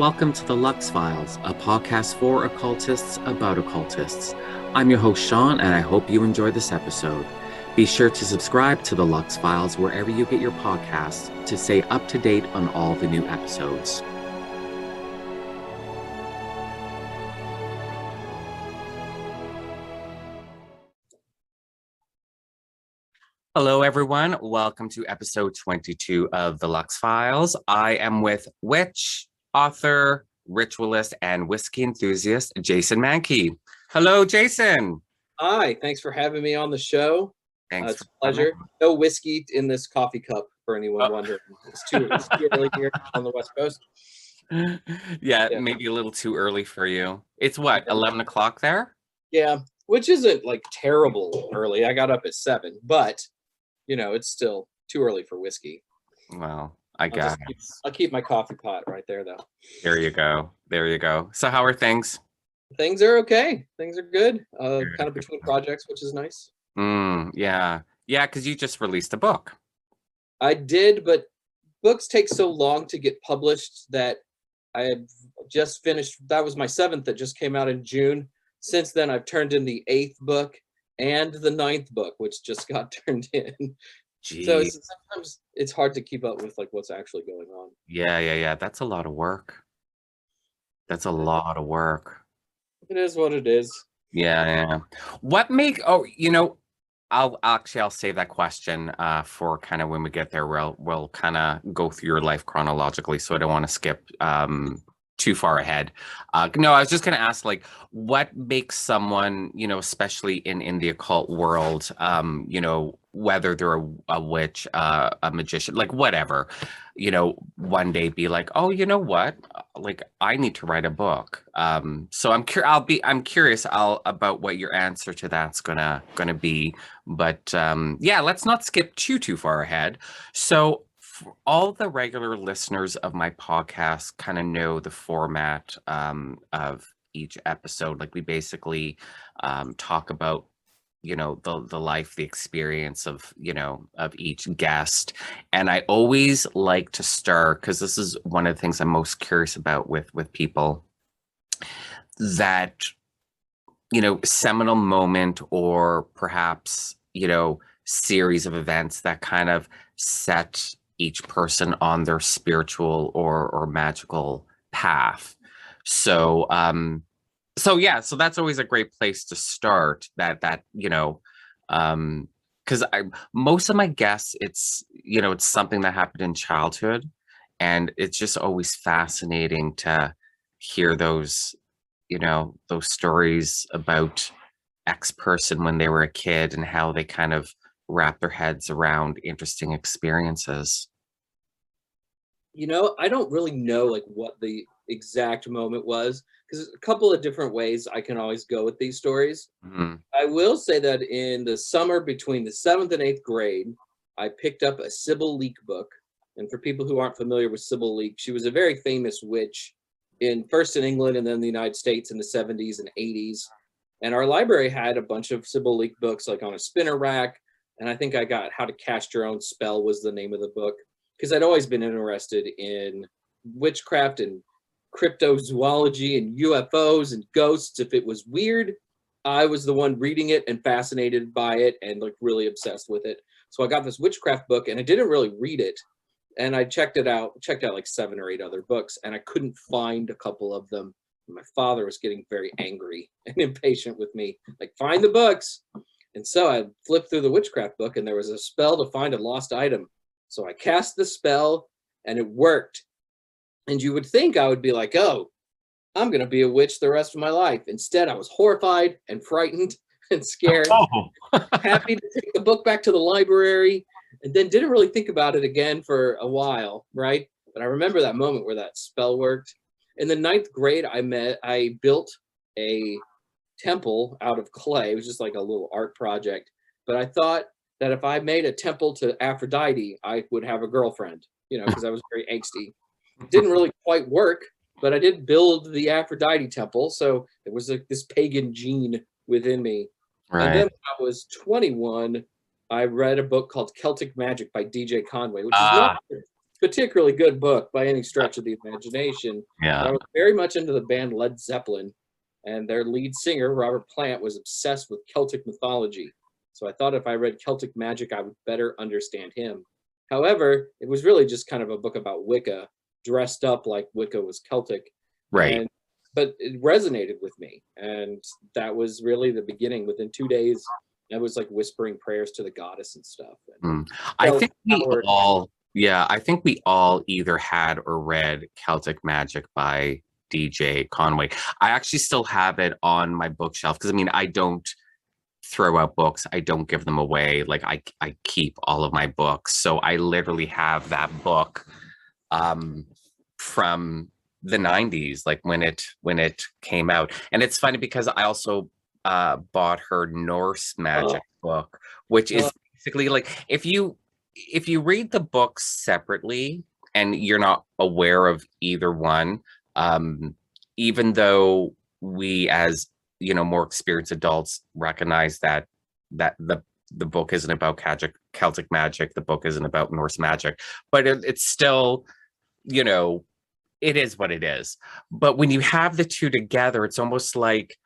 Welcome to the Lux Files, a podcast for occultists about occultists. I'm your host, Sean, and I hope you enjoy this episode. Be sure to subscribe to the Lux Files wherever you get your podcasts to stay up to date on all the new episodes. Hello, everyone. Welcome to episode 22 of the Lux Files. I am with witch, author, ritualist, and whiskey enthusiast, Jason Mankey. Hello, Jason. Hi, thanks for having me on the show. Thanks. It's a pleasure. No whiskey in this coffee cup for anyone wondering. It's too early here on the West Coast. Yeah, maybe a little too early for you. It's what, 11 o'clock there? Yeah, which isn't like terrible early. I got up at 7, but you know, it's still too early for whiskey. Well, I'll keep my coffee pot right there, though. There you go. There you go. So how are things? Things are okay. Things are good. Kind of between projects, which is nice. Yeah, because you just released a book. I did, but books take so long to get published that I have just finished. That was my 7th that just came out in June. Since then, I've turned in the 8th book and the 9th book, which just got turned in. Jeez. So sometimes it's hard to keep up with like what's actually going on. Yeah. That's a lot of work. That's a lot of work. It is what it is. Yeah. I'll save that question for kind of when we get there. We'll kind of go through your life chronologically, so I don't want to skip too far ahead. No, I was just going to ask, like, what makes someone, especially in the occult world, whether they're a witch, a magician, like whatever, one day be like, oh, you know what, like I need to write a book. So I'm curious about what your answer to that's gonna be. But let's not skip too far ahead. So all the regular listeners of my podcast kind of know the format of each episode. Like we basically talk about, the life, the experience of, of each guest. And I always like to start, because this is one of the things I'm most curious about with people, that, seminal moment or perhaps, series of events that kind of set each person on their spiritual or magical path. So that's always a great place to start. Because most of my guests, it's something that happened in childhood, and it's just always fascinating to hear those stories about X person when they were a kid and how they kind of wrap their heads around interesting experiences. I don't really know like what the exact moment was, because a couple of different ways I can always go with these stories. Mm-hmm. I will say that in the summer between the 7th and 8th grade, I picked up a Sybil Leek book. And for people who aren't familiar with Sybil Leek, she was a very famous witch first in England and then the United States in the 70s and 80s. And our library had a bunch of Sybil Leek books like on a spinner rack. And I think I got How to Cast Your Own Spell was the name of the book, because I'd always been interested in witchcraft and cryptozoology and UFOs and ghosts. If it was weird, I was the one reading it and fascinated by it and like really obsessed with it. So I got this witchcraft book and I didn't really read it. And I checked out like 7 or 8 other books, and I couldn't find a couple of them. My father was getting very angry and impatient with me, like, find the books. And so I flipped through the witchcraft book and there was a spell to find a lost item. So I cast the spell and it worked. And you would think I would be like, oh, I'm going to be a witch the rest of my life. Instead, I was horrified and frightened and scared, happy to take the book back to the library, and then didn't really think about it again for a while, right? But I remember that moment where that spell worked. In the 9th grade, I built a temple out of clay. It was just like a little art project. But I thought that if I made a temple to Aphrodite, I would have a girlfriend, because I was very angsty. It didn't really quite work, but I did build the Aphrodite temple. So it was like this pagan gene within me. Right. And then when I was 21, I read a book called Celtic Magic by DJ Conway, which is not particularly good book by any stretch of the imagination. Yeah. But I was very much into the band Led Zeppelin, and their lead singer, Robert Plant, was obsessed with Celtic mythology. So I thought if I read Celtic magic, I would better understand him. However, it was really just kind of a book about Wicca, dressed up like Wicca was Celtic. Right. But it resonated with me. And that was really the beginning. Within 2 days, I was like whispering prayers to the goddess and stuff. And I think I think we all either had or read Celtic Magic by DJ Conway. I actually still have it on my bookshelf because I mean, I don't throw out books. I don't give them away. Like I keep all of my books. So I literally have that book from the 90s, like when it came out. And it's funny because I also bought her Norse magic book, which is basically like if you read the books separately and you're not aware of either one, even though we as more experienced adults recognize that the book isn't about Celtic magic, the book isn't about Norse magic, but it's still, it is what it is. But when you have the two together, it's almost like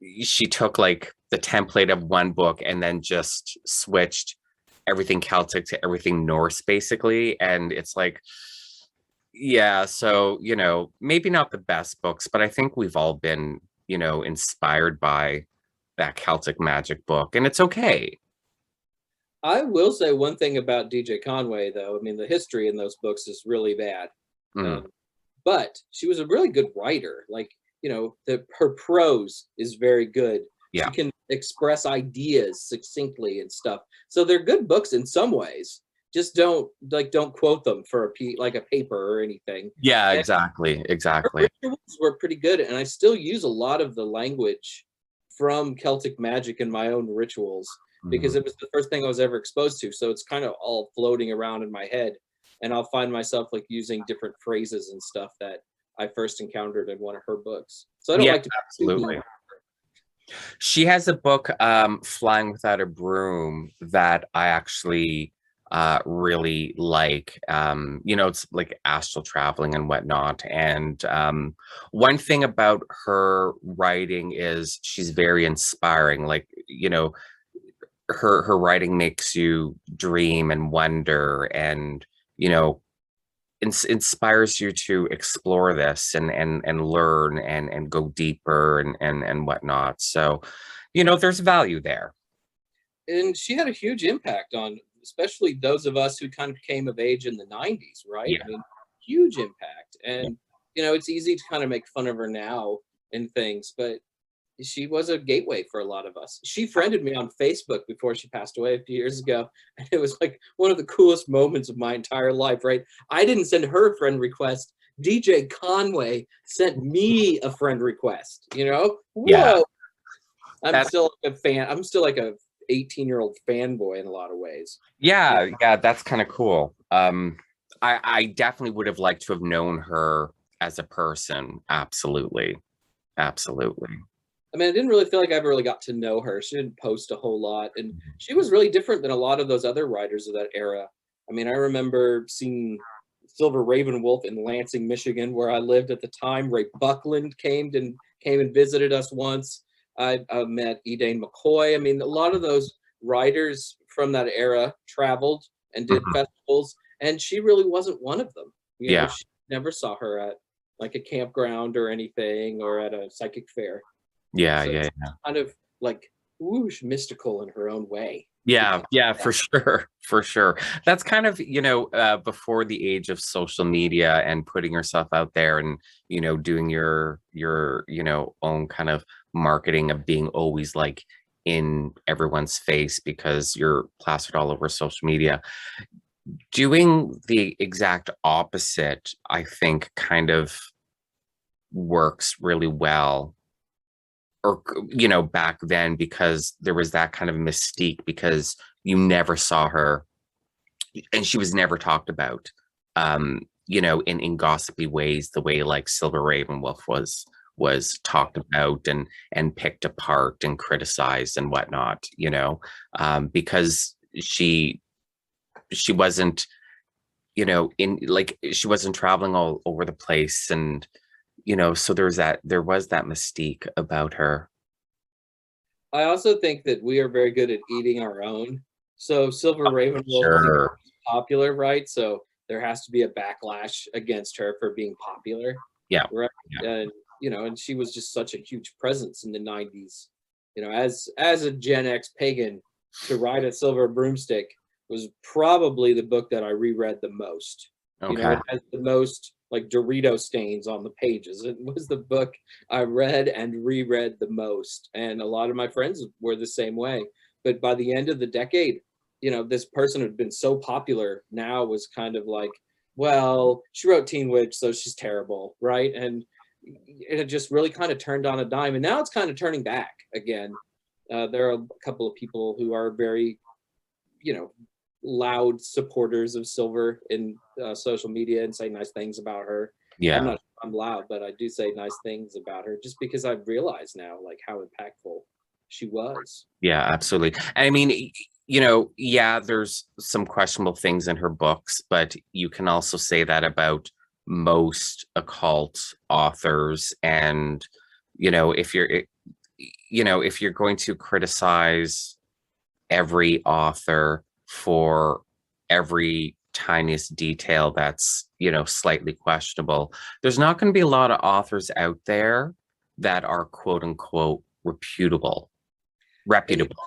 she took like the template of one book and then just switched everything Celtic to everything Norse, basically. And it's like, yeah, so, maybe not the best books, but I think we've all been, inspired by that Celtic magic book, and it's okay. I will say one thing about DJ Conway, though. I mean, the history in those books is really bad. But she was a really good writer. Like, her prose is very good. Yeah. She can express ideas succinctly and stuff. So they're good books in some ways. Just don't quote them for a paper or anything. Yeah, And exactly. her rituals were pretty good, and I still use a lot of the language from Celtic magic in my own rituals because it was the first thing I was ever exposed to. So it's kind of all floating around in my head, and I'll find myself like using different phrases and stuff that I first encountered in one of her books. So I don't like to absolutely. She has a book, Flying Without a Broom, that I actually really like. It's like astral traveling and whatnot. And one thing about her writing is she's very inspiring. Like, her writing makes you dream and wonder and, inspires you to explore this and learn and go deeper and whatnot. So, there's value there. And she had a huge impact on especially those of us who kind of came of age in the 90s, right? Yeah. I mean, huge impact. And, it's easy to kind of make fun of her now and things, but she was a gateway for a lot of us. She friended me on Facebook before she passed away a few years ago. And it was like one of the coolest moments of my entire life, right? I didn't send her a friend request. DJ Conway sent me a friend request, Whoa. Yeah. I'm still a fan. I'm still like a 18-year-old fanboy in a lot of ways. Yeah, that's kind of cool. I definitely would have liked to have known her as a person. Absolutely. I mean, I didn't really feel like I ever really got to know her. She didn't post a whole lot, and she was really different than a lot of those other writers of that era. I mean, I remember seeing Silver Raven Wolf in Lansing, Michigan, where I lived at the time. Ray Buckland came and visited us once. I met Edane McCoy. I mean, a lot of those writers from that era traveled and did festivals, and she really wasn't one of them. She never saw her at like a campground or anything or at a psychic fair. Yeah. Kind of like whoosh, mystical in her own way. Yeah, for sure. That's kind of, before the age of social media and putting yourself out there and, doing your own kind of marketing of being always like in everyone's face because you're plastered all over social media. Doing the exact opposite, I think, kind of works really well. Or, back then, because there was that kind of mystique because you never saw her and she was never talked about, in gossipy ways, the way like Silver Raven Wolf was talked about and picked apart and criticized and whatnot, because she wasn't, you know, in like she wasn't traveling all over the place, and so there was that mystique about her. I also think that we are very good at eating our own. So Silver Raven wasn't the Sure. most popular, right? So there has to be a backlash against her for being popular, Yeah. right? Yeah. And and she was just such a huge presence in the 90s. As a Gen X pagan, to ride a silver broomstick was probably the book that I reread the most. Okay. It has the most like Dorito stains on the pages. It was the book I read and reread the most. And a lot of my friends were the same way. But by the end of the decade, this person had been so popular now was kind of like, well, she wrote Teen Witch, so she's terrible, right? And it had just really kind of turned on a dime. And now it's kind of turning back again. There are a couple of people who are very, loud supporters of Silver in social media and say nice things about her. I'm Yeah. not sure I'm loud, but I do say nice things about her just because I've realized now like how impactful she was. Yeah, absolutely. I mean, yeah, there's some questionable things in her books, but you can also say that about most occult authors. And, if if you're going to criticize every author for every tiniest detail that's, slightly questionable, there's not going to be a lot of authors out there that are quote unquote And reputable.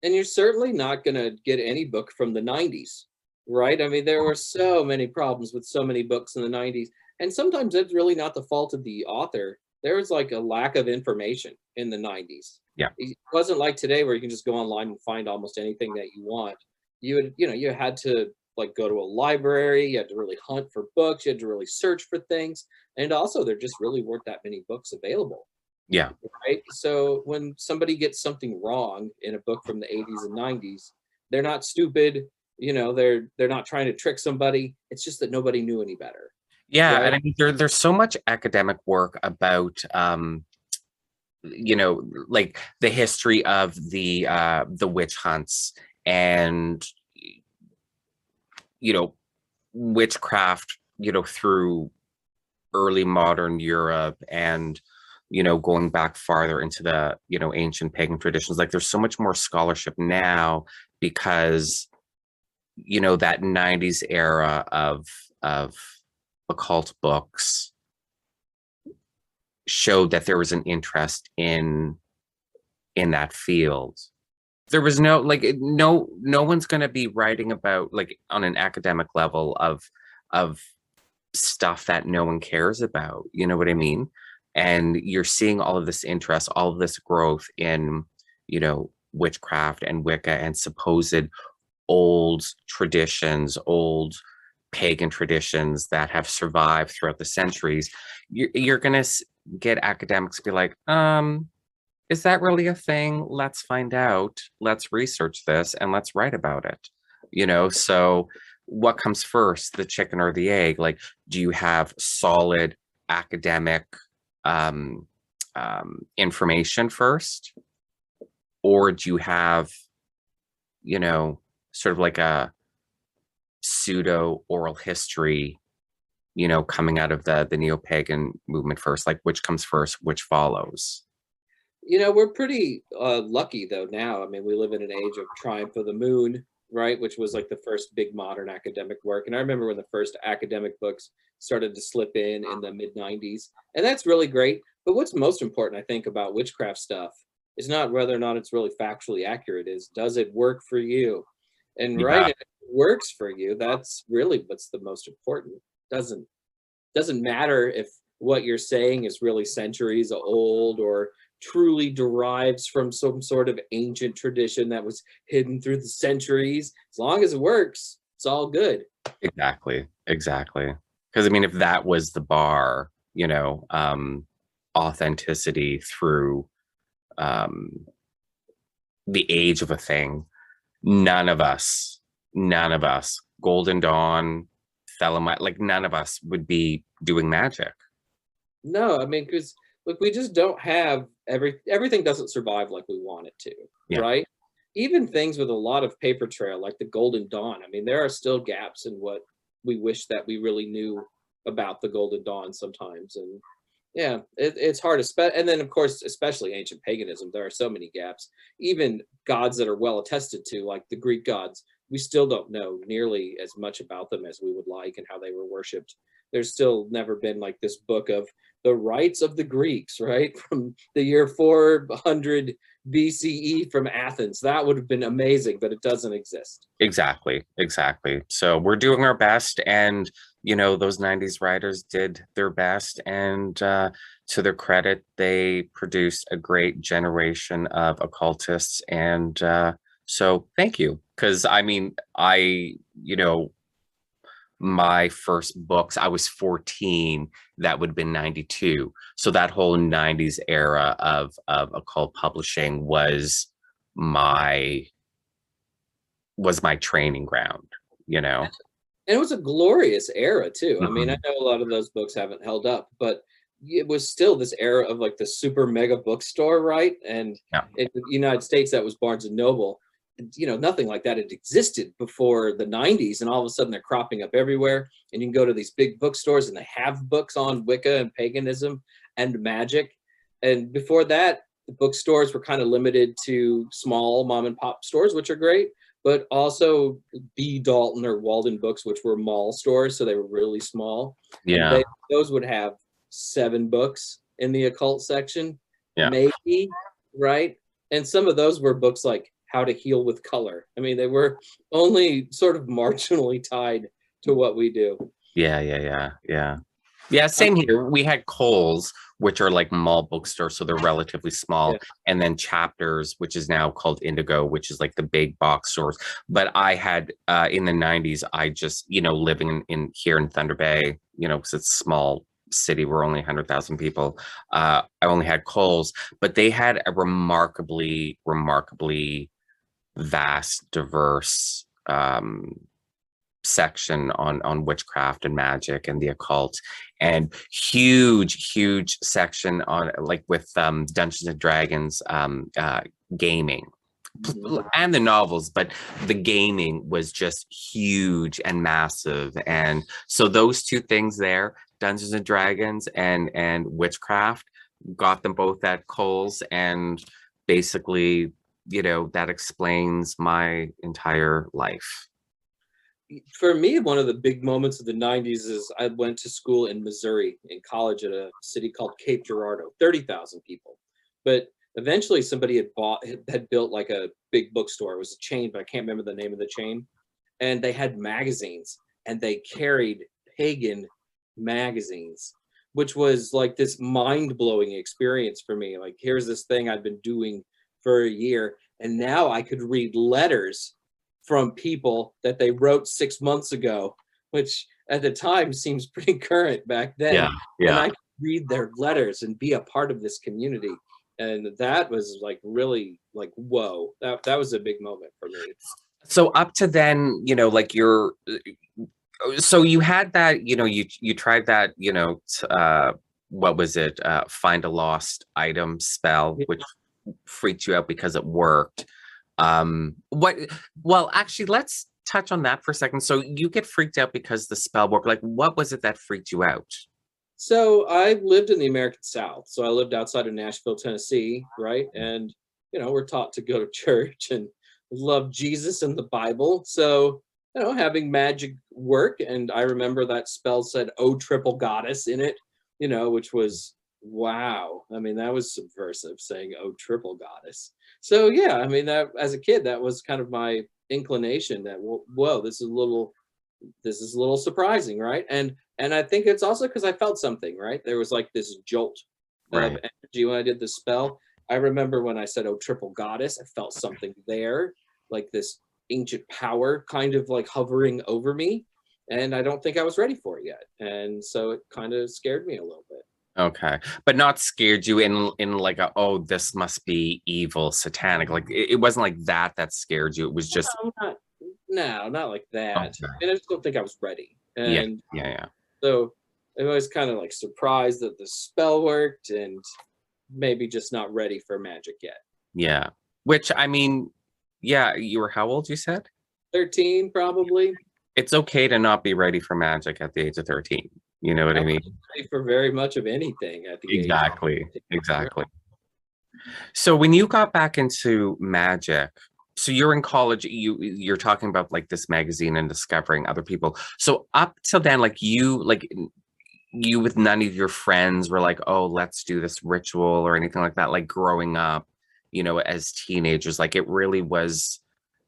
you're certainly not going to get any book from the 90s, right? I mean, there were so many problems with so many books in the 90s. And sometimes it's really not the fault of the author. There was like a lack of information in the 90s. Yeah. It wasn't like today where you can just go online and find almost anything that you want. You had to like go to a library, you had to really hunt for books, you had to really search for things. And also there just really weren't that many books available. Yeah. Right? So when somebody gets something wrong in a book from the 80s and 90s, they're not stupid, they're not trying to trick somebody. It's just that nobody knew any better. Yeah, Right? and I mean there's so much academic work about like the history of the witch hunts, and you know witchcraft, through early modern Europe, and going back farther into the ancient pagan traditions. Like there's so much more scholarship now because that 90s era of occult books showed that there was an interest in that field. There was no one's going to be writing about, like, on an academic level of stuff that no one cares about, you know what I mean? And you're seeing all of this interest, all of this growth in witchcraft and Wicca and supposed old traditions, old pagan traditions that have survived throughout the centuries. You're gonna get academics be like, is that really a thing? Let's find out. Let's research this and let's write about it. So what comes first, the chicken or the egg? Like, do you have solid academic information first, or do you have, sort of like a pseudo oral history, coming out of the neo-pagan movement first? Like, which comes first, which follows? We're pretty lucky though now. I mean, we live in an age of Triumph of the Moon, right? Which was like the first big modern academic work. And I remember when the first academic books started to slip in the mid 90s. And that's really great. But what's most important, I think, about witchcraft stuff is not whether or not it's really factually accurate, is does it work for you? And right, Yeah. if it works for you, that's really what's the most important. Doesn't matter if what you're saying is really centuries old or truly derives from some sort of ancient tradition that was hidden through the centuries. As long as it works, it's all good. Exactly. Because I mean, if that was the bar, authenticity through um the age of a thing, none of us, Golden Dawn, Thelemite, like none of us would be doing magic. No, I mean, because look, we just don't have everything doesn't survive like we want it to, Yeah. right? Even things with a lot of paper trail, like the Golden Dawn. I mean, there are still gaps in what we wish that we really knew about the Golden Dawn sometimes. And yeah, it's hard to and then of course, especially ancient paganism, there are so many gaps. Even gods that are well attested to, like the Greek gods, we still don't know nearly as much about them as we would like and how they were worshipped. There's still never been like this book of the rites of the Greeks, right? From the year 400 BCE from Athens. That would have been amazing, but it doesn't exist. Exactly, exactly. So we're doing our best, and you know, those 90s writers did their best, and to their credit, they produced a great generation of occultists. And so thank you. Because I mean, you know, my first books, I was 14, that would have been 92. So that whole 90s era of occult publishing my was my training ground, you know. And it was a glorious era too. I mean, I Mhm. know a lot of those books haven't held up, but it was still this era of like the super mega bookstore, right? And Yeah. in the United States, that was Barnes and Noble. You know, nothing like that had existed before the 90s, and all of a sudden they're cropping up everywhere. And you can go to these big bookstores and they have books on Wicca and paganism and magic. And before that, the bookstores were kind of limited to small mom and pop stores, which are great, but also B. Dalton or Walden Books, which were mall stores, so they were really small, and Yeah. those would have 7 books in the occult section, Yeah. maybe, right? And some of those were books like How to Heal with Color. I mean, they were only sort of marginally tied to what we do. Yeah, Um, same here. We had Kohl's, which are like mall bookstores, so they're relatively yeah. small, and then Chapters, which is now called Indigo, which is like the big box stores. But I had in the 90s, I just, you know, living in here in Thunder Bay, you know, because it's a small city, we're only 100,000 people. I only had Kohl's, but they had a remarkably vast, diverse section on witchcraft and magic and the occult, and huge section on like with Dungeons and Dragons, gaming, Mhm. and the novels, but the gaming was just huge and massive. And so those two things there, Dungeons and Dragons and witchcraft, got them both at Kohl's. And basically, you know, that explains my entire life. For me, one of the big moments of the 90s is I went to school in Missouri, in college at a city called Cape Girardeau, 30,000 people. But eventually somebody had built like a big bookstore. It was a chain, but I can't remember the name of the chain. And they had magazines, and they carried pagan magazines, which was like this mind-blowing experience for me. Like, here's this thing I've been doing for a year, and now I could read letters from people that they wrote 6 months ago, which at the time seems pretty current back Yeah, then. And yeah. I could read their letters and be a part of this community. And that was like really like, whoa, that was a big moment for me. So up to then, you know, like so you had that, you know, you tried that, you know, what was it? Find a lost item spell, Yeah. which freaked you out because it worked. What, well, actually, let's touch on that for a second. So you get freaked out because the spell worked. Like, what was it that freaked you out? So I lived in the American South. So I lived outside of Nashville, Tennessee, right? And you know, we're taught to go to church and love Jesus and the Bible. So, you know, having magic work, and I remember that spell said "Oh triple goddess" in it, you know, which was wow. I mean, that was subversive, saying "Oh triple goddess." So yeah, I mean, that as a kid, that was kind of my inclination that whoa, this is a little surprising, right? And I think it's also because I felt something, right? There was like this jolt of Right. energy when I did the spell. I remember when I said, "Oh, triple goddess," I felt something there, like this ancient power kind of like hovering over me. And I don't think I was ready for it yet. And so it kind of scared me a little bit. Okay. But not scared you in like a, oh, this must be evil, satanic. Like it wasn't like that scared you. It was just No, not like that. okay. And I just don't think I was ready. Yeah, And yeah. so I was kind of like surprised that the spell worked and maybe just not ready for magic yet. Yeah. Which I mean, yeah, you were how old you said? 13 probably. It's okay to not be ready for magic at the age of 13. You know what I I mean? wasn't ready for very much of anything at the age. Exactly. Exactly. So when you got back into magic, so you're in college, you're talking about like this magazine and discovering other people. So up till then, you with none of your friends were like, oh, let's do this ritual or anything like that, like growing up, as teenagers, like it really was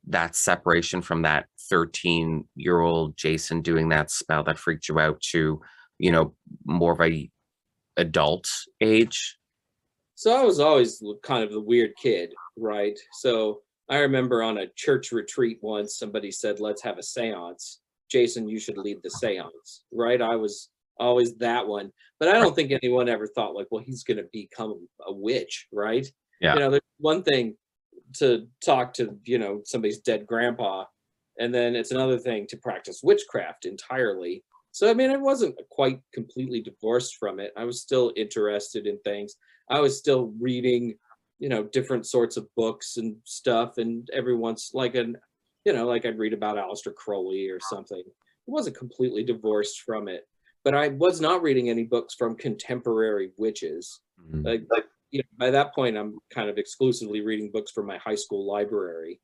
that separation from that 13-year-old Jason doing that spell that freaked you out to, more of a adult age. So I was always kind of the weird kid, right? So I remember on a church retreat once, somebody said, let's have a seance. Jason, you should lead the seance, right? I was always that one. But I don't think anyone ever thought, like, well, he's going to become a witch, right? Yeah. There's one thing to talk to, somebody's dead grandpa, and then it's another thing to practice witchcraft entirely. So, I mean, I wasn't quite completely divorced from it. I was still interested in things. I was still reading, different sorts of books and stuff. And every once, like I'd read about Aleister Crowley or something. I wasn't completely divorced from it, but I was not reading any books from contemporary witches. Mhm. By that point, I'm kind of exclusively reading books from my high school library,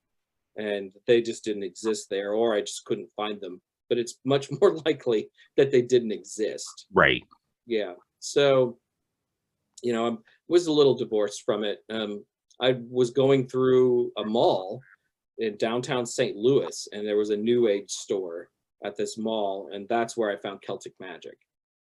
and they just didn't exist there, or I just couldn't find them. But it's much more likely that they didn't exist. Right. Yeah. So, I was a little divorced from it. I was going through a mall in downtown St. Louis, and there was a New Age store at this mall, and that's where I found Celtic magic.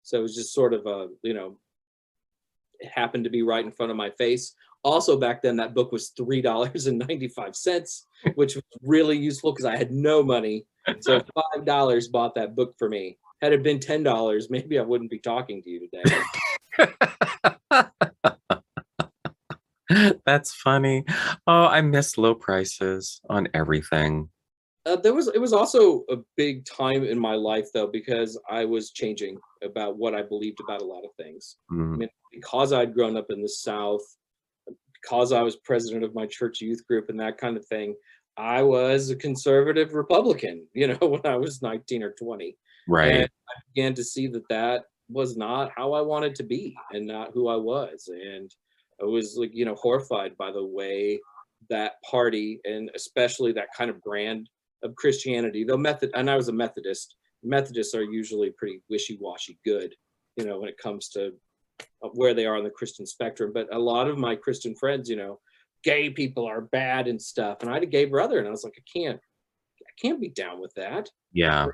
So it was just sort of it happened to be right in front of my face. Also, back then, that book was $3.95, which was really useful because I had no money. So $5 bought that book for me. Had it been $10, maybe I wouldn't be talking to you today. That's funny. Oh, I miss low prices on everything. It was also a big time in my life though, because I was changing about what I believed about a lot of things. I Mm, mean, because I'd grown up in the South, because I was president of my church youth group and that kind of thing, I was a conservative Republican, when I was 19 or 20. And right. I began to see that that was not how I wanted to be and not who I was. And I was like, horrified by the way that party, and especially that kind of brand of Christianity, though and I was a Methodist. Methodists are usually pretty wishy-washy good, when it comes to where they are on the Christian spectrum. But a lot of my Christian friends, gay people are bad and stuff. And I had a gay brother, and I was like, I can't be down with that. Yeah.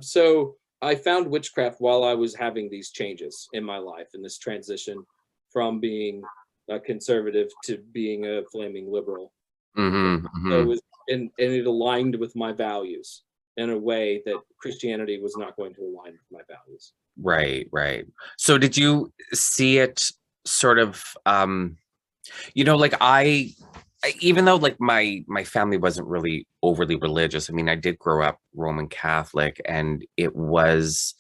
So I found witchcraft while I was having these changes in my life, in this transition from being a conservative to being a flaming liberal. Hmm. So it Hmm. was, and it aligned with my values in a way that Christianity was not going to align with my values. Right, right. So did you see it sort of like even though like my family wasn't really overly religious. I mean, I did grow up Roman Catholic, and it was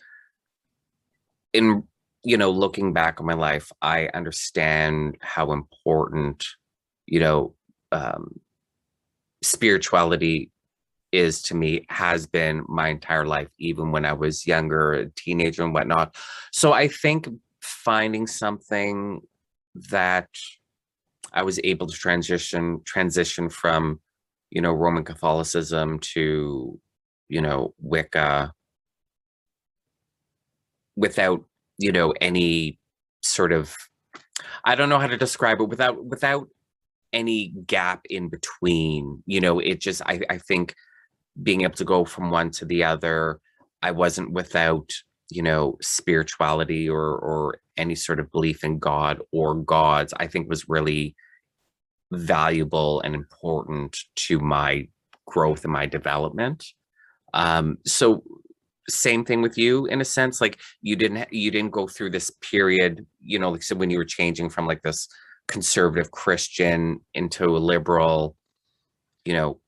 in looking back on my life, I understand how important, you know, um spirituality is to me, has been my entire life, even when I was younger, a teenager and whatnot. So I think finding something that I was able to transition from, Roman Catholicism to, Wicca without, any sort of, I don't know how to describe it, without any gap in between. It just, I think being able to go from one to the other, I wasn't without, spirituality or any sort of belief in God or gods. I think was really valuable and important to my growth and my development. So same thing with you in a sense, like you didn't go through this period, like so when you were changing from like this conservative Christian into a liberal, you know,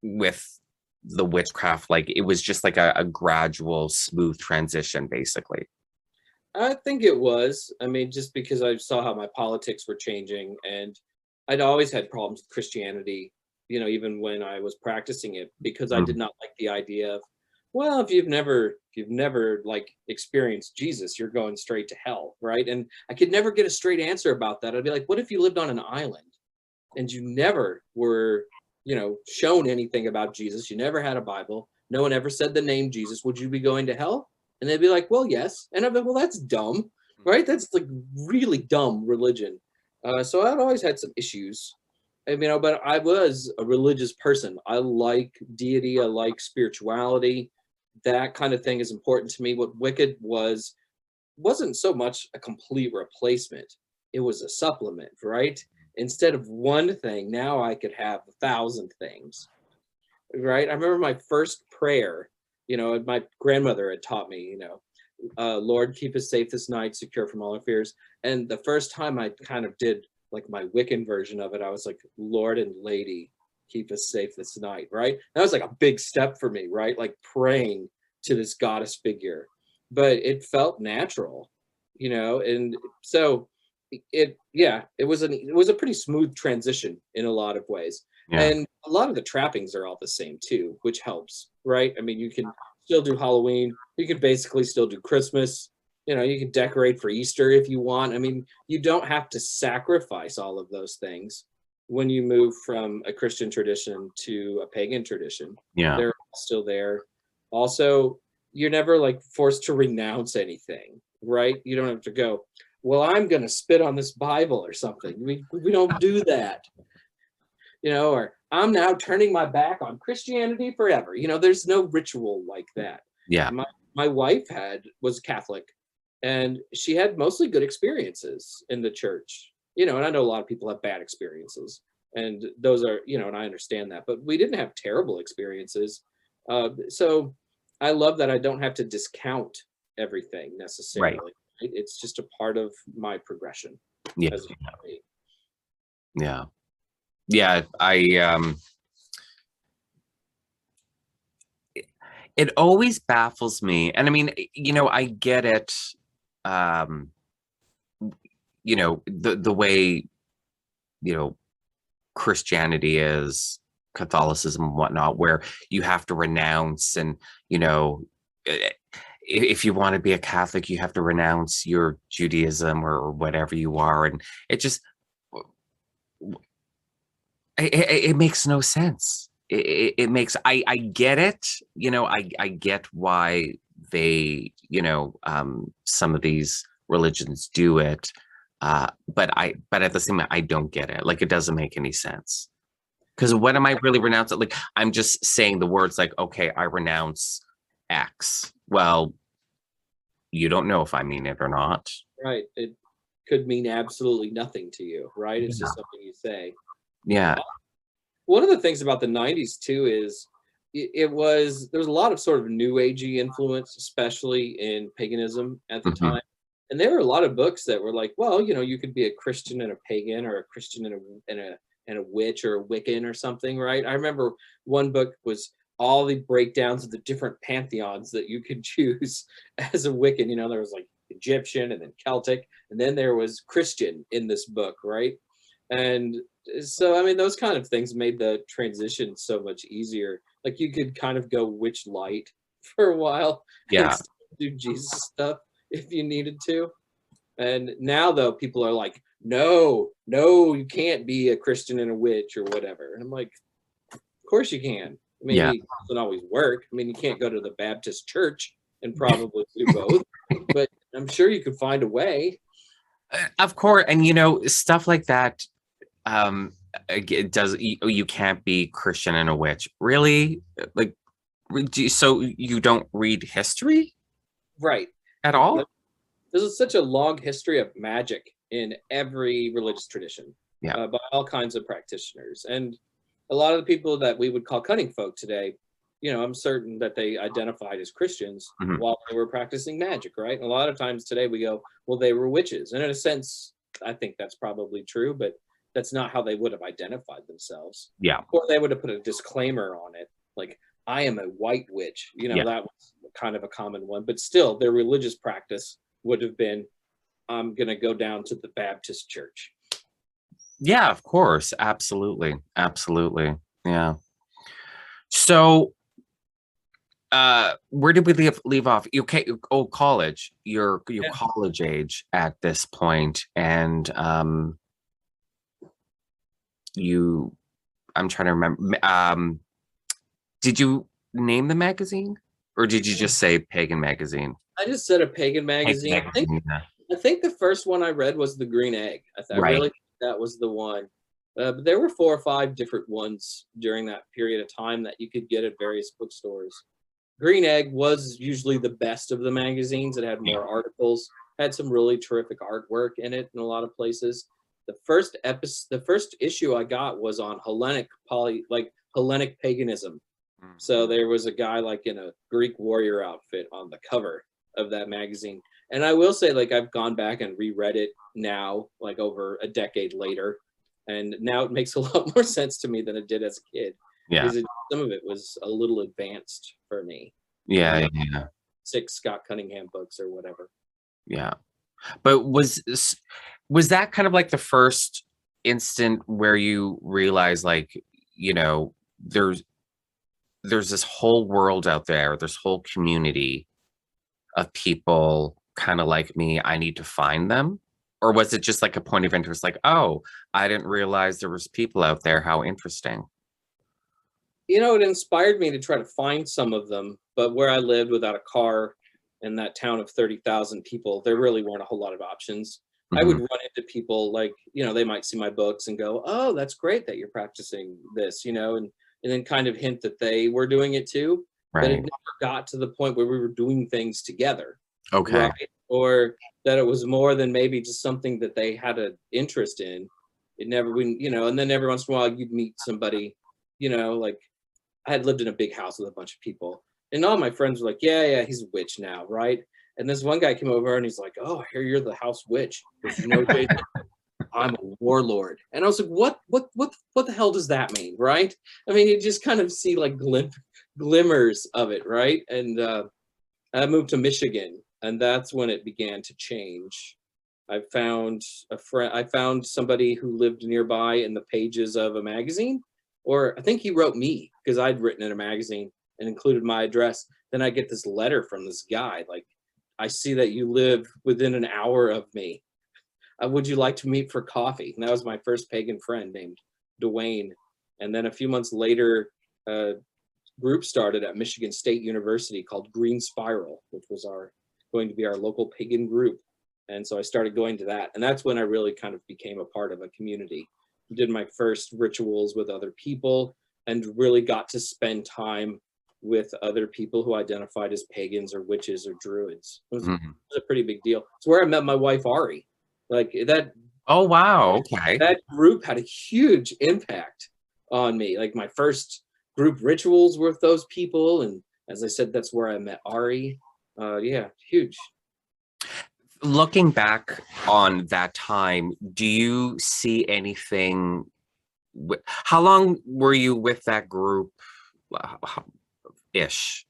with the witchcraft, like it was just like a gradual smooth transition basically. I think it was. I mean, just because I saw how my politics were changing, and I'd always had problems with Christianity, even when I was practicing it, because I did not like the idea of, well, if you've never like experienced Jesus, you're going straight to hell, right? And I could never get a straight answer about that. I'd be like, what if you lived on an island and you never were, shown anything about Jesus? You never had a Bible. No one ever said the name Jesus. Would you be going to hell? And they'd be like, well, yes. And I'd be like, well, that's dumb, right? That's like really dumb religion. So I'd always had some issues. But I was a religious person. I like deity. I like spirituality. That kind of thing is important to me. What Wicked wasn't so much a complete replacement. It was a supplement, right? Instead of one thing, now I could have 1,000 things, right? I remember my first prayer, my grandmother had taught me, Lord, keep us safe this night, secure from all our fears. And the first time I kind of did like my Wiccan version of it, I was like, Lord and Lady, keep us safe this night, right? That was like a big step for me, right? Like praying to this goddess figure, but it felt natural, and so it was a pretty smooth transition in a lot of ways. Yeah. And a lot of the trappings are all the same too, which helps, right? You can still do Halloween, you can basically still do Christmas, you can decorate for Easter if you want. You don't have to sacrifice all of those things when you move from a Christian tradition to a pagan tradition. Yeah. They're still there. Also, you're never like forced to renounce anything, right? You don't have to go, well, I'm going to spit on this Bible or something. We don't do that, or I'm now turning my back on Christianity forever. There's no ritual like that. Yeah. My wife was Catholic, and she had mostly good experiences in the church, and I know a lot of people have bad experiences, and those are, and I understand that, but we didn't have terrible experiences. So I love that I don't have to discount everything necessarily. Right. It's just a part of my progression. Yeah. As a human being. Yeah. Yeah. It always baffles me. And I get it. The way, Christianity is, Catholicism and whatnot, where you have to renounce and, if you want to be a Catholic, you have to renounce your Judaism or whatever you are. And it makes no sense. It makes, I get it. I get why they, some of these religions do it. But at the same time, I don't get it. Like, it doesn't make any sense. Because what am I really renouncing? Like, I'm just saying the words like, okay, I renounce X. Well, you don't know if I mean it or not. Right. It could mean absolutely nothing to you, right? It's just something you say. Yeah. One of the things about the 90s too is there was a lot of sort of new agey influence, especially in paganism at the time. And there were a lot of books that were like, well, you could be a Christian and a pagan, or a Christian and a witch, or a Wiccan or something, right? I remember one book was all the breakdowns of the different pantheons that you could choose as a Wiccan. There was like Egyptian, and then Celtic, and then there was Christian in this book, right? And so, those kind of things made the transition so much easier. Like, you could kind of go witch light for a while, Yeah. and do Jesus stuff if you needed to. And now, though, people are like, no, you can't be a Christian and a witch or whatever. And I'm like, of course you can. It doesn't always work. You can't go to the Baptist church and probably do both, but I'm sure you could find a way. Of course. And, stuff like that, it does, you can't be Christian and a witch. Really? Like, so you don't read history? Right. At all? There's such a long history of magic in every religious tradition, by all kinds of practitioners. And a lot of the people that we would call cunning folk today, I'm certain that they identified as Christians while they were practicing magic, right? And a lot of times today we go, well, they were witches. And in a sense, I think that's probably true, but that's not how they would have identified themselves. Yeah. Or they would have put a disclaimer on it, like, I am a white witch. That was kind of a common one. But still, their religious practice would have been, I'm going to go down to the Baptist church. Yeah, of course. Absolutely. Absolutely. Yeah. So, where did we leave off? Okay. Oh, college. You're Yeah. college age at this point, and you. I'm trying to remember. Did you name the magazine, or did you just say Pagan Magazine? I just said a pagan Pagan magazine. Magazine. Yeah. I think the first one I read was the Green Egg. I Right. really think that was the one. But there were 4 or 5 different ones during that period of time that you could get at various bookstores. Green Egg was usually the best of the magazines. It had more articles, had some really terrific artwork in it in a lot of places. The first issue I got was on Hellenic paganism. So Mhm. there was a guy like in a Greek warrior outfit on the cover of that magazine. And I will say, like, I've gone back and reread it now, like over a decade later. And now it makes a lot more sense to me than it did as a kid Yeah. because some of it was a little advanced for me than Yeah. like Yeah. 6 Scott Cunningham books or whatever. Yeah. But was that kind of like the first instant where you realize, like, you know, there's this whole world out there, this whole community of people kind of like me. I need to find them. Or was it just like a point of interest, like, oh, I didn't realize there was people out there. How interesting. You know, it inspired me to try to find some of them, but where I lived without a car in that town of 30,000 people, there really weren't a whole lot of options. I would Hmm. run into people like, they might see my books and go, "Oh, that's great that you're practicing this," and then kind of hint that they were doing it too, but it Right. never got to the point where we were doing things together, Okay. right? Or that it was more than maybe just something that they had an interest in. It never, and then every once in a while you'd meet somebody, like I had lived in a big house with a bunch of people, and all my friends were like, "Yeah, yeah, he's a witch now, right?" And this one guy came over and he's like, "Oh, I hear you're the house witch." He goes, Jason, I'm a warlord." And I was like, what the hell does that mean, right? I mean, you just kind of see like glimmers of it, right? And I moved to Michigan, and that's when it began to change. I found a friend. I found somebody who lived nearby in the pages of a magazine, or I think he wrote me because I'd written in a magazine and included my address. Then I get this letter from this guy, like, "I see that you live within an hour of me. Would you like to meet for coffee?" And that was my first pagan friend named Dwayne. And then a few months later, a group started at Michigan State University called Green Spiral, which was our going to be our local pagan group. And so I started going to that, and that's when I really kind of became a part of a community. Did my first rituals with other people, and really got to spend time with other people who identified as pagans or witches or druids. Mhm. It was a pretty big deal. It's where I met my wife Ari. Like Oh, wow. Okay. that group had a huge impact on me. Like my first group rituals were with those people, and as I said, that's where I met Ari. Yeah, huge. Looking back on that time, do you see anything? How long were you with that group? Ish.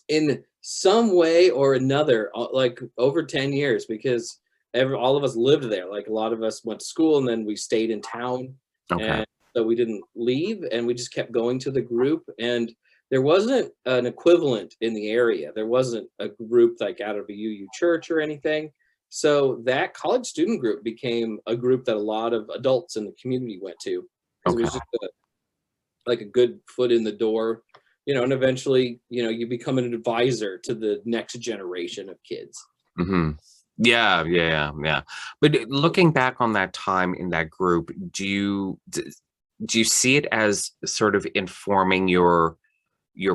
In some way or another, like over 10 years, because all of us lived there. Like a lot of us went to school and then we stayed in town. Okay. And so we didn't leave and we just kept going to the group. And there wasn't an equivalent in the area. There wasn't a group like out of a UU church or anything. So that college student group became a group that a lot of adults in the community went to because it Okay. was just like a good foot in the door, and eventually, you become an advisor to the next generation of kids. Hmm. Yeah, yeah, yeah, yeah. But looking back on that time in that group, do you see it as sort of informing your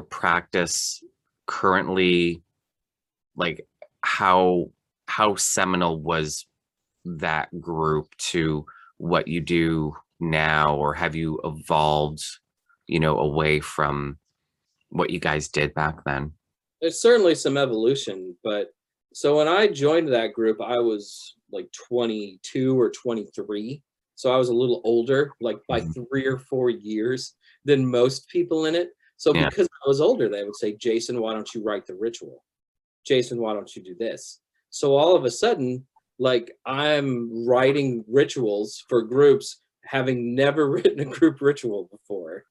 practice currently? Like, how seminal was that group to what you do now, or have you evolved, away from what you guys did back then? There's certainly some evolution, but so when I joined that group, I was like 22 or 23. So I was a little older, like by Mhm. 3 or 4 years than most people in it. So Yeah. because I was older, they would say, "Jason, why don't you write the ritual? Jason, why don't you do this?" So all of a sudden, like I'm writing rituals for groups, having never written a group ritual before.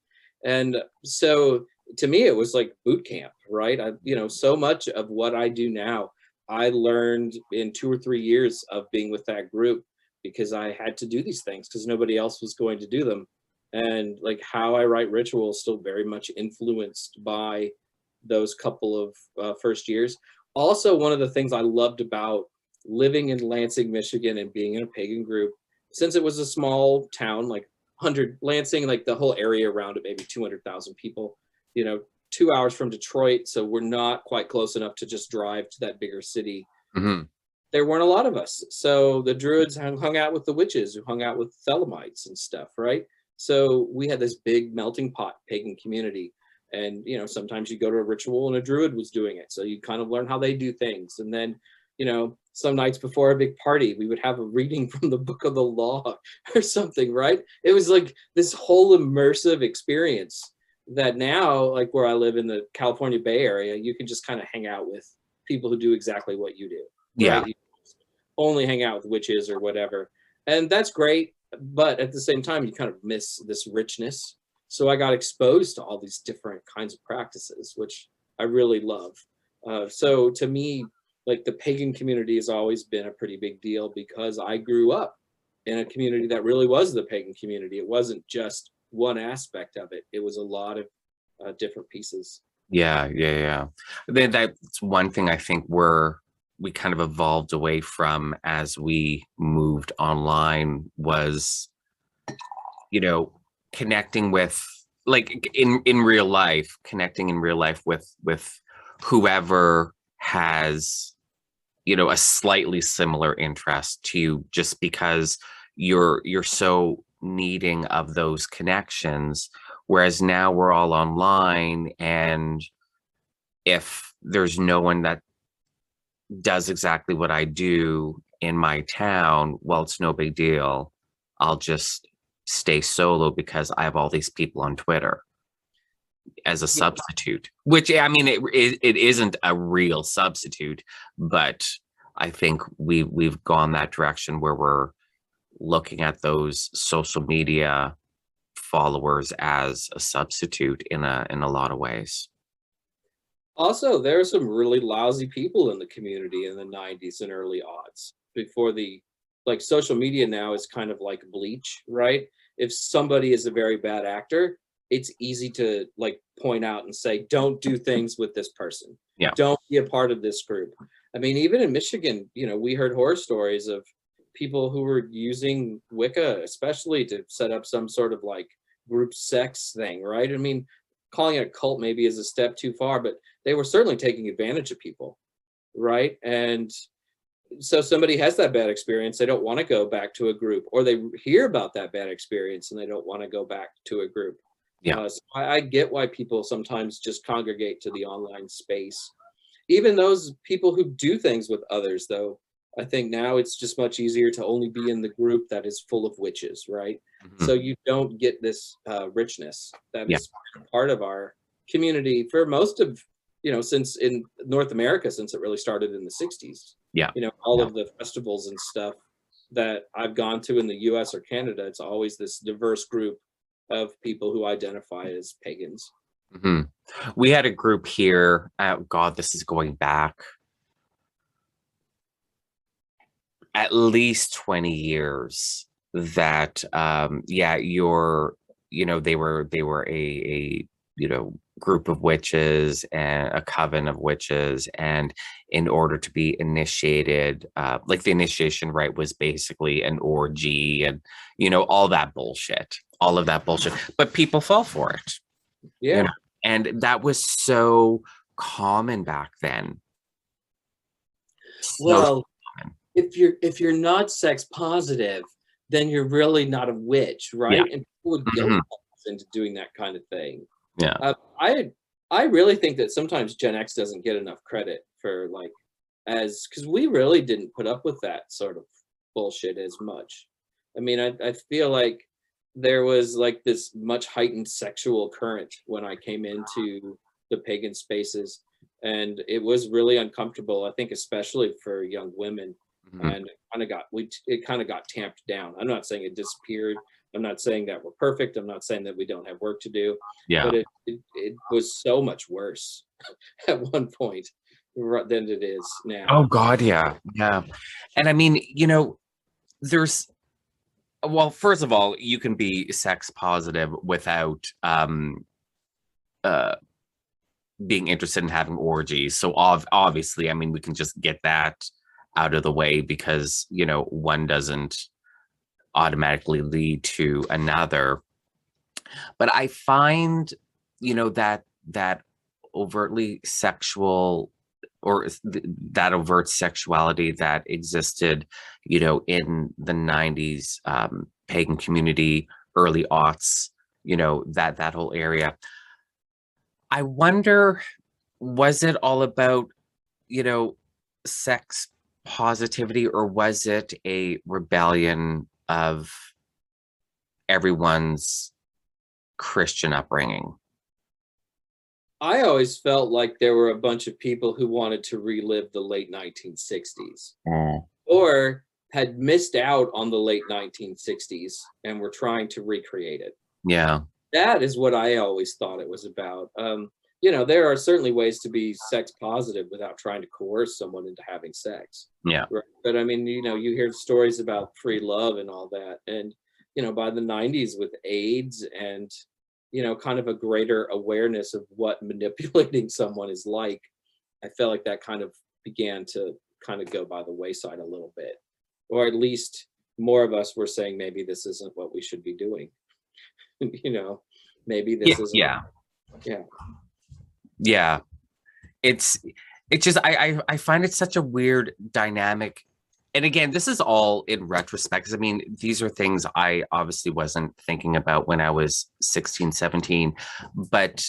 And so to me, it was like boot camp, right? So much of what I do now, I learned in 2 or 3 years of being with that group because I had to do these things because nobody else was going to do them. And like how I write rituals still very much influenced by those couple of first years. Also, one of the things I loved about living in Lansing, Michigan, and being in a pagan group, since it was a small town, like 100 Lansing, like the whole area around it, maybe 200,000 people, 2 hours from Detroit. So we're not quite close enough to just drive to that bigger city. Hmm. There weren't a lot of us. So the druids hung out with the witches who hung out with Thelemites and stuff, right? So we had this big melting pot pagan community. And, sometimes you go to a ritual and a druid was doing it. So you kind of learn how they do things. And then, some nights before a big party, we would have a reading from the book of the law or something, right? It was like this whole immersive experience that now, like where I live in the California Bay Area, you can just kind of hang out with people who do exactly what you do, right? Yeah. You only hang out with witches or whatever. And that's great. But at the same time, you kind of miss this richness. So I got exposed to all these different kinds of practices, which I really love. So to me, like the pagan community has always been a pretty big deal because I grew up in a community that really was the pagan community. It wasn't just one aspect of it. It was a lot of different pieces. Yeah. That's one thing I think we kind of evolved away from as we moved online was, connecting with, like, in real life, connecting in real life with whoever has, a slightly similar interest to you, just because you're so needing of those connections. Whereas now we're all online, and if there's no one that does exactly what I do in my town, well, it's no big deal. I'll just stay solo because I have all these people on Twitter as a substitute, which, I mean, it isn't a real substitute, but I think we've gone that direction where we're looking at those social media followers as a substitute in a lot of ways. Also, there are some really lousy people in the community in the 90s and early aughts before like social media now is kind of like bleach, right? If somebody is a very bad actor, it's easy to like point out and say, don't do things with this person. Yeah. Don't be a part of this group. I mean, even in Michigan, we heard horror stories of people who were using Wicca, especially to set up some sort of like group sex thing, right? I mean, calling it a cult maybe is a step too far, but they were certainly taking advantage of people, right? And so somebody has that bad experience, they don't want to go back to a group, or they hear about that bad experience and they don't want to go back to a group. Yeah. So I get why people sometimes just congregate to the online space. Even those people who do things with others, though, I think now it's just much easier to only be in the group that is full of witches, right? Mhm. So you don't get this richness that Yeah. is part of our community for most of, since in North America, since it really started in the 60s. Yeah. All Yeah. of the festivals and stuff that I've gone to in the US or Canada, it's always this diverse group of people who identify as pagans. Hmm. We had a group here. God, this is going back at least 20 years. That they were a group of witches and a coven of witches, and in order to be initiated, like the initiation rite was basically an orgy, and all that bullshit, all of that bullshit, but people fall for it. Yeah. And that was so common back then. Well, if you're not sex positive, then you're really not a witch, right? Yeah. And people would guilt us into doing that kind of thing. Yeah. I really think that sometimes Gen X doesn't get enough credit for because we really didn't put up with that sort of bullshit as much. I mean, I feel like there was like this much heightened sexual current when I came into the pagan spaces, and it was really uncomfortable, I think, especially for young women. Mhm. And it kind of got tamped down. I'm not saying it disappeared, I'm not saying that we're perfect. I'm not saying that we don't have work to do, Yeah. but it was so much worse at one point than it is now. Oh God, yeah. Yeah. And I mean, you know, there's, well, first of all, you can be sex positive without uh being interested in having orgies. So obviously, I mean, we can just get that out of the way, because, you know, one doesn't automatically lead to another. But I find, you know, that overtly sexual, or that overt sexuality that existed, you know, in the 90s pagan community, early aughts, you know, that whole area. I wonder, was it all about, you know, sex positivity, or was it a rebellion of everyone's Christian upbringing? I always felt like there were a bunch of people who wanted to relive the late 1960s, or had missed out on the late 1960s and were trying to recreate it. Yeah. That is what I always thought it was about. You know, there are certainly ways to be sex positive without trying to coerce someone into having sex. Yeah. Right? But I mean, you know, you hear stories about free love and all that. And, you know, by the 90s with AIDS and, you know, kind of a greater awareness of what manipulating someone is like, I felt like that kind of began to kind of go by the wayside a little bit. Or at least more of us were saying maybe this isn't what we should be doing. You know, maybe this isn't. Yeah. Yeah. Yeah. It's just, I find it such a weird dynamic. And again, this is all in retrospect, because I mean, these are things I obviously wasn't thinking about when I was 16, 17. But,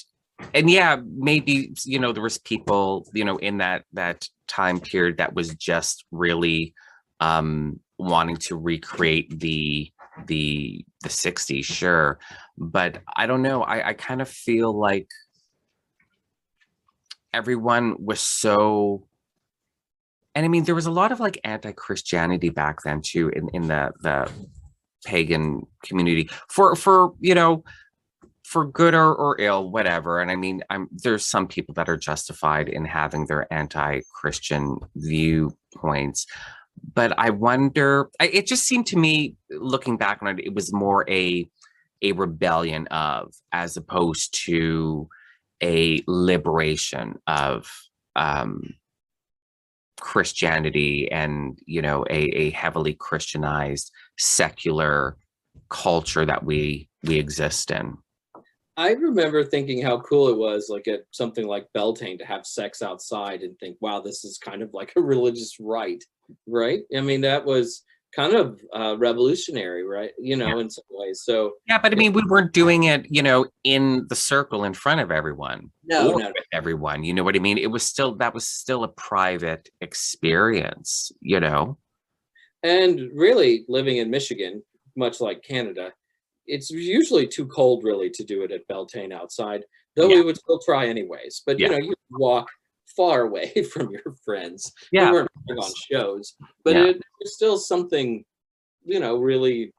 and yeah, maybe, you know, there was people, you know, in that time period that was just really wanting to recreate the 60s, sure. But I don't know, I kind of feel like everyone was so, and I mean, there was a lot of like anti-Christianity back then too, in the pagan community, for you know, for good or ill, whatever. And I mean, there's some people that are justified in having their anti-Christian viewpoints, but I wonder, it just seemed to me, looking back on it, it was more a rebellion of, as opposed to a liberation of Christianity, and, you know, a heavily Christianized secular culture that we exist in. I remember thinking how cool it was, like at something like Beltane, to have sex outside and think, wow, this is kind of like a religious rite, right? I mean, that was kind of revolutionary, right? You know, in some ways. So yeah, but I mean, we weren't doing it, you know, in the circle in front of everyone, no, with everyone. You know what I mean? It was still, that was still a private experience, you know. And really, living in Michigan, much like Canada, it's usually too cold really to do it at Beltane outside, though we would still try anyways. But you know, you walk far away from your friends. We weren't on shows, but it was still something, you know, really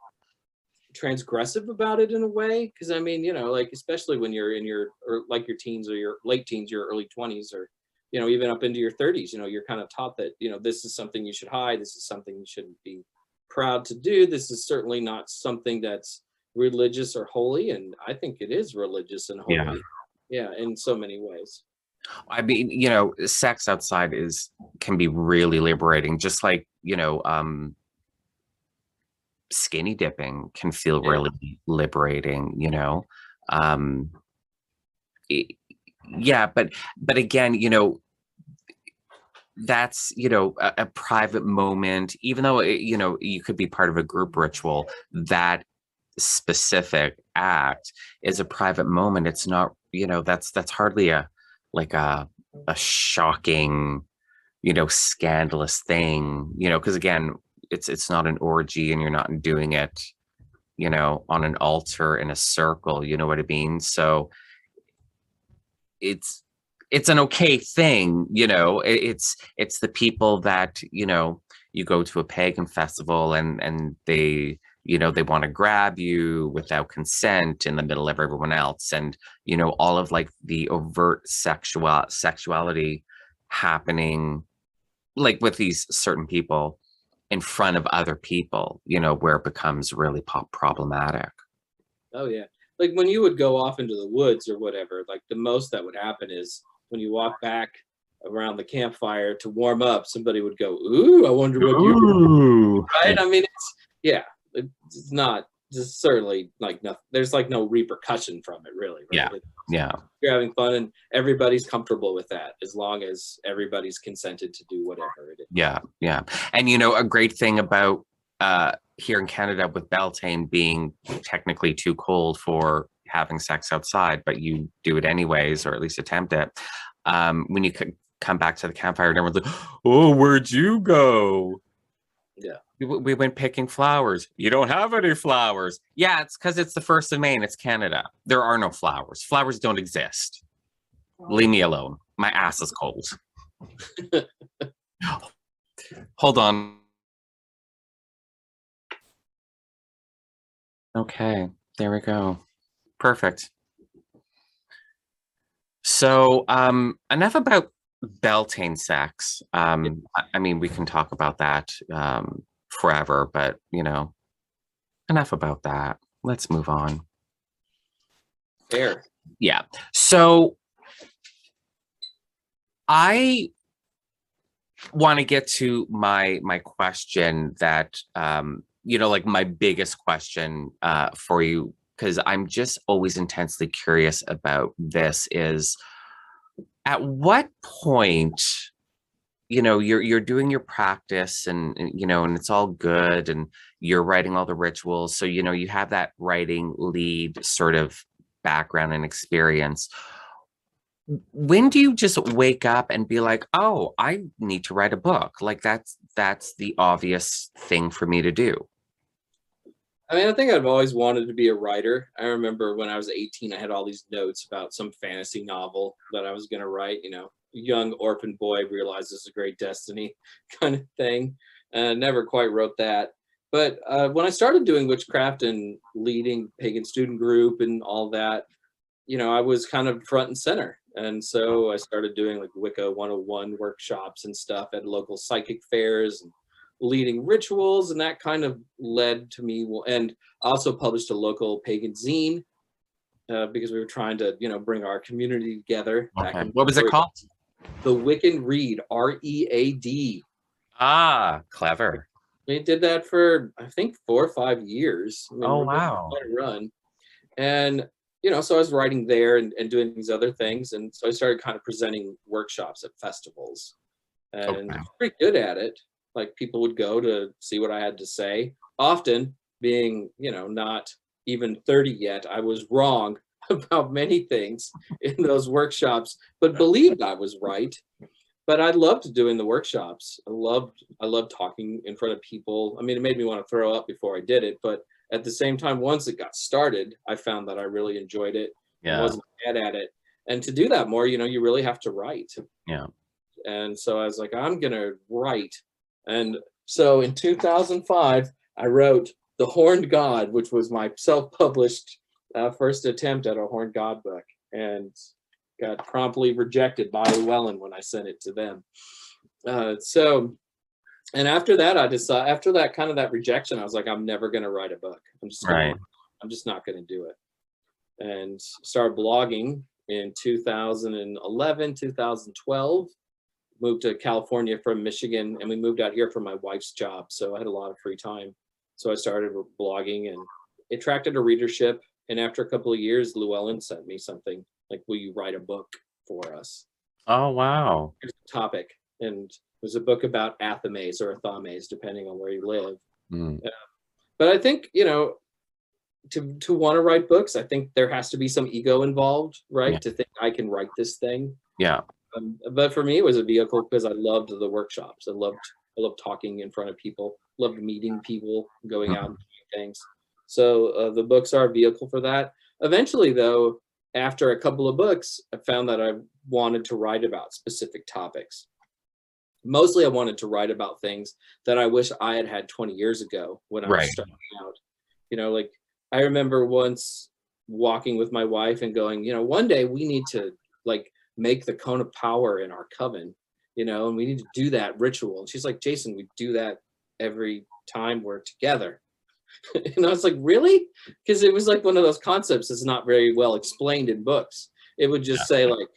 transgressive about it in a way. Because I mean, you know, like especially when you're in your, or like your teens or your late teens, your early 20s, or you know, even up into your 30s, you know, you're kind of taught that, you know, this is something you should hide, this is something you shouldn't be proud to do, this is certainly not something that's religious or holy. And I think it is religious and holy, in so many ways. I mean, you know, sex outside can be really liberating, just like, you know, skinny dipping can feel really liberating, you know. But again, you know, that's, you know, a private moment, even though you know, you could be part of a group ritual. That specific act is a private moment. It's not, you know, that's hardly a shocking, you know, scandalous thing, you know, because again, it's not an orgy, and you're not doing it, you know, on an altar in a circle, you know what I mean? So it's an okay thing, you know. It's the people that, you know, you go to a pagan festival and they, you know, they want to grab you without consent in the middle of everyone else. And, you know, all of like the overt sexuality happening like with these certain people in front of other people, you know, where it becomes really problematic. Oh yeah. Like when you would go off into the woods or whatever, like the most that would happen is when you walk back around the campfire to warm up, somebody would go, "Ooh, I wonder what you were," Ooh. right? I mean, it's not just certainly like nothing. There's like no repercussion from it, really. Right? Yeah. You're having fun, and everybody's comfortable with that as long as everybody's consented to do whatever it is. Yeah. And you know, a great thing about here in Canada with Beltane being technically too cold for having sex outside, but you do it anyways, or at least attempt it. When you come back to the campfire, and everyone's like, "Oh, where'd you go?" Yeah. We went picking flowers. You don't have any flowers. Yeah, it's because it's the 1st of May and it's Canada. There are no flowers. Flowers don't exist. Leave me alone. My ass is cold. Hold on. Okay, there we go. Perfect. So, enough about Beltane sex. I mean, we can talk about that forever, but you know, enough about that. Let's move on. Fair. Yeah. So I want to get to my question that you know, like my biggest question for you, because I'm just always intensely curious about this, is at what point, you know, you're doing your practice and you know, and it's all good and you're writing all the rituals, so you know, you have that writing lead sort of background and experience. When do you just wake up and be like, oh, I need to write a book? Like that's the obvious thing for me to do. I mean, I think I've always wanted to be a writer. I remember when I was 18, I had all these notes about some fantasy novel that I was going to write, you know, young orphan boy realizes a great destiny kind of thing. Never quite wrote that. But when I started doing witchcraft and leading pagan student group and all that, you know, I was kind of front and center. And so I started doing like Wicca 101 workshops and stuff at local psychic fairs and leading rituals. And that kind of led to me. And I also published a local pagan zine because we were trying to, you know, bring our community together. Okay. What was it called? The Wiccan Read, READ. Ah, clever. We did that for, I think, 4 or 5 years. I mean, Oh, we're doing wow. quite a run. And you know, so I was writing there and doing these other things. And so I started kind of presenting workshops at festivals and Okay. pretty good at it. Like people would go to see what I had to say. Often being, you know, not even 30 yet, I was wrong about many things in those workshops, but believed I was right. But I loved doing the workshops. I loved talking in front of people. I mean, it made me want to throw up before I did it, but at the same time, once it got started, I found that I really enjoyed it. Yeah. I wasn't bad at it. And to do that more, you know, you really have to write. Yeah. And so I was like, I'm going to write. And so in 2005, I wrote The Horned God, which was my self-published first attempt at a Horned God book, and got promptly rejected by Llewellyn when I sent it to them. And after that, I decided, after that kind of that rejection, I was like, I'm never going to write a book. I'm just not going to do it. And started blogging in 2011, 2012, moved to California from Michigan, and we moved out here for my wife's job. So I had a lot of free time. So I started blogging and it attracted a readership. And after a couple of years, Llewellyn sent me something like, will you write a book for us? Oh, wow. Here's the topic. And it was a book about athames or athames, depending on where you live. Mm. But I think, you know, to want to write books, I think there has to be some ego involved, right? Yeah. To think I can write this thing. Yeah. But for me, it was a vehicle because I loved the workshops. I loved talking in front of people, loved meeting people, going out and doing things. So the books are a vehicle for that. Eventually, though, after a couple of books, I found that I wanted to write about specific topics. Mostly I wanted to write about things that I wish I had had 20 years ago when I was starting out. You know, like I remember once walking with my wife and going, you know, one day we need to like make the cone of power in our coven, you know, and we need to do that ritual. And she's like, Jason, we do that every time we're together. And I was like, really? Because it was like one of those concepts that's not very well explained in books. It would just say like,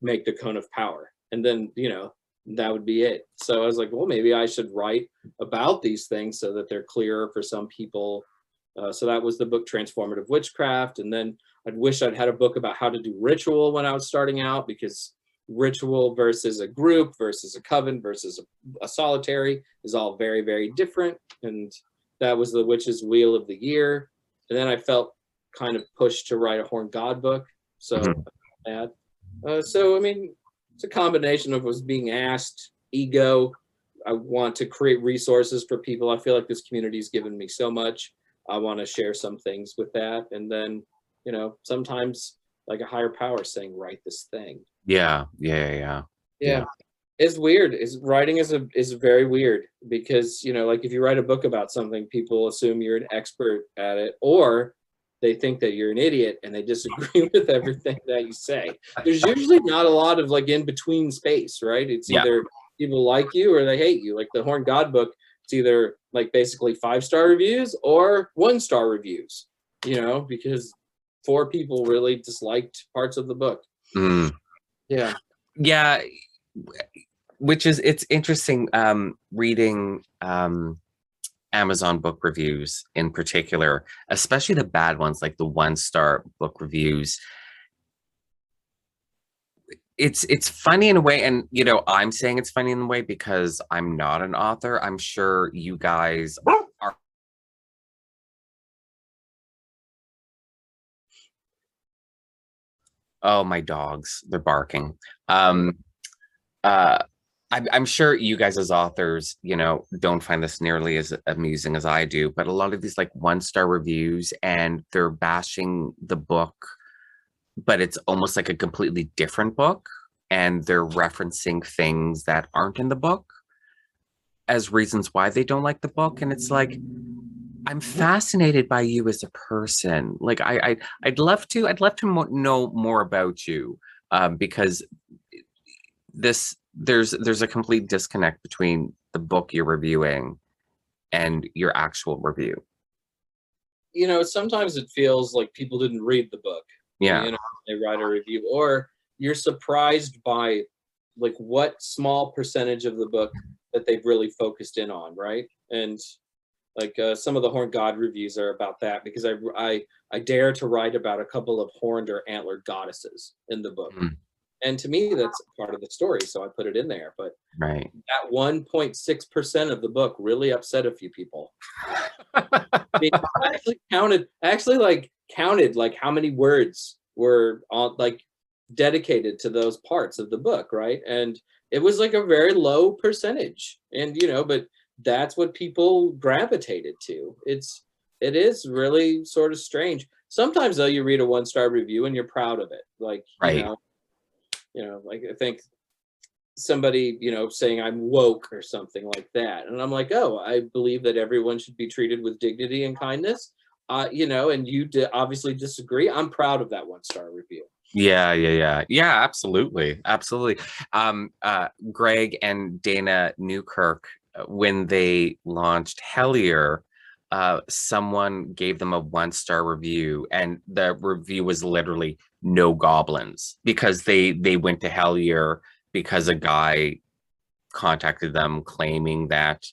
make the cone of power. And then, you know, that would be it. So I was like, well, maybe I should write about these things so that they're clearer for some people. So that was the book Transformative Witchcraft. And then I'd wish I'd had a book about how to do ritual when I was starting out, because ritual versus a group versus a coven versus a solitary is all very, very different. And that was the Witch's Wheel of the Year. And then I felt kind of pushed to write a Horned God book. So so, I mean, it's a combination of was being asked, ego. I want to create resources for people. I feel like this community has given me so much. I want to share some things with that. And then, you know, sometimes like a higher power saying, write this thing. Yeah. It's weird. Writing is very weird because, you know, like if you write a book about something, people assume you're an expert at it, or they think that you're an idiot and they disagree with everything that you say. There's usually not a lot of like in between space, right? It's either people like you or they hate you. Like the Horned God book, it's either like basically 5-star reviews or 1-star reviews, you know, because 4 people really disliked parts of the book. Yeah. Which is, it's interesting reading Amazon book reviews in particular, especially the bad ones, like the 1-star book reviews. It's funny in a way, and you know, I'm saying it's funny in a way because I'm not an author. I'm sure you guys are. Oh, my dogs, they're barking. I'm sure you guys as authors, you know, don't find this nearly as amusing as I do, but a lot of these like 1-star reviews and they're bashing the book, but it's almost like a completely different book, and they're referencing things that aren't in the book as reasons why they don't like the book. And it's like, I'm fascinated by you as a person. Like I'd love to know more about you, because there's a complete disconnect between the book you're reviewing and your actual review. You know, sometimes it feels like people didn't read the book. Yeah. You know, they write a review, or you're surprised by like what small percentage of the book that they've really focused in on, right? And like some of the Horned God reviews are about that, because I dare to write about a couple of horned or antlered goddesses in the book. And to me, that's part of the story, so I put it in there. But right, that 1.6% of the book really upset a few people. I mean, I actually counted like how many words were on like dedicated to those parts of the book, right? And it was like a very low percentage. And you know, but that's what people gravitated to. It is really sort of strange. Sometimes though, you read a 1-star review and you're proud of it, like you know, like I think somebody, you know, saying I'm woke or something like that. And I'm like, oh, I believe that everyone should be treated with dignity and kindness. You know, and you obviously disagree. I'm proud of that 1-star review. Yeah, absolutely. Greg and Dana Newkirk, when they launched Hellier, someone gave them a 1-star review, and the review was literally no goblins, because they went to Hellier because a guy contacted them claiming that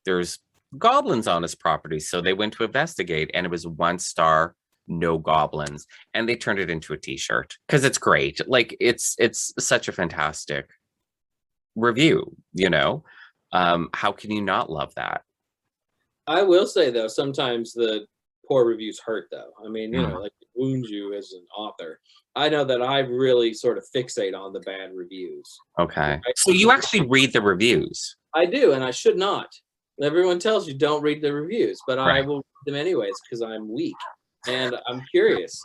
there's goblins on his property, so they went to investigate, and it was 1-star, no goblins, and they turned it into a t-shirt because it's great. Like it's such a fantastic review, you know. How can you not love that? I will say though, sometimes the poor reviews hurt though. I mean, you know, like it wounds you as an author. I know that I really sort of fixate on the bad reviews. Okay. So you actually read the reviews? I do, and I should not. Everyone tells you don't read the reviews, but I will read them anyways because I'm weak and I'm curious.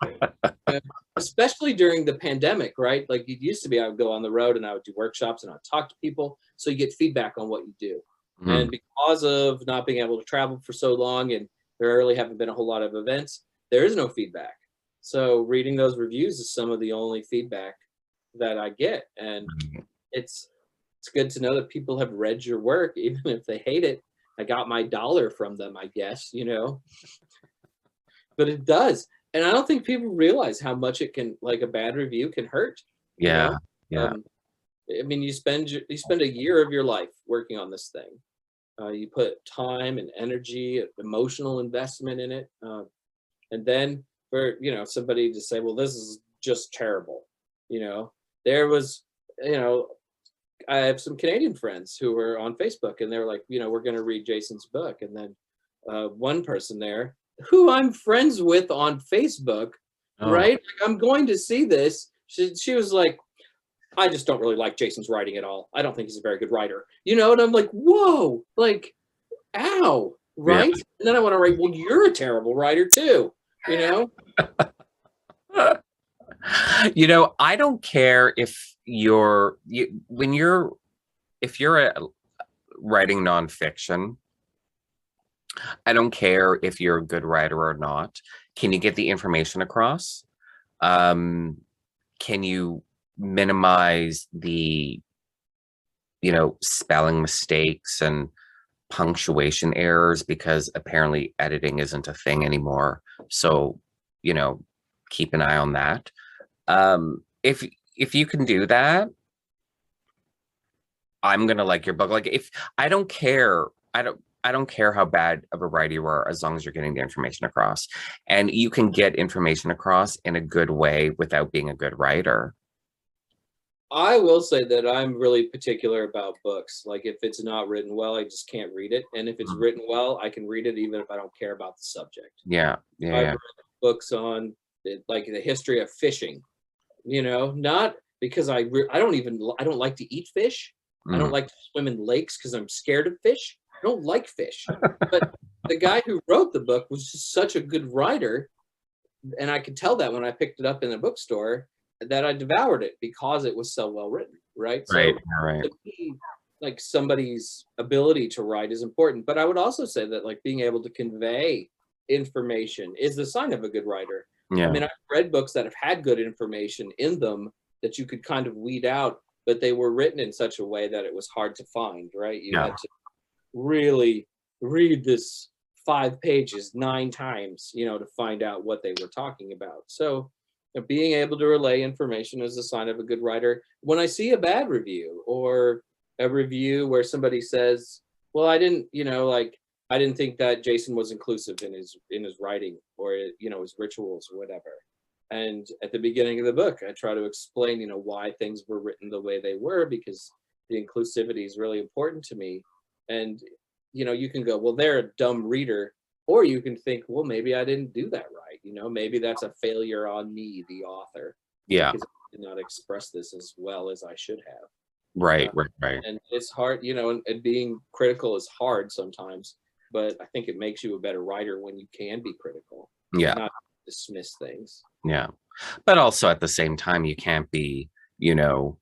Especially during the pandemic, right? Like it used to be, I would go on the road and I would do workshops and I'd talk to people, so you get feedback on what you do. And because of not being able to travel for so long and There really haven't been a whole lot of events. There is no feedback. So reading those reviews is some of the only feedback that I get. And it's good to know that people have read your work, even if they hate it. I got my dollar from them, I guess, you know, but it does. And I don't think people realize how much it can, like a bad review can hurt, you Yeah. know? Yeah. I mean, you spend a year of your life working on this thing. You put time and energy, emotional investment in it. And then for, you know, somebody to say, well, this is just terrible. You know, there was, you know, I have some Canadian friends who were on Facebook and they were like, you know, we're going to read Jason's book. And then one person there who I'm friends with on Facebook, right? Like, I'm going to see this. She was like, I just don't really like Jason's writing at all. I don't think he's a very good writer, you know? And I'm like, whoa, like, ow, right? Yeah. And then I want to write, well, you're a terrible writer too, you know? You know, I don't care if you're writing nonfiction. I don't care if you're a good writer or not. Can you get the information across? Can you minimize the, you know, spelling mistakes and punctuation errors, because apparently editing isn't a thing anymore. So, you know, keep an eye on that. If you can do that, I'm gonna like your book. Like, if I don't care, I don't care how bad of a writer you are, as long as you're getting the information across. And you can get information across in a good way without being a good writer. I will say that I'm really particular about books. Like, if it's not written well, I just can't read it. And if it's written well, I can read it even if I don't care about the subject. Yeah. I've Yeah. read books on like the history of fishing, you know, not because I don't like to eat fish. I don't like to swim in lakes because I'm scared of fish. I don't like fish. But the guy who wrote the book was just such a good writer. And I could tell that when I picked it up in the bookstore, that I devoured it because it was so well written, right? Right. So Right. to me, like, somebody's ability to write is important. But I would also say that, like, being able to convey information is the sign of a good writer. Yeah. I mean, I've read books that have had good information in them that you could kind of weed out, but they were written in such a way that it was hard to find, right? You had to really read this 5 pages 9 times, you know, to find out what they were talking about. So, you know, being able to relay information is a sign of a good writer. When I see a bad review, or a review where somebody says, well, I didn't, you know, like, I didn't think that Jason was inclusive in his writing, or, you know, his rituals or whatever. And at the beginning of the book, I try to explain, you know, why things were written the way they were, because the inclusivity is really important to me. And, you know, you can go, well, they're a dumb reader, or you can think, well, maybe I didn't do that right. You know, maybe that's a failure on me, the author. Yeah. Because I did not express this as well as I should have. Right. Right. And it's hard, you know, and being critical is hard sometimes, but I think it makes you a better writer when you can be critical. Yeah. Not dismiss things. Yeah. But also at the same time, you can't be, you know,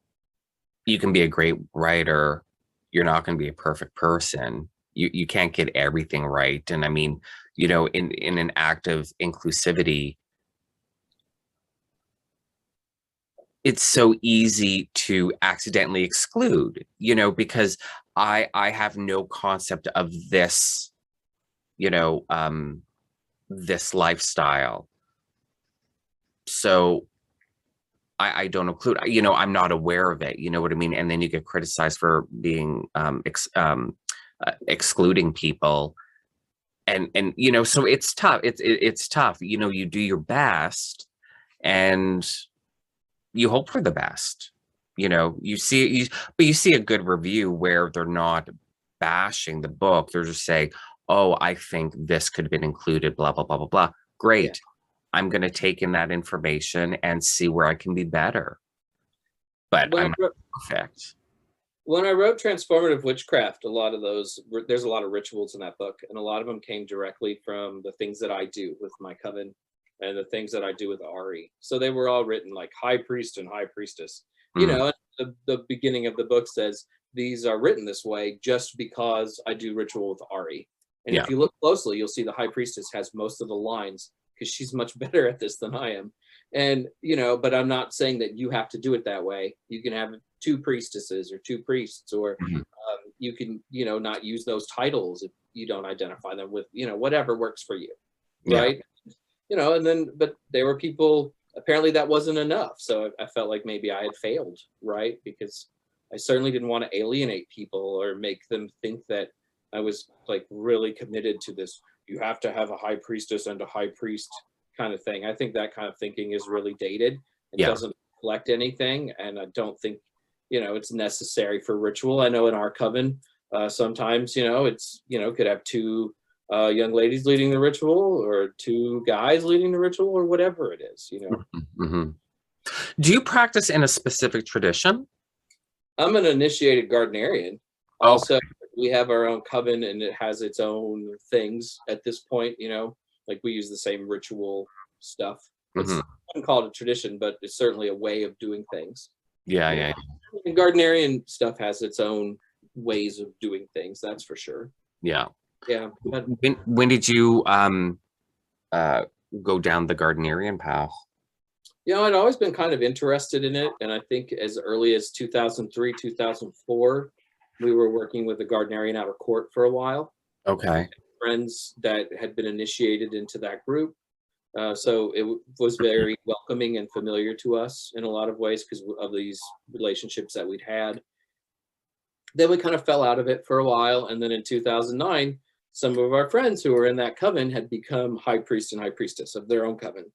you can be a great writer. You're not going to be a perfect person. You can't get everything right. And I mean, you know, in an act of inclusivity, it's so easy to accidentally exclude, you know, because I have no concept of this, you know, this lifestyle. So I don't include, you know, I'm not aware of it, you know what I mean? And then you get criticized for being excluding people. And you know, so it's tough. It's tough. You know, you do your best and you hope for the best. You know, but you see a good review where they're not bashing the book. They're just saying, oh, I think this could have been included, blah, blah, blah, blah, blah. Great. Yeah. I'm going to take in that information and see where I can be better. But I'm not perfect. When I wrote Transformative Witchcraft, there's a lot of rituals in that book, and a lot of them came directly from the things that I do with my coven and the things that I do with Ari. So they were all written like High Priest and High Priestess. You know, the beginning of the book says, these are written this way just because I do ritual with Ari. And if you look closely, you'll see the high priestess has most of the lines because she's much better at this than I am. And, you know, but I'm not saying that you have to do it that way. You can have 2 priestesses or 2 priests, or you can, you know, not use those titles if you don't identify them with, you know, whatever works for you. Right. You know, and then, but there were people, apparently that wasn't enough. So I felt like maybe I had failed, right? Because I certainly didn't want to alienate people or make them think that I was like really committed to this. You have to have a high priestess and a high priest kind of thing. I think that kind of thinking is really dated. It doesn't reflect anything. And I don't think, you know, it's necessary for ritual. I know in our coven, sometimes, you know, it's, you know, could have 2 young ladies leading the ritual or 2 guys leading the ritual or whatever it is, you know. Do you practice in a specific tradition? I'm an initiated Gardnerian. Also, we have our own coven and it has its own things at this point, you know, like we use the same ritual stuff. It's I wouldn't call it a tradition, but it's certainly a way of doing things. And Gardnerian stuff has its own ways of doing things, that's for sure. Yeah. When did you go down the Gardnerian path? You know, I'd always been kind of interested in it. And I think as early as 2003, 2004, we were working with the Gardnerian Outer Court for a while. Friends that had been initiated into that group. So it was very welcoming and familiar to us in a lot of ways because of these relationships that we'd had. Then we kind of fell out of it for a while. And then in 2009, some of our friends who were in that coven had become high priest and high priestess of their own coven.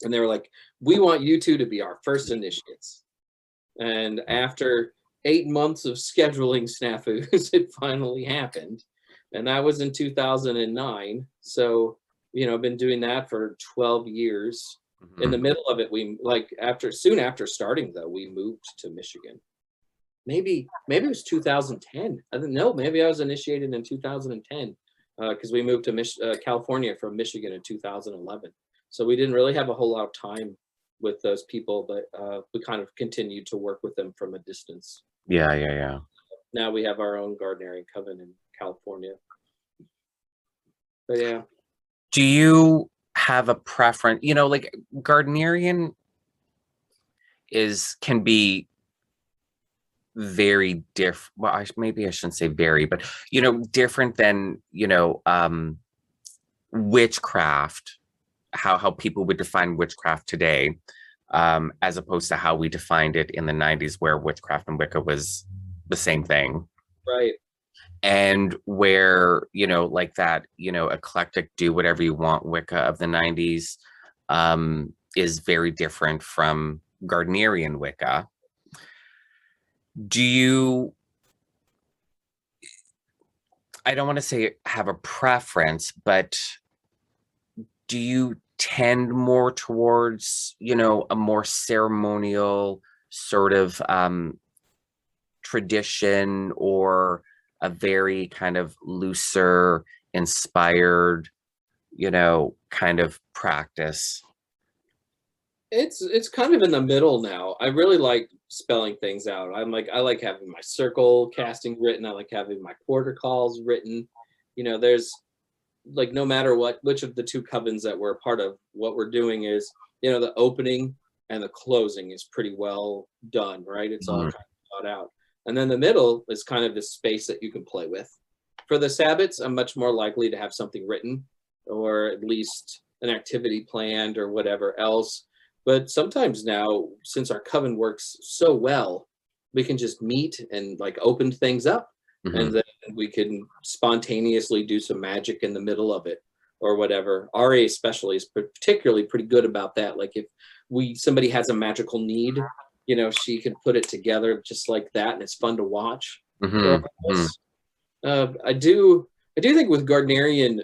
And they were like, we want you 2 to be our first initiates. And after 8 months of scheduling snafus, it finally happened. And that was in 2009. So, you know, I've been doing that for 12 years. In the middle of it, we soon after starting though, we moved to Michigan. Maybe it was 2010. I don't know. Maybe I was initiated in 2010 because we moved to California from Michigan in 2011. So we didn't really have a whole lot of time with those people, but we kind of continued to work with them from a distance. Now we have our own Gardnerian coven in California. But yeah. Do you have a preference? You know, like Gardnerian can be very different. Well, maybe I shouldn't say very, but you know, different than, you know, witchcraft, how people would define witchcraft today, as opposed to how we defined it in the 90s, where witchcraft and Wicca was the same thing. Right. And where, you know, like that, you know, eclectic, do whatever you want Wicca of the 90s is very different from Gardnerian Wicca. Do you, I don't want to say have a preference, but do you tend more towards, you know, a more ceremonial sort of tradition, or a very kind of looser, inspired, you know, kind of practice? It's kind of in the middle now. I really like spelling things out. I like having my circle casting written. I like having my quarter calls written. You know, there's like, no matter which of the 2 covens that we're a part of, what we're doing is, you know, the opening and the closing is pretty well done, right? It's all kind of thought out. And then the middle is kind of this space that you can play with. For the Sabbats, I'm much more likely to have something written, or at least an activity planned or whatever else. But sometimes now, since our coven works so well, we can just meet and like open things up, and then we can spontaneously do some magic in the middle of it or whatever. RA especially is particularly pretty good about that. Like if somebody has a magical need, you know, she can put it together just like that, and it's fun to watch. I do think with Gardnerian,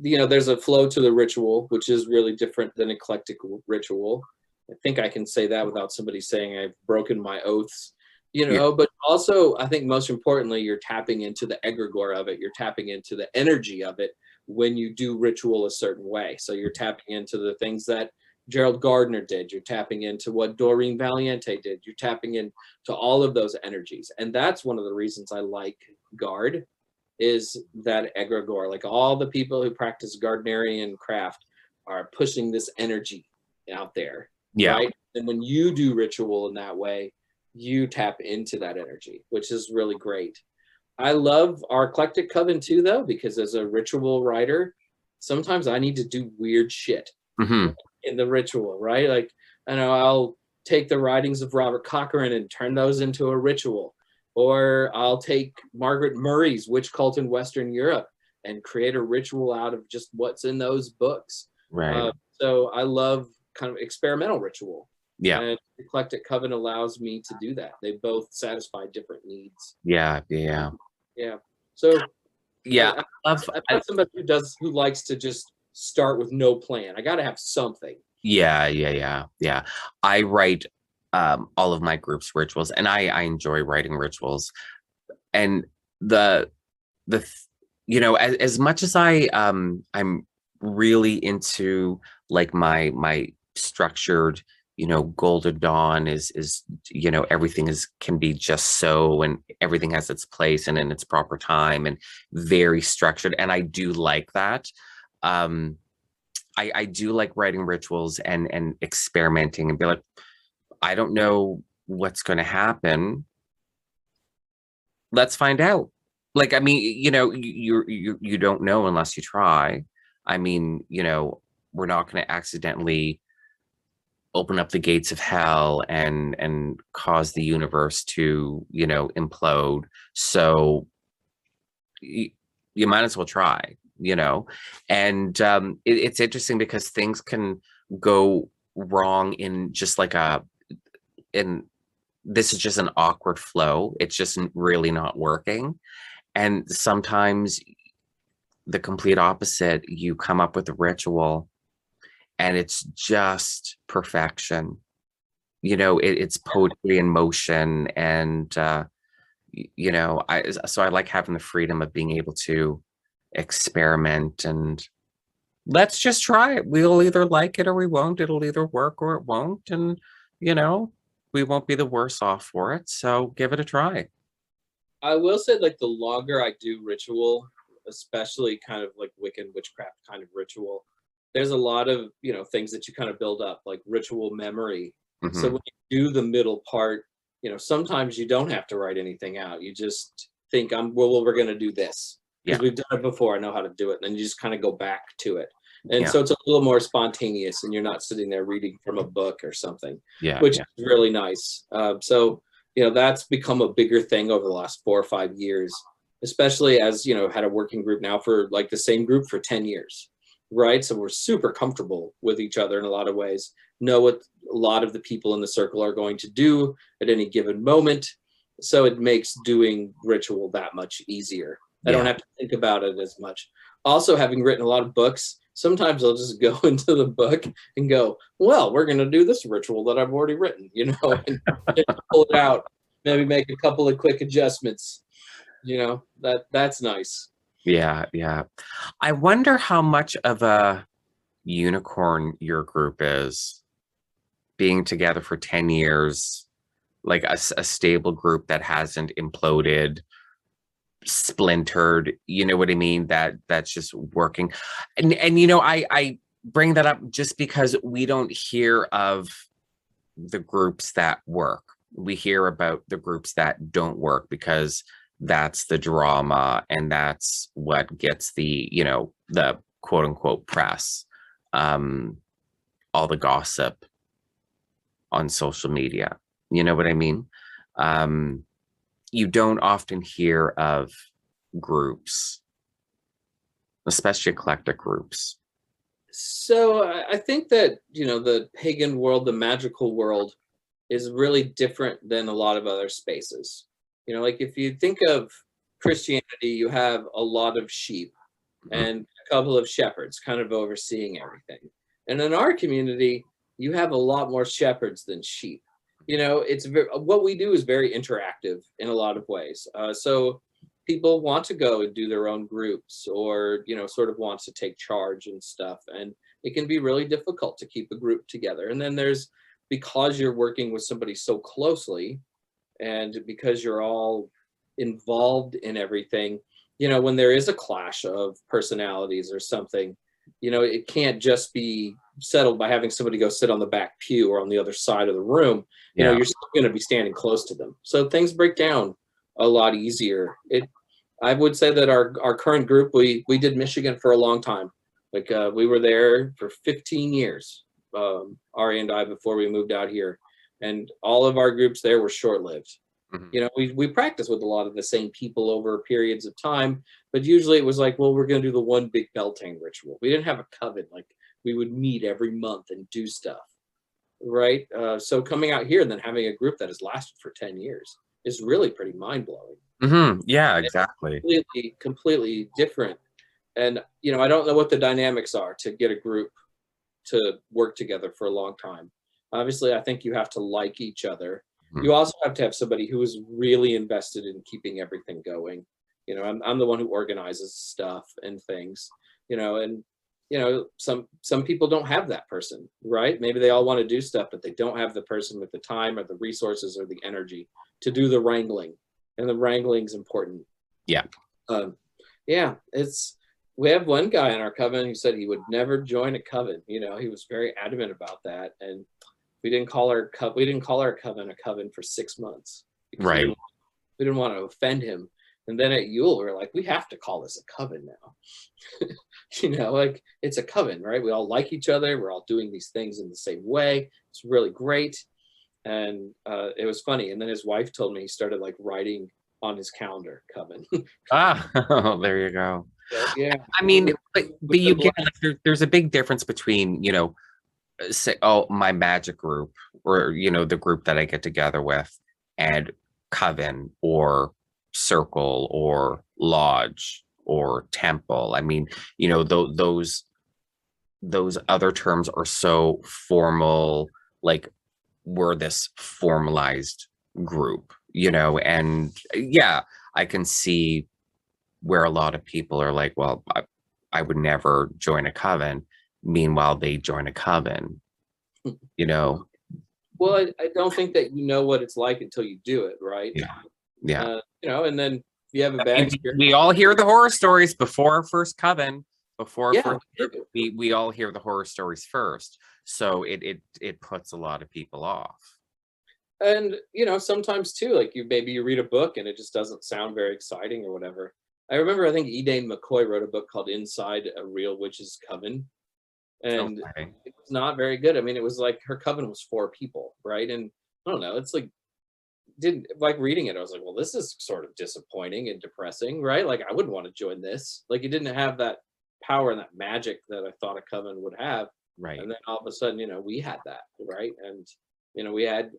you know, there's a flow to the ritual, which is really different than eclectic ritual. I think I can say that without somebody saying I've broken my oaths, you know. But also, I think most importantly, you're tapping into the egregore of it. You're tapping into the energy of it when you do ritual a certain way. So you're tapping into the things that Gerald Gardner did. You're tapping into what Doreen Valiente did. You're tapping into all of those energies. And that's one of the reasons I like Guard, is that egregore. Like all the people who practice Gardnerian craft are pushing this energy out there, Yeah. right? And when you do ritual in that way, you tap into that energy, which is really great. I love our eclectic coven too, though, because as a ritual writer, sometimes I need to do weird shit in the ritual, right? Like, I know I'll take the writings of Robert Cochrane and turn those into a ritual, or I'll take Margaret Murray's Witch Cult in Western Europe and create a ritual out of just what's in those books. Right. So I love kind of experimental ritual. Yeah. And eclectic coven allows me to do that. They both satisfy different needs. Yeah. So Yeah. I'm not somebody who likes to just start with no plan. I got to have something. Yeah. I write all of my group's rituals, and I enjoy writing rituals. And as much as I'm really into like my structured, Golden Dawn is everything can be just so, and everything has its place and in its proper time and very structured, and I do like that. I do like writing rituals and experimenting and be like, I don't know what's going to happen. Let's find out. Like, I mean, you don't know unless you try. I mean, we're not going to accidentally open up the gates of hell and cause the universe to, implode. So you might as well try, and it's interesting because things can go wrong in just like this is just an awkward flow. It's just really not working. And sometimes the complete opposite, you come up with a ritual and it's just perfection. It's poetry in motion. And, so I like having the freedom of being able to experiment and let's just try it. We'll either like it or we won't. It'll either work or it won't. And, we won't be the worse off for it. So give it a try. I will say, like, the longer I do ritual, especially kind of like Wiccan witchcraft kind of ritual, there's a lot of, things that you kind of build up, like ritual memory. So when you do the middle part, sometimes you don't have to write anything out. You just think, we're going to do this because we've done it before. I know how to do it. And then you just kind of go back to it. And so it's a little more spontaneous and you're not sitting there reading from a book or something, which is really nice. So that's become a bigger thing over the last 4 or 5 years, especially as, had a working group now for like the same group for 10 years, right? So we're super comfortable with each other in a lot of ways, know what a lot of the people in the circle are going to do at any given moment. So it makes doing ritual that much easier. I don't have to think about it as much. Also, having written a lot of books, sometimes I'll just go into the book and go, well, we're going to do this ritual that I've already written, and pull it out, maybe make a couple of quick adjustments, that's nice. Yeah. I wonder how much of a unicorn your group is, being together for 10 years, like a stable group that hasn't imploded, splintered, you know what I mean, that's just working. And I bring that up just because we don't hear of the groups that work. We hear about the groups that don't work because that's the drama and that's what gets the the quote unquote press, all the gossip on social media, you know what I mean. You don't often hear of groups, especially eclectic groups. So I think that, the pagan world, the magical world is really different than a lot of other spaces. Like if you think of Christianity, you have a lot of sheep and a couple of shepherds kind of overseeing everything. And in our community, you have a lot more shepherds than sheep. It's what we do is very interactive in a lot of ways. So people want to go and do their own groups or, sort of want to take charge and stuff. And it can be really difficult to keep a group together. And then because you're working with somebody so closely and because you're all involved in everything, you know, when there is a clash of personalities or something, you know, it can't just be settled by having somebody go sit on the back pew or on the other side of the room. You know, Yeah. you're still going to be standing close to them. So things break down a lot easier. I would say that our current group, we did Michigan for a long time. Like we were there for 15 years, Ari and I, before we moved out here. And all of our groups there were short-lived. Mhm. You know, we practiced with a lot of the same people over periods of time, but usually it was like, well, we're going to do the one big Beltane ritual. We didn't have a coven. Like we would meet every month and do stuff, right? So coming out here and then having a group that has lasted for 10 years is really pretty mind-blowing. Yeah, exactly. Completely different. And, you know, I don't know what the dynamics are to get a group to work together for a long time. Obviously, I think you have to like each other. Mhm. You also have to have somebody who is really invested in keeping everything going. You know, I'm the one who organizes stuff and things, you know, and, you know, some people don't have that person, right? Maybe they all want to do stuff, but they don't have the person with the time or the resources or the energy to do the wrangling. And the wrangling's important. Yeah. Yeah, we have one guy in our coven who said he would never join a coven. You know, he was very adamant about that, and we didn't call our coven a coven for 6 months because Right. we didn't want to offend him. And then at Yule, we were like, we have to call this a coven now. You know, like it's a coven, right? We all like each other. We're all doing these things in the same way. It's really great. And it was funny. And then his wife told me he started like writing on his calendar, coven. There you go. Yeah. I mean, With but you the get like, there's a big difference between, you know, say, oh, my magic group, or, you know, the group that I get together with, and coven or circle or lodge or temple. I mean, you know, those other terms are so formal, like we're this formalized group, you know, and yeah, I can see where a lot of people are like, well, I would never join a coven. Meanwhile, they join a coven, you know? Well, I don't think that you know what it's like until you do it, right? Yeah. Yeah. You know, and then if you have a bad experience, We all hear the horror stories before our first coven, before our yeah, first group, we all hear the horror stories first. So it puts a lot of people off. and you know, sometimes too, like maybe you read a book and it just doesn't sound very exciting or whatever. I remember I think Edane McCoy wrote a book called Inside a Real Witch's Coven, and Okay. it was not very good. I mean, it was like her coven was 4 people, right? And I don't know, it's like didn't like reading it. I was like, well, this is sort of disappointing and depressing, right? Like I wouldn't want to join this. Like it didn't have that power and that magic that I thought a coven would have. Right. And then all of a sudden, you know, we had that, right? And you know, we had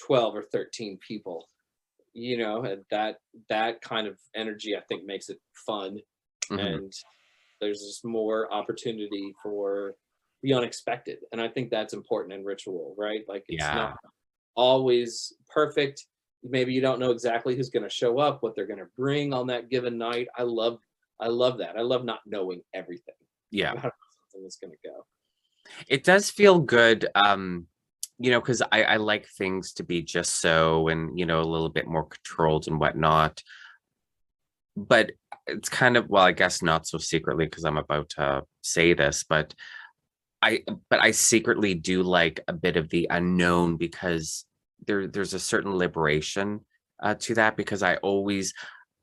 12 or 13 people, you know, and that kind of energy I think makes it fun. Mhm. And there's just more opportunity for the unexpected. And I think that's important in ritual, right? Like it's Yeah. not always perfect. Maybe you don't know exactly who's going to show up, what they're going to bring on that given night. I love that. I love not knowing everything Yeah. about how something is going to go. It does feel good, you know, because I like things to be just so, and, you know, a little bit more controlled and whatnot. But it's kind of, well, I guess not so secretly, because I'm about to say this, but I secretly do like a bit of the unknown, because there's a certain liberation to that, because I always,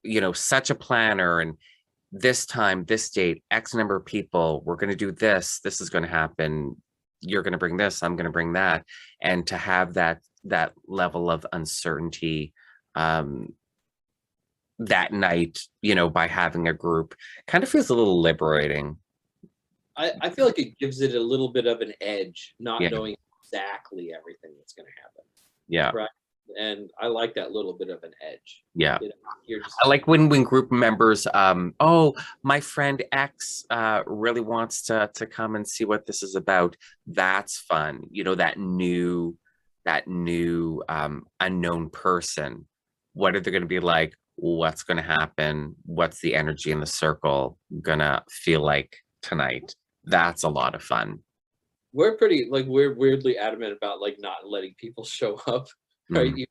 you know, such a planner, and this time, this date, X number of people, we're going to do this, this is going to happen, you're going to bring this, I'm going to bring that. And to have that level of uncertainty that night, you know, by having a group, kind of feels a little liberating. I feel like it gives it a little bit of an edge, not Yeah. knowing exactly everything that's going to happen. Yeah. Right. And I like that little bit of an edge. Yeah. You know, you're just I like when group members, oh, my friend X really wants to come and see what this is about. That's fun. You know, that new unknown person. What are they going to be like? What's going to happen? What's the energy in the circle gonna feel like tonight? That's a lot of fun. we're pretty like we're weirdly adamant about like not letting people show up, right? Mm.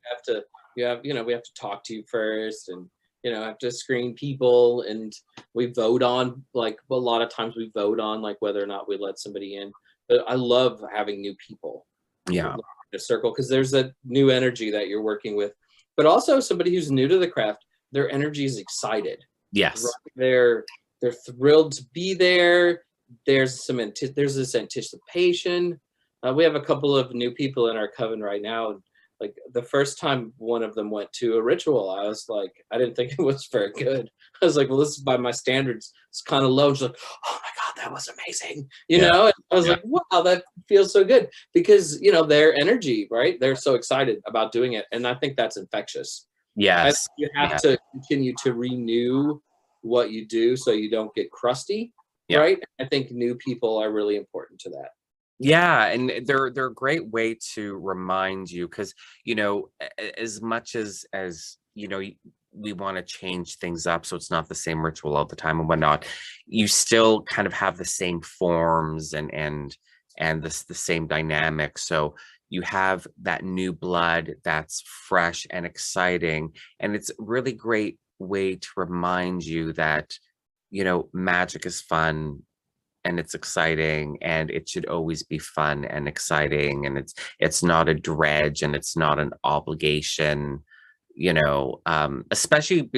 You have, you know, we have to talk to you first, and you know, have to screen people, and we vote on, like, a lot of times we vote on like whether or not we let somebody in. But I love having new people in Yeah. a circle, because there's a new energy that you're working with, but also somebody who's new to the craft, their energy is excited. Yes. Right? They're thrilled to be there. There's this anticipation. We have a couple of new people in our coven right now. And like the first time one of them went to a ritual, I was like, I didn't think it was very good. I was like, well, this is by my standards, it's kind of low. She's like, oh my God, that was amazing. You know, and I was like, wow, that feels so good, because, you know, their energy, right? They're so excited about doing it. And I think that's infectious. Yes. You have to continue to renew what you do so you don't get crusty, right? I think new people are really important to that. Yeah, and they're a great way to remind you, because you know, as much as you know, we want to change things up so it's not the same ritual all the time and whatnot, you still kind of have the same forms and the same dynamic. So you have that new blood that's fresh and exciting, and it's a really great way to remind you that, you know, magic is fun and it's exciting, and it should always be fun and exciting, and it's not a dredge and it's not an obligation, you know, especially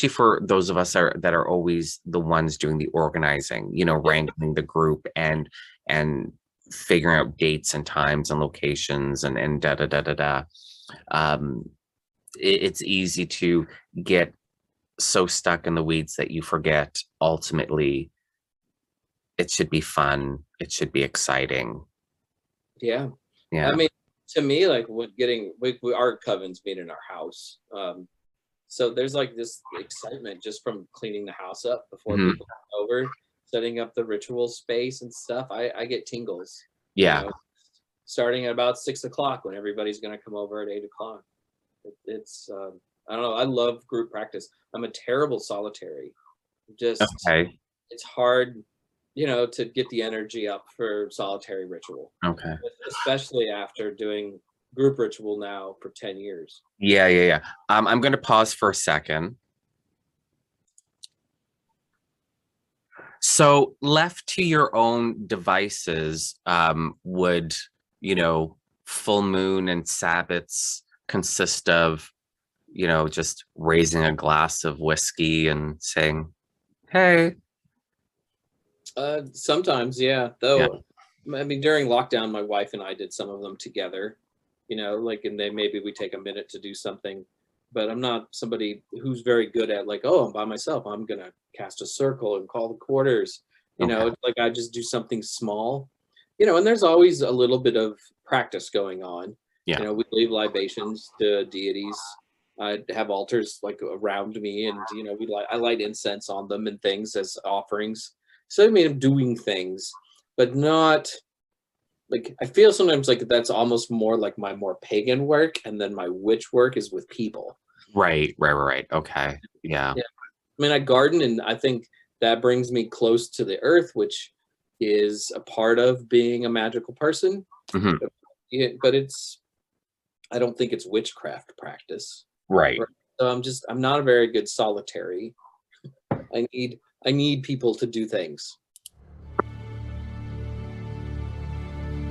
for those of us that are always the ones doing the organizing, you know, wrangling the group and figuring out dates and times and locations and da da da da da. It's easy to get so stuck in the weeds that you forget ultimately it should be fun. It should be exciting. Yeah. Yeah. I mean, to me, like our covens meet in our house. So there's like this excitement just from cleaning the house up before people come over, setting up the ritual space and stuff. I get tingles. Yeah. You know, starting at about 6 o'clock when everybody's going to come over at 8 o'clock. It's I don't know. I love group practice. I'm a terrible solitary. Just it's hard, you know, to get the energy up for solitary ritual. Okay. Especially after doing group ritual now for 10 years. Yeah. I'm going to pause for a second. So left to your own devices, would, you know, full moon and Sabbats consist of, you know, just raising a glass of whiskey and saying, hey? Sometimes, yeah. Though, I mean, during lockdown, my wife and I did some of them together, you know, like, and then maybe we take a minute to do something. But I'm not somebody who's very good at like, oh, I'm by myself, I'm gonna cast a circle and call the quarters. You know, it's like I just do something small, you know, and there's always a little bit of practice going on. You know, we leave libations to deities. I have altars like around me, and you know, I light incense on them and things as offerings. So I mean, I'm doing things, but not like, I feel sometimes like that's almost more like my more pagan work, and then my witch work is with people. Right. Okay. Yeah. I mean, I garden, and I think that brings me close to the earth, which is a part of being a magical person. But I don't think it's witchcraft practice. Right. So I'm not a very good solitary. I need people to do things.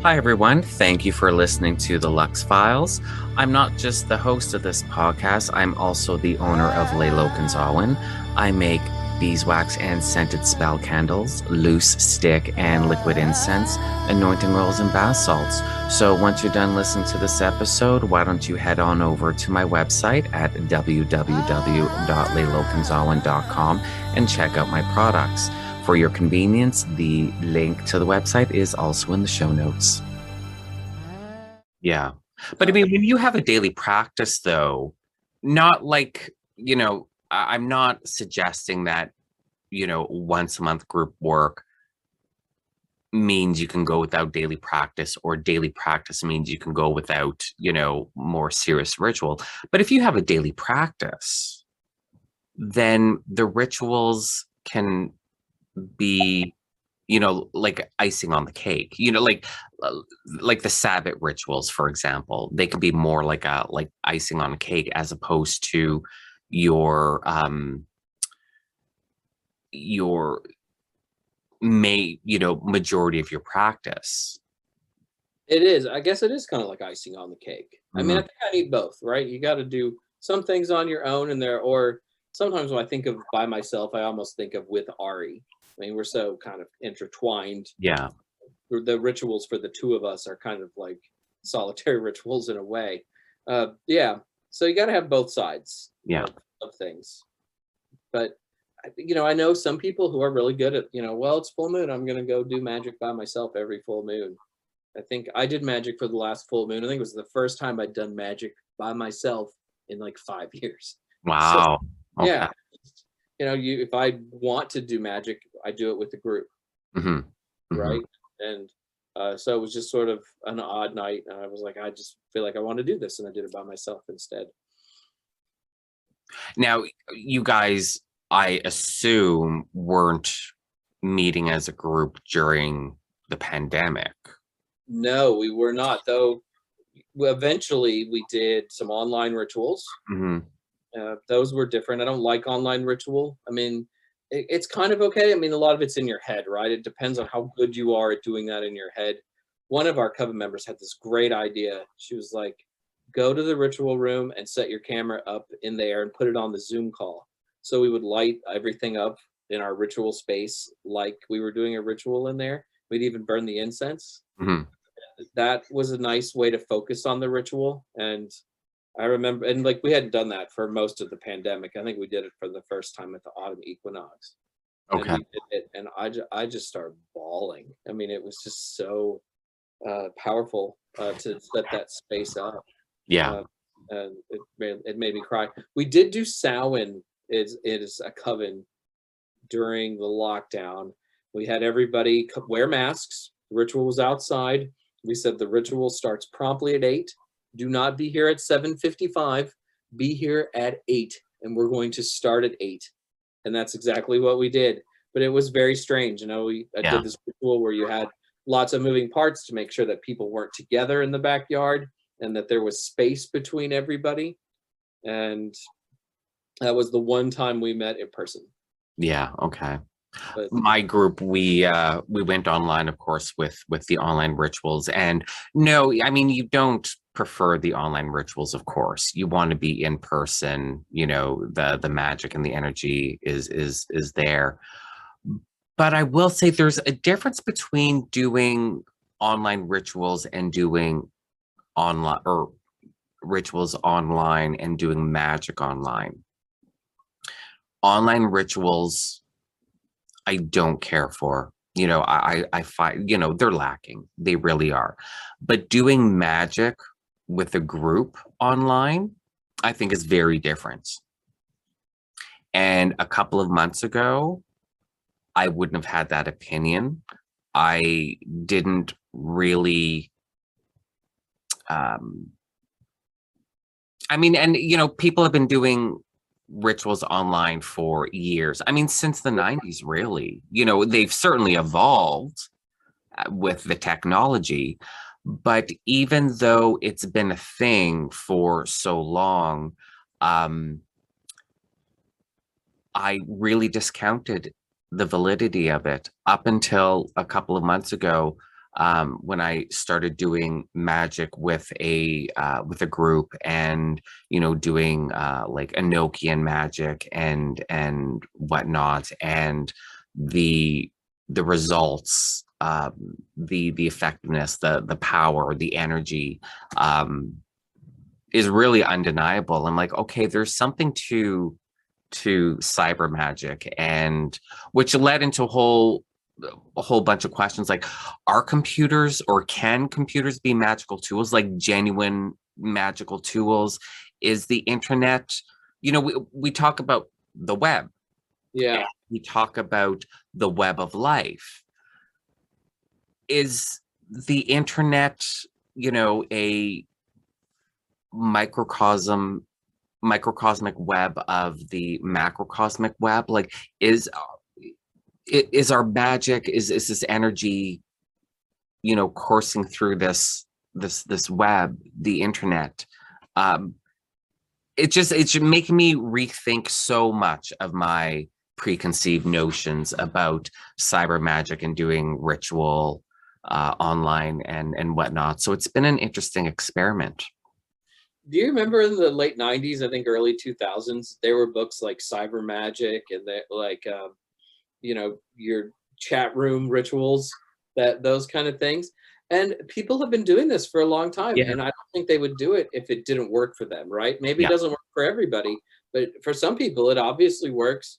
Hi, everyone. Thank you for listening to the Lux Files. I'm not just the host of this podcast, I'm also the owner of Lailokens Awen. I make beeswax and scented spell candles, loose stick and liquid incense, anointing oils, and bath salts. So once you're done listening to this episode, why don't you head on over to my website at www.lailokensAwen.com and check out my products. For your convenience, the link to the website is also in the show notes. Yeah. But I mean, when you have a daily practice, though, not like, you know, I'm not suggesting that, you know, once a month group work means you can go without daily practice, or daily practice means you can go without, you know, more serious ritual. But if you have a daily practice, then the rituals can be, you know, like icing on the cake, you know, like the Sabbath rituals, for example, they could be more like icing on a cake, as opposed to, your majority of your practice. It is. I guess it is kind of like icing on the cake. I mean, I think I need both, right? You got to do some things on your own and there, or sometimes when I think of by myself, I almost think of with Ari. I mean, we're so kind of intertwined. Yeah. The rituals for the two of us are kind of like solitary rituals in a way. Yeah. So you got to have both sides of things. But, I know some people who are really good at, well, it's full moon. I'm going to go do magic by myself every full moon. I think I did magic for the last full moon. I think it was the first time I'd done magic by myself in like 5 years. Wow. So, yeah. If I want to do magic, I do it with a group. Right. And so it was just sort of an odd night. And I was like, I just feel like I want to do this. And I did it by myself instead. Now, you guys, I assume, weren't meeting as a group during the pandemic. No, we were not, though. Eventually, we did some online rituals. Those were different. I don't like online ritual. I mean, it's kind of okay. I mean, a lot of it's in your head, right? It depends on how good you are at doing that in your head. One of our coven members had this great idea. She was like, go to the ritual room and set your camera up in there and put it on the Zoom call. So we would light everything up in our ritual space like we were doing a ritual in there. We'd even burn the incense. That was a nice way to focus on the ritual. And I remember, and like we hadn't done that for most of the pandemic. I think we did it for the first time at the autumn equinox. Okay. And we did it, and I just started bawling. I mean, it was just so powerful to set that space up. Yeah. And it made me cry. We did do Samhain. It is a coven during the lockdown. We had everybody wear masks. The ritual was outside. We said the ritual starts promptly at 8. Do not be here at 7:55. Be here at 8, and we're going to start at 8. And that's exactly what we did. But it was very strange. I did this ritual where you had lots of moving parts to make sure that people weren't together in the backyard and that there was space between everybody. And that was the one time we met in person. Yeah. Okay. But my group, we went online, of course, with the online rituals. And no, I mean, you don't prefer the online rituals, of course. You want to be in person. The magic and the energy is there. But I will say there's a difference between doing online rituals and doing online or rituals online and doing magic online. Online rituals, I don't care for. I find, they're lacking. They really are. But doing magic with a group online, I think is very different. And a couple of months ago, I wouldn't have had that opinion. I didn't really, people have been doing rituals online for years. I mean, since the 90s, really. They've certainly evolved with the technology, but even though it's been a thing for so long, I really discounted the validity of it up until a couple of months ago, when I started doing magic with a group and doing like Enochian magic and whatnot, and the results, the effectiveness, the power, the energy is really undeniable. I'm like, okay, there's something to cyber magic, and which led into a whole bunch of questions like, are computers, or can computers be magical tools, like genuine magical tools? Is the internet, we talk about the web. Yeah. We talk about the web of life. Is the internet, a microcosmic web of the macrocosmic web? Like, is our magic, is this energy, coursing through this web, the internet? it's making me rethink so much of my preconceived notions about cyber magic and doing ritual online and whatnot. So it's been an interesting experiment. Do you remember in the late 90s, I think early 2000s, there were books like Cyber Magic and that like your chat room rituals, that those kind of things. And people have been doing this for a long time, Yeah, and I don't think they would do it if it didn't work for them, right? Maybe it yeah, doesn't work for everybody, but for some people it obviously works.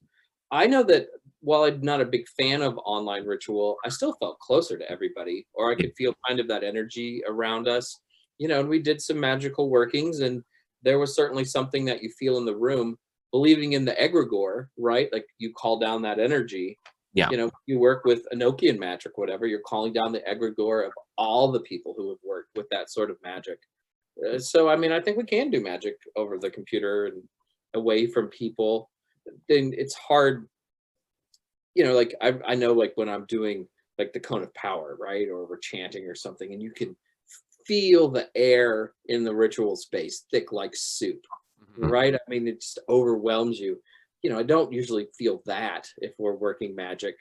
I know that while I'm not a big fan of online ritual, I still felt closer to everybody, or I yeah, could feel kind of that energy around us, and we did some magical workings, and there was certainly something that you feel in the room, believing in the egregore, right? Like you call down that energy. yeah. You work with Enochian magic, whatever, you're calling down the egregore of all the people who have worked with that sort of magic. So, I mean, I think we can do magic over the computer and away from people. Then it's hard, like I know, like when I'm doing like the cone of power, right? Or we're chanting or something, and you can feel the air in the ritual space thick like soup, Mhm. right? I mean, it just overwhelms you. I don't usually feel that if we're working magic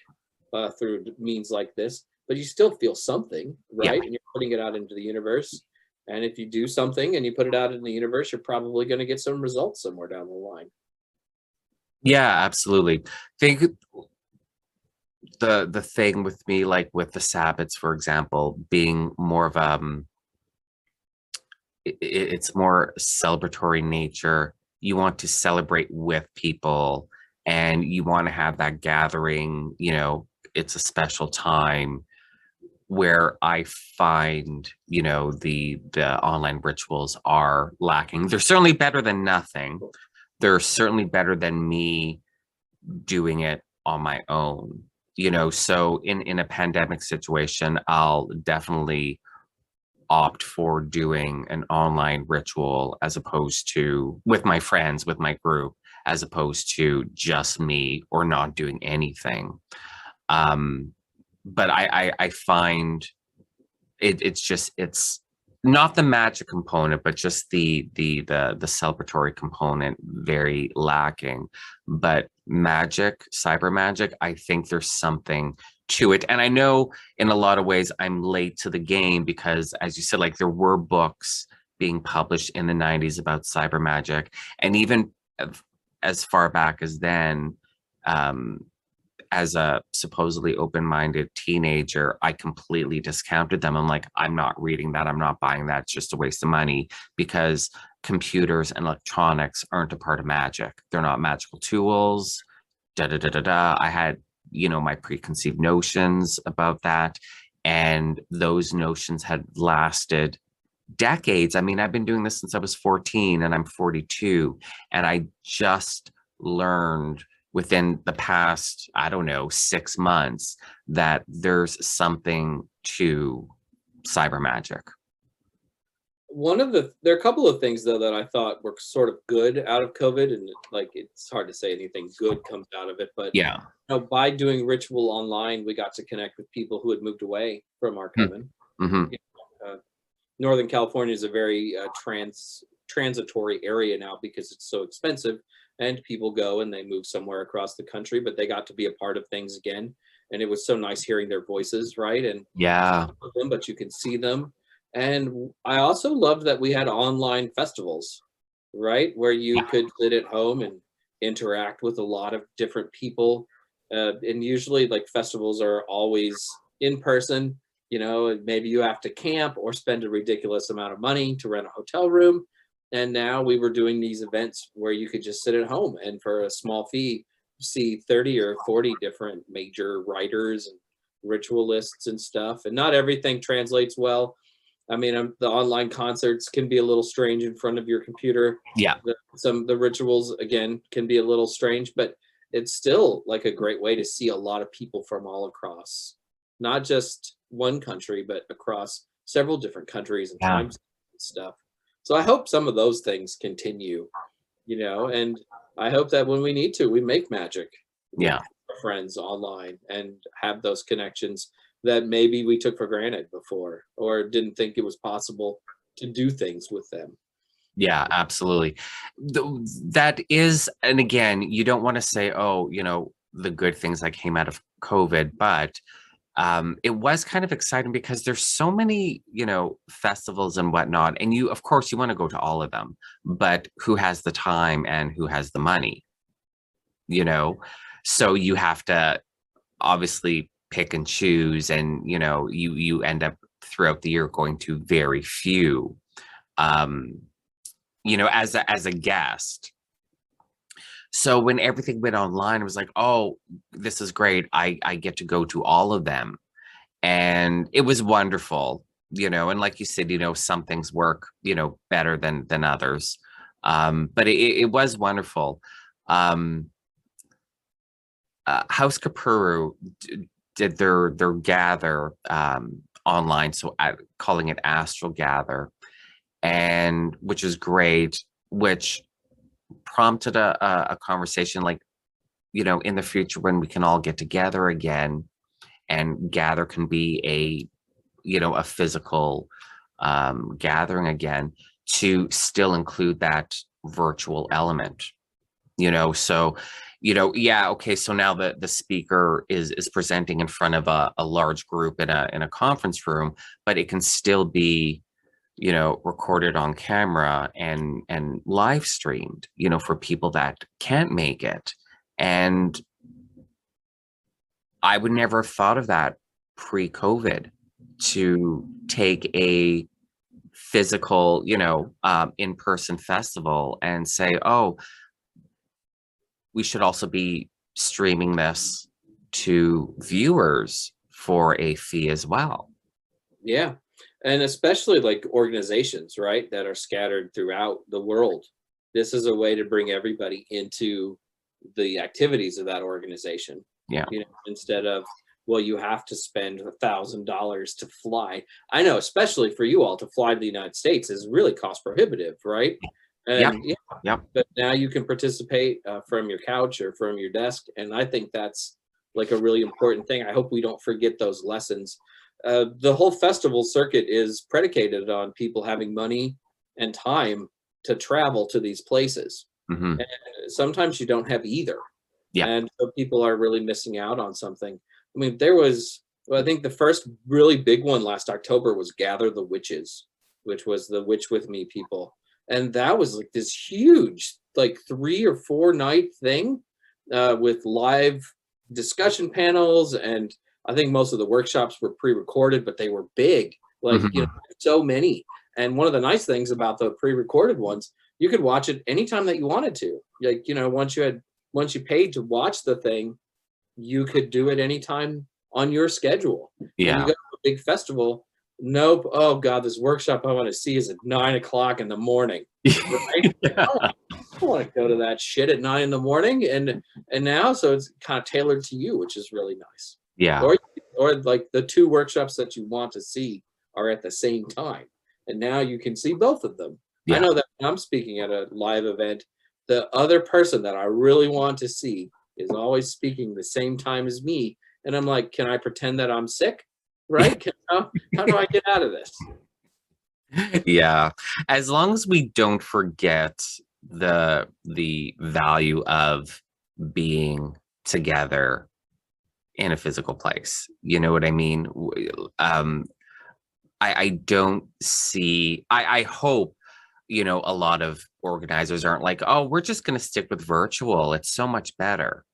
through means like this, but you still feel something, Yeah, right? And you're putting it out into the universe. And if you do something and you put it out in the universe, you're probably going to get some results somewhere down the line. yeah, absolutely. Think the thing with me, like with the Sabbats, for example, being more of it's more celebratory nature. You want to celebrate with people and you want to have that gathering, it's a special time where I find, the online rituals are lacking. They're certainly better than nothing. They're certainly better than me doing it on my own. So in a pandemic situation, I'll definitely opt for doing an online ritual as opposed to with my friends, with my group, as opposed to just me or not doing anything. Um, but I find it's not the magic component, but just the celebratory component very lacking. But magic, cyber magic, I think there's something to it. And I know in a lot of ways I'm late to the game because, as you said, like there were books being published in the 90s about cyber magic, and even as far back as then, um, as a supposedly open-minded teenager, I completely discounted them. I'm like, I'm not reading that. I'm not buying that. It's just a waste of money because computers and electronics aren't a part of magic. They're not magical tools. Da da da da da. I had, my preconceived notions about that. And those notions had lasted decades. I mean, I've been doing this since I was 14 and I'm 42. And I just learned within the past, I don't know, 6 months that there's something to cyber magic. There are a couple of things though that I thought were sort of good out of COVID, and like it's hard to say anything good comes out of it, but Yeah. by doing ritual online, we got to connect with people who had moved away from our coven. Mm-hmm. Northern California is a very transitory area now because it's so expensive, and people go and they move somewhere across the country, but they got to be a part of things again, and it was so nice hearing their voices, right? And Yeah. them, but you can see them. And I also loved that we had online festivals, right, where you Yeah. could sit at home and interact with a lot of different people. And usually, like festivals are always in person. Maybe you have to camp or spend a ridiculous amount of money to rent a hotel room. And now we were doing these events where you could just sit at home and for a small fee see 30 or 40 different major writers and ritualists and stuff. And not everything translates well. I mean, the online concerts can be a little strange in front of your computer. Yeah. The rituals again can be a little strange, but it's still like a great way to see a lot of people from all across, not just one country, but across several different countries and Yeah. times and stuff. So I hope some of those things continue, and I hope that when we need to, we make magic with Yeah. our friends online and have those connections that maybe we took for granted before or didn't think it was possible to do things with them. Yeah, absolutely. That is, and again, you don't want to say, oh, the good things that came out of COVID, but it was kind of exciting because there's so many, festivals and whatnot. And of course, you want to go to all of them, but who has the time and who has the money, you know? So you have to obviously pick and choose, and, you end up throughout the year going to very few, um, as a guest. So when everything went online, it was like, oh, this is great. I get to go to all of them. And it was wonderful, and like you said, some things work, better than others. But it was wonderful. Um, House Kapuru did their gather online, so calling it Astral Gather, and which is great, which prompted a conversation, like, in the future when we can all get together again and gather, can be a physical gathering again, to still include that virtual element, so yeah, okay, so now the speaker is presenting in front of a large group in a conference room, but it can still be recorded on camera and live streamed, for people that can't make it. And I would never have thought of that pre-COVID, to take a physical, in-person festival and say, oh, we should also be streaming this to viewers for a fee as well. Yeah. And especially like organizations, right, that are scattered throughout the world. This is a way to bring everybody into the activities of that organization. Yeah. Instead of, well, you have to spend $1,000 to fly. I know, especially for you all, to fly to the United States is really cost prohibitive, right? And Yep. but now you can participate from your couch or from your desk. And I think that's like a really important thing. I hope we don't forget those lessons. The whole festival circuit is predicated on people having money and time to travel to these places. Mm-hmm. And sometimes you don't have either. Yeah. And so people are really missing out on something. I mean, I think the first really big one last October was Gather the Witches, which was the Witch With Me people. And that was like this huge, like 3 or 4 night thing with live discussion panels. And I think most of the workshops were pre-recorded, but they were big, like, Mm-hmm. so many. And one of the nice things about the pre-recorded ones, you could watch it anytime that you wanted to. Like, once you paid to watch the thing, you could do it anytime on your schedule. Yeah. When you go to a big festival, nope. Oh God, this workshop I want to see is at 9 o'clock in the morning. Right? Yeah. I don't want to go to that shit at 9 in the morning. And now, so it's kind of tailored to you, which is really nice. Yeah. Or like the 2 workshops that you want to see are at the same time. And now you can see both of them. Yeah. I know that when I'm speaking at a live event, the other person that I really want to see is always speaking the same time as me. And I'm like, can I pretend that I'm sick? Right? How do I get out of this? Yeah. As long as we don't forget the value of being together in a physical place. You know what I mean? I don't see, I hope, a lot of organizers aren't like, oh, we're just going to stick with virtual. It's so much better.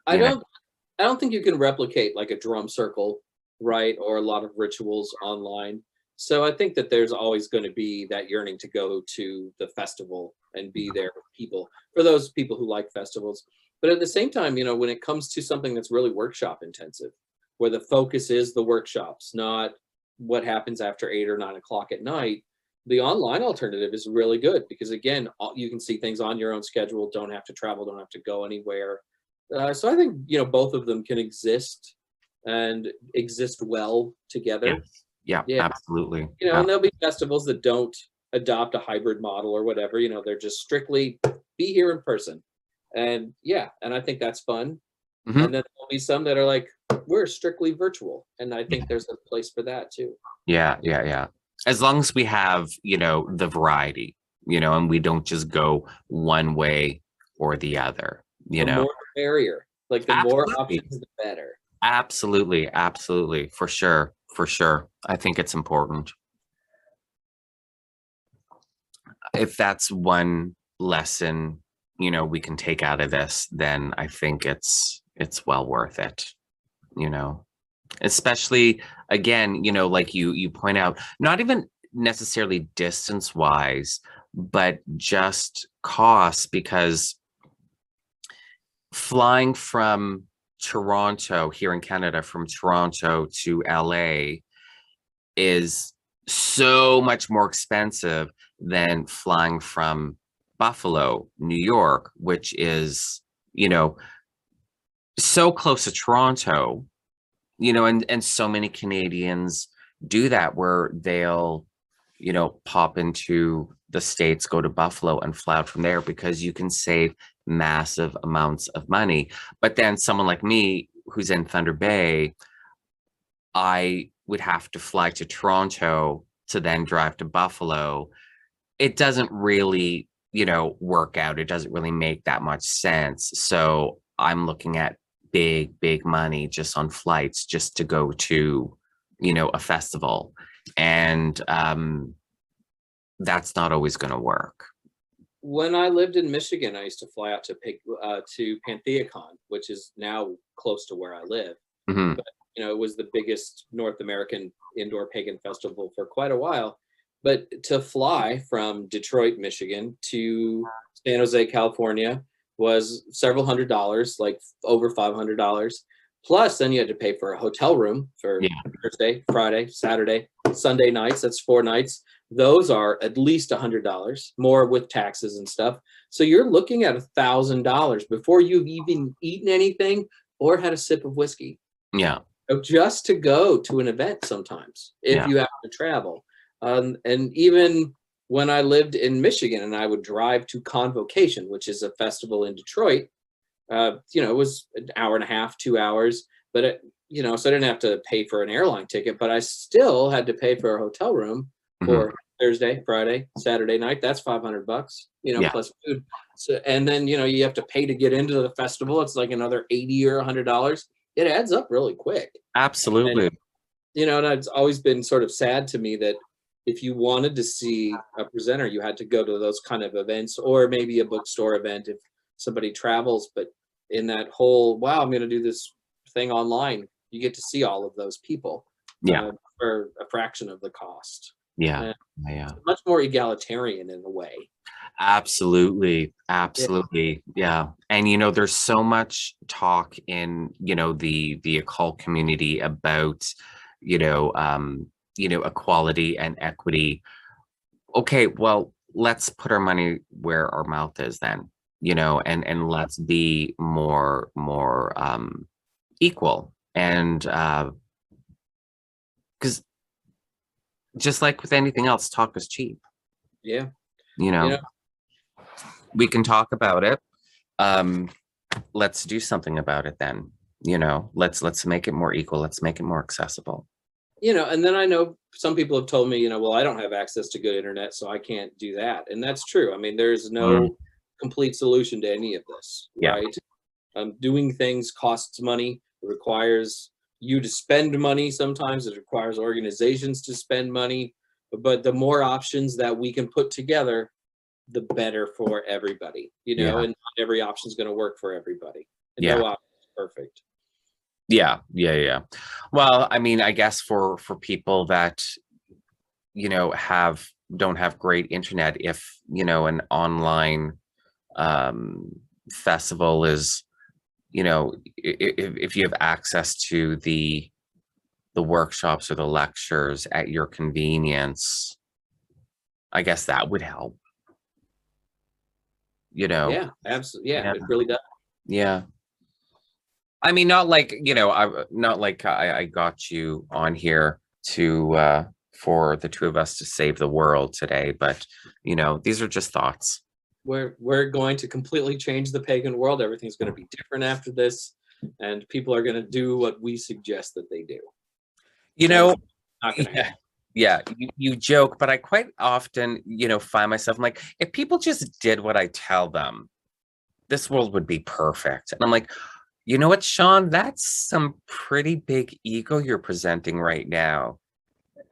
I don't think you can replicate like a drum circle, right? Or a lot of rituals online. So I think that there's always going to be that yearning to go to the festival and be there with people, for those people who like festivals. But at the same time, when it comes to something that's really workshop intensive, where the focus is the workshops, not what happens after 8 or 9 o'clock at night, the online alternative is really good, because again, you can see things on your own schedule, don't have to travel, don't have to go anywhere. So I think, both of them can exist and exist well together. Yeah, absolutely. And there'll be festivals that don't adopt a hybrid model or whatever, they're just strictly be here in person. And and I think that's fun. Mm-hmm. And then there'll be some that are like, we're strictly virtual. And I think there's a place for that too. Yeah. As long as we have, the variety, you know, and we don't just go one way or the other, you The know. more the barrier. Like the more Absolutely. options, the better. Absolutely. Absolutely. For sure. For sure. I think it's important. If that's one lesson, you know, we can take out of this, then I think it's well worth it, you know. Especially again, you know, like you point out, not even necessarily distance wise, but just cost, because flying from Toronto here in Canada, from Toronto to LA is so much more expensive than flying from Buffalo, New York, which is, you know, so close to Toronto, you know, and so many Canadians do that, where they'll, you know, pop into the States, go to Buffalo and fly out from there, because you can save massive amounts of money. But then someone like me who's in Thunder Bay, I would have to fly to Toronto to then drive to Buffalo. It doesn't really, you know, work out. It doesn't really make that much sense. So I'm looking at big money just on flights just to go to, you know, a festival. And that's not always going to work. When I lived in Michigan, I used to fly out to PantheaCon, which is now close to where I live. Hmm. But you know, it was the biggest North American indoor pagan festival for quite a while. But to fly from Detroit, Michigan to San Jose, California was several $100s, like over $500. Plus, then you had to pay for a hotel room for Yeah. Thursday, Friday, Saturday, Sunday nights. That's 4 nights. Those are at least $100 more with taxes and stuff. So you're looking at $1,000 before you've even eaten anything or had a sip of whiskey. Yeah. Just to go to an event sometimes, if Yeah. you have to travel. And even when I lived in Michigan and I would drive to Convocation, which is a festival in Detroit, you know, it was an hour and a half, 2 hours, but it, you know, so I didn't have to pay for an airline ticket, but I still had to pay for a hotel room for Thursday, Friday, Saturday night. That's $500, you know, Yeah. plus food. So, and then, you know, you have to pay to get into the festival. It's like another $80 or $100. It adds up really quick. Absolutely. And, you know, and it's always been sort of sad to me that if you wanted to see a presenter, you had to go to those kind of events, or maybe a bookstore event if somebody travels. But in that whole, wow, I'm going to do this thing online, you get to see all of those people Yeah. for a fraction of the cost. Yeah. And Yeah. it's much more egalitarian in a way. Absolutely. Absolutely. Yeah. And you know, there's so much talk in, you know, the occult community about, you know, equality and equity. Okay, well, let's put our money where our mouth is then, you know, and let's be more equal. And because just like with anything else, talk is cheap. Yeah. You know, You know, we can talk about it. Let's do something about it then. You know, let's make it more equal. Let's make it more accessible. you know, and then I know some people have told me, you know, well, I don't have access to good internet, so I can't do that. And that's true. I mean, there's no complete solution to any of this, Yeah. right? Doing things costs money. It requires you to spend money. Sometimes it requires organizations to spend money. But the more options that we can put together, the better for everybody, you know, Yeah. and not every option is going to work for everybody. And Yeah. no option is perfect. Yeah. Well, I mean, I guess for people that, you know, don't have great internet, if, you know, an online festival is, you know, if you have access to the workshops or the lectures at your convenience, I guess that would help, you know. Yeah, absolutely. Yeah, Yeah. it really does. Yeah. I mean, not like, you know, not like I got you on here to for the two of us to save the world today, but you know, these are just thoughts. We're going to completely change the pagan world. Everything's going to be different after this, and people are going to do what we suggest that they do. You That is know, not going to happen. Yeah, you joke, but I quite often, find myself, I'm like, if people just did what I tell them, this world would be perfect. And I'm like, you know what, Sean, that's some pretty big ego you're presenting right now.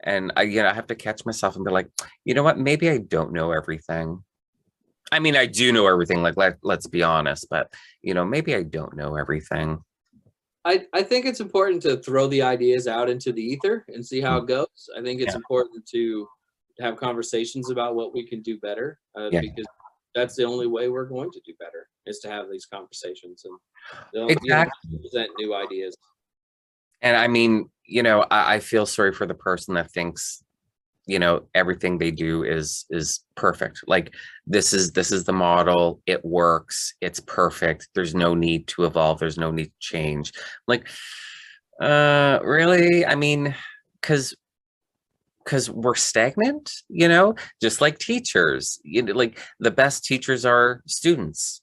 And I have to catch myself and be like, you know what, maybe I don't know everything. I mean, I do know everything, like let's be honest, but maybe I don't know everything. I think it's important to throw the ideas out into the ether and see how it goes. I think it's Yeah. important to have conversations about what we can do better, Yeah. because that's the only way we're going to do better, is to have these conversations and Exactly. present new ideas. And I mean, I feel sorry for the person that thinks, everything they do is perfect. Like this is the model, it works, it's perfect. There's no need to evolve, there's no need to change. Like, really? I mean, because we're stagnant, just like teachers. Like the best teachers are students.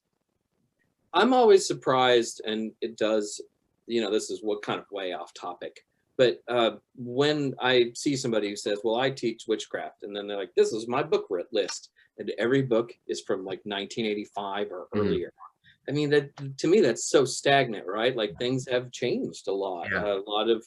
I'm always surprised, and it does, this is what kind of way off topic, but when I see somebody who says, well, I teach witchcraft, and then they're like, this is my book list, and every book is from like 1985 or earlier. I mean, that to me, that's so stagnant, right? Like things have changed a lot. Yeah. A lot of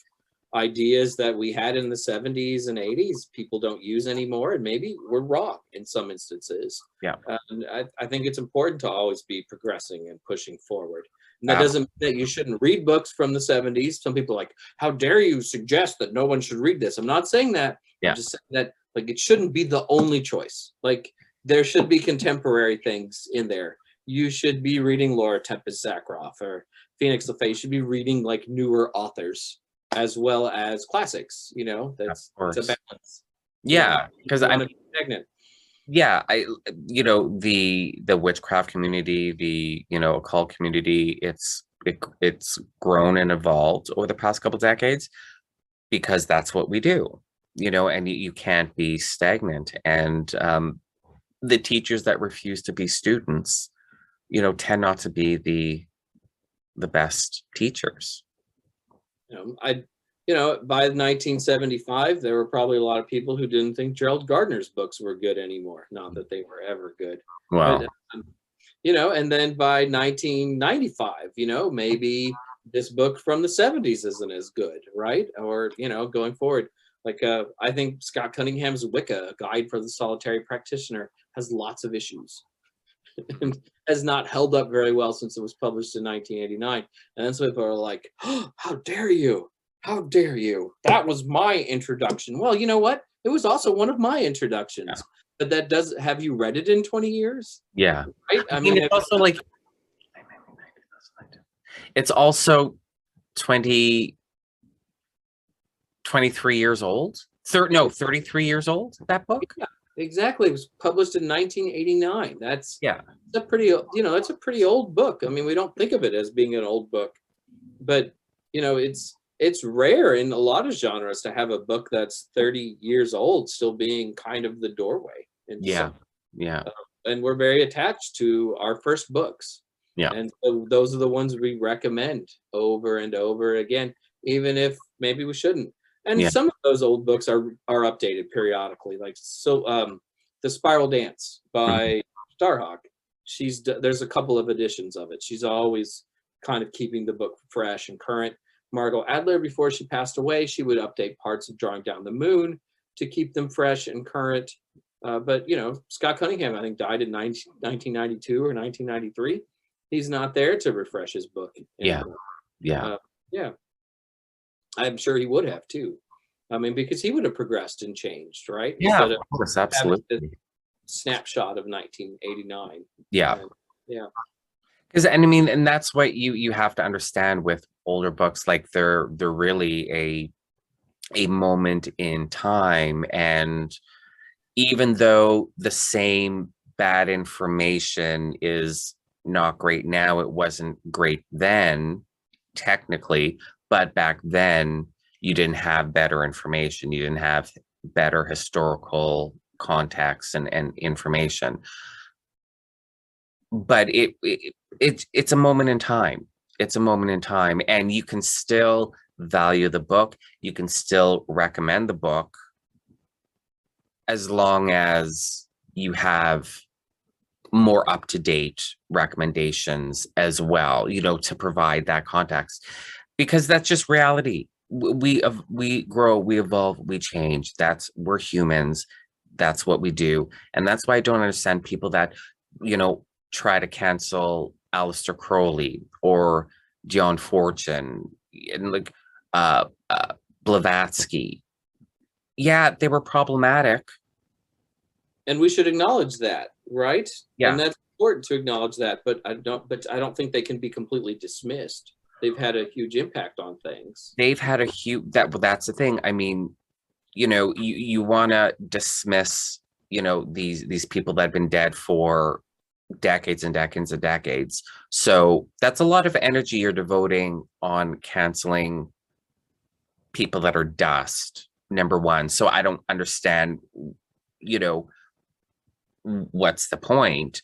ideas that we had in the 70s and 80s, people don't use anymore, and maybe we're wrong in some instances. Yeah. And I think it's important to always be progressing and pushing forward. And that doesn't mean that you shouldn't read books from the 70s. Some people are like, how dare you suggest that no one should read this? I'm not saying that. Yeah. I'm just saying that like it shouldn't be the only choice. Like there should be contemporary things in there. You should be reading Laura Tempest Zakroff or Phoenix LaFaye. You should be reading like newer authors as well as classics. That's a balance. Yeah, because I want to be stagnant. Yeah, the witchcraft community, the occult community, it's grown and evolved over the past couple decades because that's what we do, and you can't be stagnant. And the teachers that refuse to be students, tend not to be the best teachers. By 1975, there were probably a lot of people who didn't think Gerald Gardner's books were good anymore. Not that they were ever good. Wow. But, and then by 1995, maybe this book from the 70s isn't as good, right? Or, going forward. Like, I think Scott Cunningham's Wicca, A Guide for the Solitary Practitioner, has lots of issues. And has not held up very well since it was published in 1989. And then some people are like, oh, how dare you? How dare you? That was my introduction. Well, you know what? It was also one of my introductions. Yeah. But that does, have you read it in 20 years? Yeah. Right? I mean, it's also like, it's also 23 years old. 33 years old, that book? Yeah, exactly. It was published in 1989. That's a pretty, that's a pretty old book. I mean, we don't think of it as being an old book, but it's rare in a lot of genres to have a book that's 30 years old still being kind of the doorway. Yeah. And we're very attached to our first books. Yeah. And so those are the ones we recommend over and over again, even if maybe we shouldn't. And some of those old books are updated periodically. Like, The Spiral Dance by Starhawk. There's a couple of editions of it. She's always kind of keeping the book fresh and current. Margot Adler, before she passed away, she would update parts of Drawing Down the Moon to keep them fresh and current. But, Scott Cunningham, I think, died in 1992 or 1993. He's not there to refresh his book anymore. Yeah. I'm sure he would have, too. I mean, because he would have progressed and changed, right? Yeah, of course, absolutely. Snapshot of 1989. Yeah. And that's what you have to understand with older books. Like they're really a moment in time, and even though the same bad information is not great now, it wasn't great then, technically, but back then you didn't have better information, you didn't have better historical context and information. But it's a moment in time. It's a moment in time, and you can still value the book. You can still recommend the book, as long as you have more up-to-date recommendations as well, you know, to provide that context, because that's just reality. We grow, we evolve, we change. We're humans. That's what we do. And that's why I don't understand people that, you know, try to cancel Aleister Crowley or John Fortune and like Blavatsky. Yeah, they were problematic. And we should acknowledge that, right? Yeah. And that's important to acknowledge that, but I don't think they can be completely dismissed. They've had a huge impact on things. They've had a huge that's the thing. I mean, you know, you want to dismiss, you know, these people that have been dead for decades and decades and decades. So that's a lot of energy you're devoting on canceling people that are dust, number one. So I don't understand, you know, what's the point?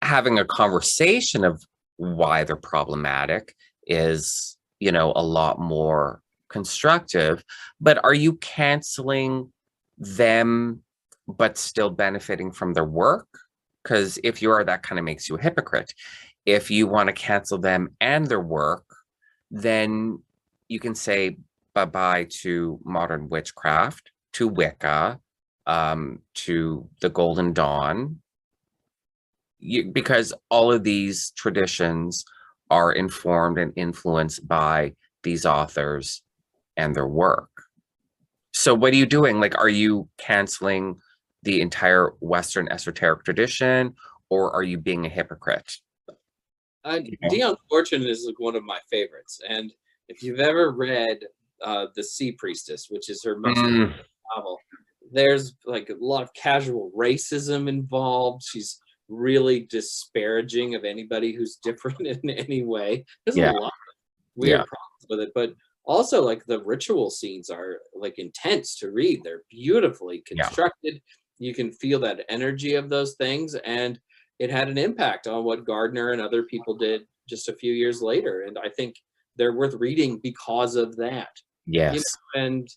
Having a conversation of why they're problematic is, you know, a lot more constructive. But are you canceling them but still benefiting from their work? Because if you are, that kind of makes you a hypocrite. If you want to cancel them and their work, then you can say bye-bye to modern witchcraft, to Wicca, to the Golden Dawn, because all of these traditions are informed and influenced by these authors and their work. So what are you doing? Like, are you canceling the entire Western esoteric tradition, or are you being a hypocrite? Dion Fortune is like one of my favorites. And if you've ever read The Sea Priestess, which is her most recent novel, there's like a lot of casual racism involved. She's really disparaging of anybody who's different in any way. There's a lot of weird problems with it, but also like the ritual scenes are like intense to read. They're beautifully constructed. You can feel that energy of those things, and it had an impact on what Gardner and other people did just a few years later. And I think they're worth reading because of that. Yes. You know, and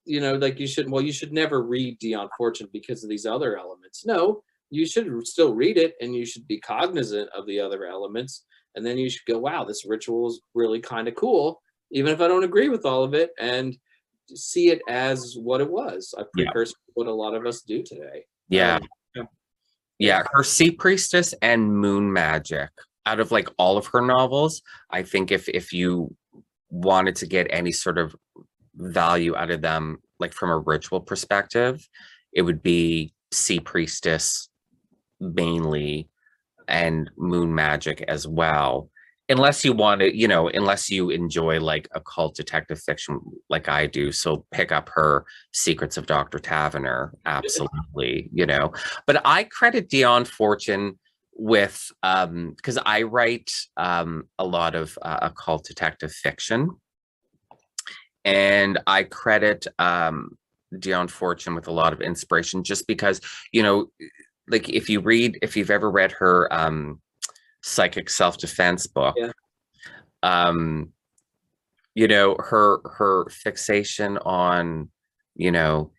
you know, like you should never read Dion Fortune because of these other elements. No, you should still read it, and you should be cognizant of the other elements. And then you should go, wow, this ritual is really kind of cool, even if I don't agree with all of it, and see it as what it was, a precursor to what a lot of us do today. Her Sea Priestess and Moon Magic, out of like all of her novels, I think if you wanted to get any sort of value out of them, like from a ritual perspective, it would be Sea Priestess mainly, and Moon Magic as well. Unless you want to, you know, unless you enjoy like occult detective fiction like I do. So pick up her Secrets of Dr. Taverner. Absolutely, you know. But I credit Dion Fortune with, because I write a lot of occult detective fiction. And I credit Dion Fortune with a lot of inspiration, just because, you know, like if you've ever read her psychic self-defense book, you know, her fixation on, you know,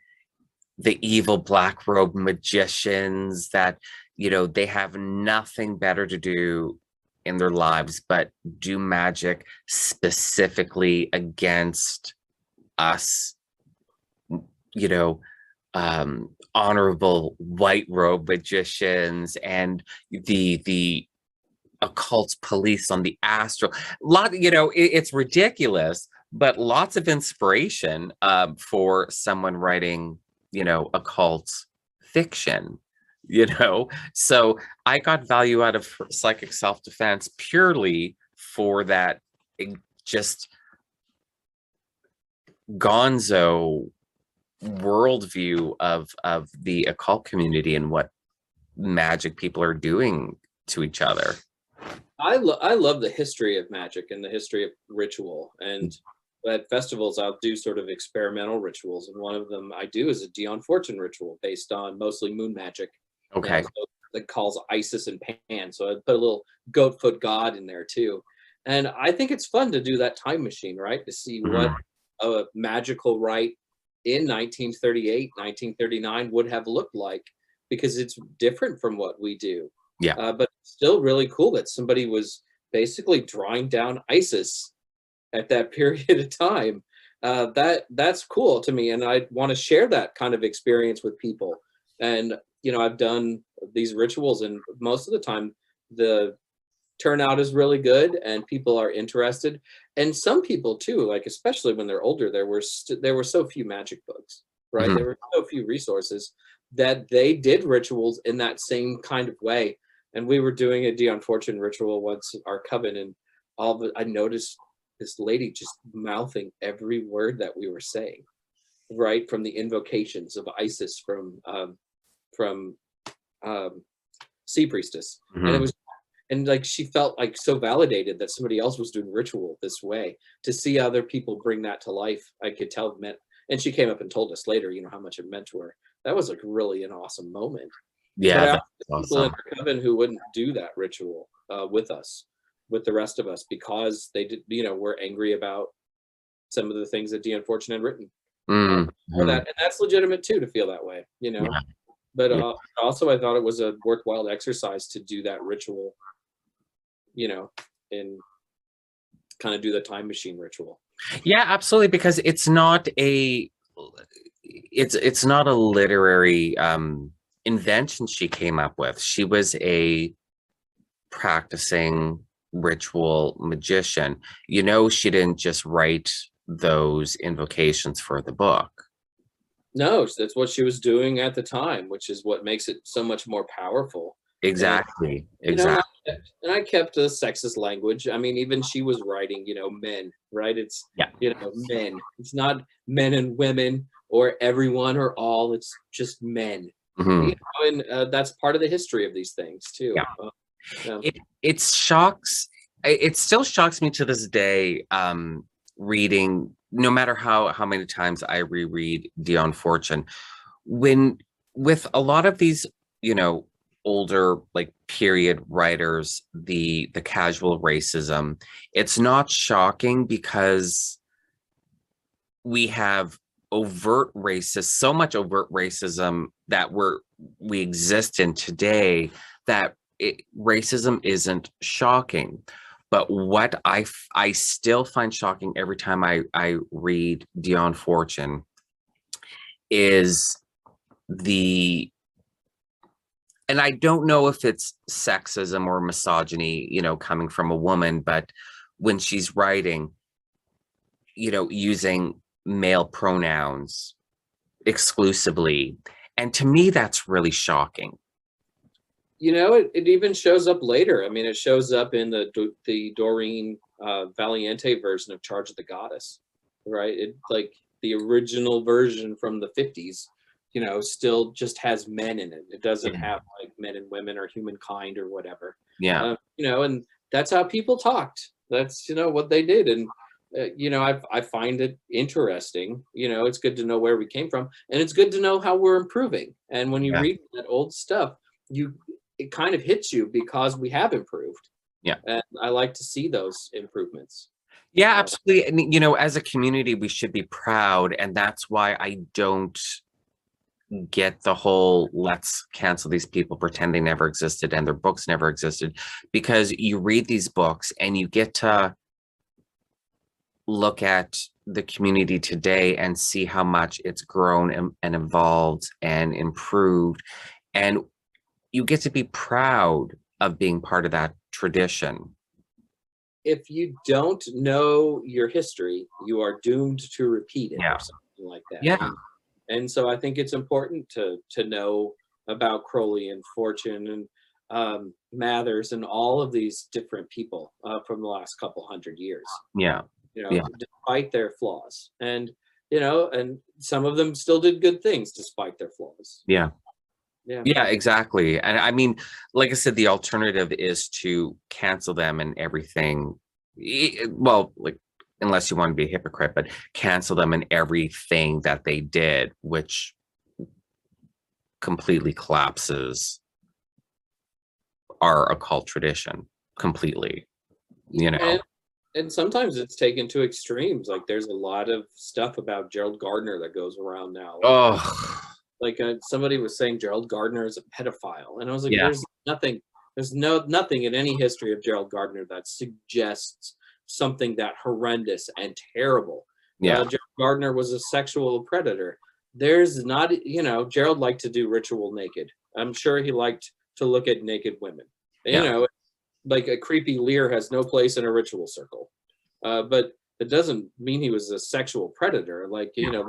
the evil black robe magicians that, you know, they have nothing better to do in their lives but do magic specifically against us, you know, honorable white robe magicians and the occult police on the astral lot. You know, it's ridiculous, but lots of inspiration for someone writing, you know, occult fiction, you know. So I got value out of psychic self-defense purely for that just gonzo worldview of the occult community and what magic people are doing to each other. I love the history of magic and the history of ritual. And at festivals, I'll do sort of experimental rituals. And one of them I do is a Dion Fortune ritual based on mostly moon magic. Okay. So that calls Isis and Pan. So I put a little goat foot god in there too. And I think it's fun to do that time machine, right? To see what a magical rite in 1938, 1939 would have looked like, because it's different from what we do. Yeah. But it's still really cool that somebody was basically drawing down ISIS at that period of time. That's cool to me, and I want to share that kind of experience with people. And I've done these rituals, and most of the time the turnout is really good and people are interested. And some people too, like especially when they're older, there were so few magic books, right? Mhm. There were so few resources that they did rituals in that same kind of way. And we were doing a Dion Fortune ritual once, our coven, and I noticed this lady just mouthing every word that we were saying, right, from the invocations of Isis, from Sea Priestess. And it Mhm. was, and like she felt like so validated that somebody else was doing ritual this way. To see other people bring that to life, I could tell it meant. And she came up and told us later, how much it meant to her. That was like really an awesome moment. But Yeah, I that's also had people in awesome. our coven who wouldn't do that ritual with us, with the rest of us, because they did, were angry about some of the things that Dion Fortune had written. Mhm. For that, and that's legitimate too, to feel that way, Yeah. But Yeah. also, I thought it was a worthwhile exercise to do that ritual, and kind of do the time machine ritual. Yeah, absolutely, because it's not a literary invention she came up with. She was a practicing ritual magician. She didn't just write those invocations for the book. No, that's what she was doing at the time, which is what makes it so much more powerful. And Exactly. and Exactly. I kept a sexist language. I mean, even she was writing, men, right? It's Yeah. men. It's not men and women or everyone or all. It's just men. Mhm. And that's part of the history of these things too. Yeah. Yeah. It still shocks me to this day, reading, no matter how many times I reread Dion Fortune, when with a lot of these, older like period writers, the casual racism, it's not shocking because we have so much overt racism that we exist in today, that racism isn't shocking. But what I still find shocking every time I read Dion Fortune is the, and I don't know if it's sexism or misogyny, coming from a woman, but when she's writing, using male pronouns exclusively. And to me, that's really shocking. It even shows up later. I mean, it shows up in the Doreen Valiente version of Charge of the Goddess, right? It, like the original version from the 50s, still just has men in it. It doesn't have like men and women or humankind or whatever. Yeah. And that's how people talked. That's what they did. And I find it interesting. It's good to know where we came from, and it's good to know how we're improving. And when you Yeah. read that old stuff, it kind of hits you because we have improved. Yeah. And I like to see those improvements. Yeah, absolutely. And, as a community, we should be proud. And that's why I don't get the whole let's cancel these people, pretend they never existed and their books never existed, because you read these books and you get to look at the community today and see how much it's grown and evolved and improved. And you get to be proud of being part of that tradition. If you don't know your history, you are doomed to repeat it, Yeah. or something like that. Yeah. And so I think it's important to know about Crowley and Fortune and Mathers and all of these different people from the last couple hundred years. Yeah. Yeah. Despite their flaws, and and some of them still did good things despite their flaws. Yeah. Yeah. Yeah, exactly. And I mean, like I said, the alternative is to cancel them and everything. Well, like, unless you want to be a hypocrite, but cancel them and everything that they did, which completely collapses our occult tradition completely, And And sometimes it's taken to extremes. Like there's a lot of stuff about Gerald Gardner that goes around now. Oh, Somebody was saying Gerald Gardner is a pedophile, and I was like, yeah, there's nothing in any history of Gerald Gardner that suggests something that horrendous and terrible. yeah, Gerald Gardner was a sexual predator. There's not, Gerald liked to do ritual naked. I'm sure he liked to look at naked women. You yeah, know, like a creepy leer has no place in a ritual circle. But it doesn't mean he was a sexual predator. yeah,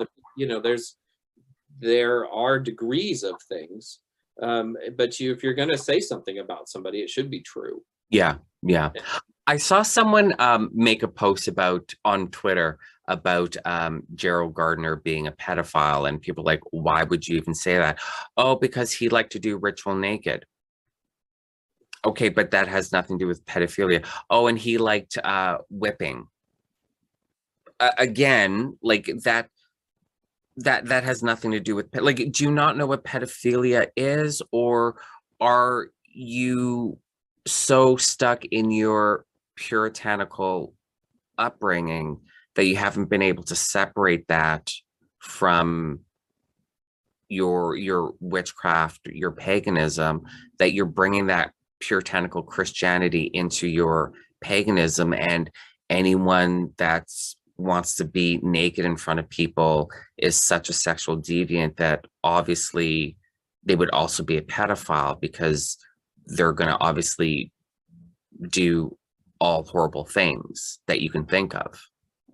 There are degrees of things. But if you're going to say something about somebody, it should be true. yeah, yeah. I saw someone make a post on Twitter about Gerald Gardner being a pedophile, and people like, why would you even say that? Oh, because he liked to do ritual naked. Okay, but that has nothing to do with pedophilia. Oh, and he liked whipping. Again, like that has nothing to do with like, do you not know what pedophilia is, or are you so stuck in your puritanical upbringing that you haven't been able to separate that from your witchcraft, your paganism, that you're bringing that puritanical Christianity into your paganism, and anyone that's wants to be naked in front of people is such a sexual deviant that obviously they would also be a pedophile, because they're going to obviously do all horrible things that you can think of.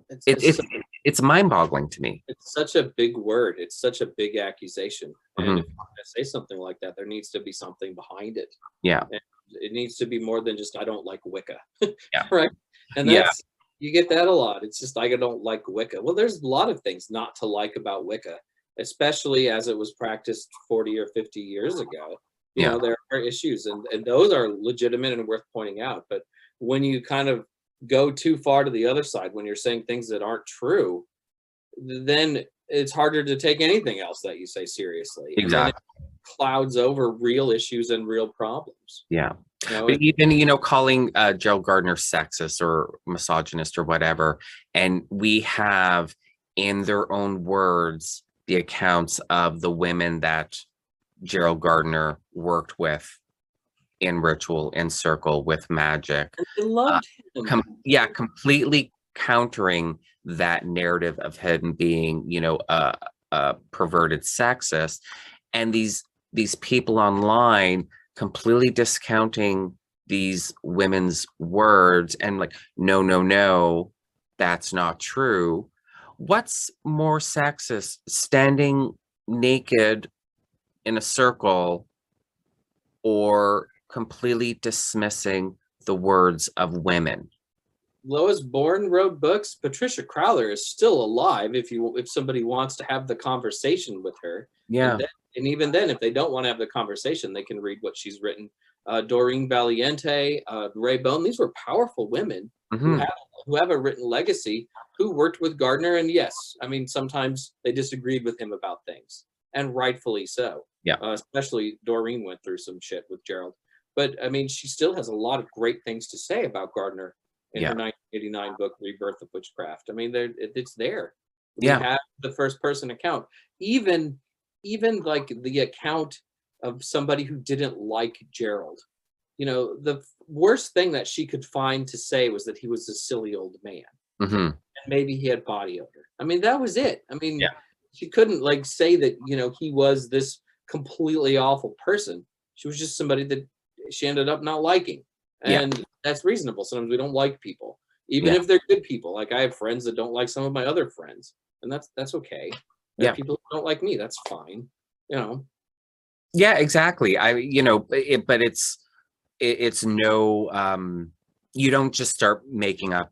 It's, It, it's it, it's mind-boggling to me. it's such a big word. It's such a big accusation. And Mhm. if you're going to say something like that, there needs to be something behind it. Yeah, And it needs to be more than just I don't like Wicca, yeah, right? And yeah, you get that a lot. It's just I don't like Wicca. Well, there's a lot of things not to like about Wicca, especially as it was practiced 40 or 50 years ago. yeah, There are issues, and those are legitimate and worth pointing out. But when you kind of go too far to the other side, when you're saying things that aren't true, then it's harder to take anything else that you say seriously. And then it exactly. clouds over real issues and real problems. Yeah. You know, But even, calling Gerald Gardner sexist or misogynist or whatever, and we have in their own words the accounts of the women that Gerald Gardner worked with in ritual, in circle, with magic. I Uh, loved him. completely countering that narrative of him being, a perverted sexist, and these people online completely discounting these women's words and like, no, no, no, that's not true. What's more sexist, standing naked in a circle, or completely dismissing the words of women? Lois Bourne wrote books. Patricia Crowther is still alive. If somebody wants to have the conversation with her, Yeah, and even then, if they don't want to have the conversation, they can read what she's written. Doreen Valiente, Ray Bone. These were powerful women who hmm, have a written legacy, who worked with Gardner. And yes, I mean sometimes they disagreed with him about things, and rightfully so. yeah, Especially Doreen went through some shit with Gerald, but I mean she still has a lot of great things to say about Gardner in yeah, her 1989 book Rebirth of Witchcraft. I mean, it's there. We yeah, have the first person account, even like the account of somebody who didn't like Gerald. The worst thing that she could find to say was that he was a silly old man, hmm, and maybe he had body odor. I mean, that was it. I mean, yeah, she couldn't like say that he was this completely awful person. She was just somebody that she ended up not liking, yeah, and that's reasonable. Sometimes we don't like people, even yeah, if they're good people. Like I have friends that don't like some of my other friends, and that's okay. There are yeah, people who don't like me. That's fine. You know, yeah, exactly. But it's no, you don't just start making up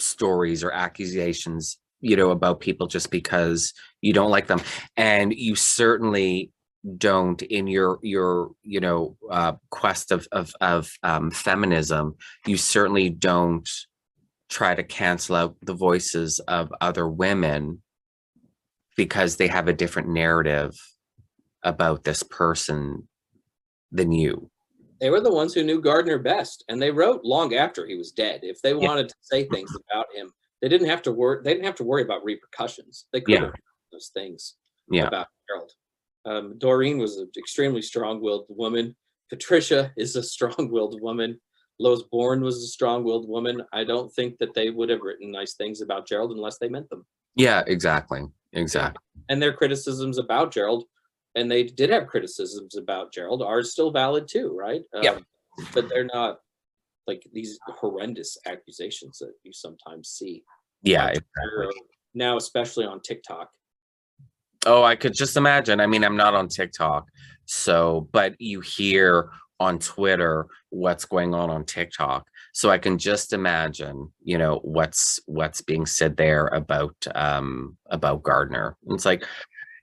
stories or accusations, about people just because you don't like them. And you certainly don't, in your quest of feminism, you certainly don't try to cancel out the voices of other women because they have a different narrative about this person than you. They were the ones who knew Gardner best, and they wrote long after he was dead. If they Yeah. wanted to say things about him, they didn't have to worry. They didn't have to worry about repercussions. They could Yeah. have done those things Yeah. about Gerald. Doreen was an extremely strong-willed woman. Patricia is a strong-willed woman. Lois Bourne was a strong-willed woman. I don't think that they would have written nice things about Gerald unless they meant them. Yeah, exactly. Exactly. Yeah. And their criticisms about Gerald, and they did have criticisms about Gerald, are still valid too, right? Yeah. But they're not like these horrendous accusations that you sometimes see. Yeah, on exactly. Twitter, now, especially on TikTok. Oh, I could just imagine. I mean, I'm not on TikTok, so, but you hear on Twitter what's going on TikTok. So I can just imagine, you know, what's being said there about Gardner. And it's like,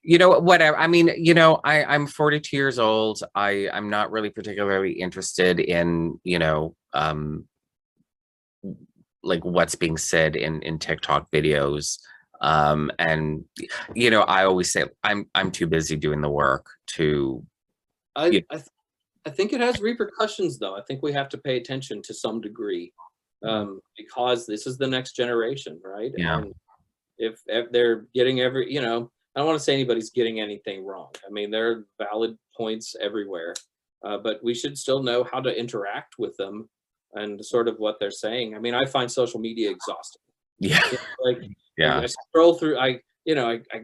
you know, whatever. I mean, you know, I'm 42 years old. I'm not really particularly interested in, you know, like what's being said in TikTok videos. And you know, I always say I'm too busy doing the work to. I think it has repercussions, though. I think we have to pay attention to some degree, because this is the next generation, right? Yeah. And if they're getting every, you know, I don't want to say anybody's getting anything wrong. I mean, there are valid points everywhere, but we should still know how to interact with them and sort of what they're saying. I mean, I find social media exhausting. Yeah. You know, like, Yeah. I scroll through, I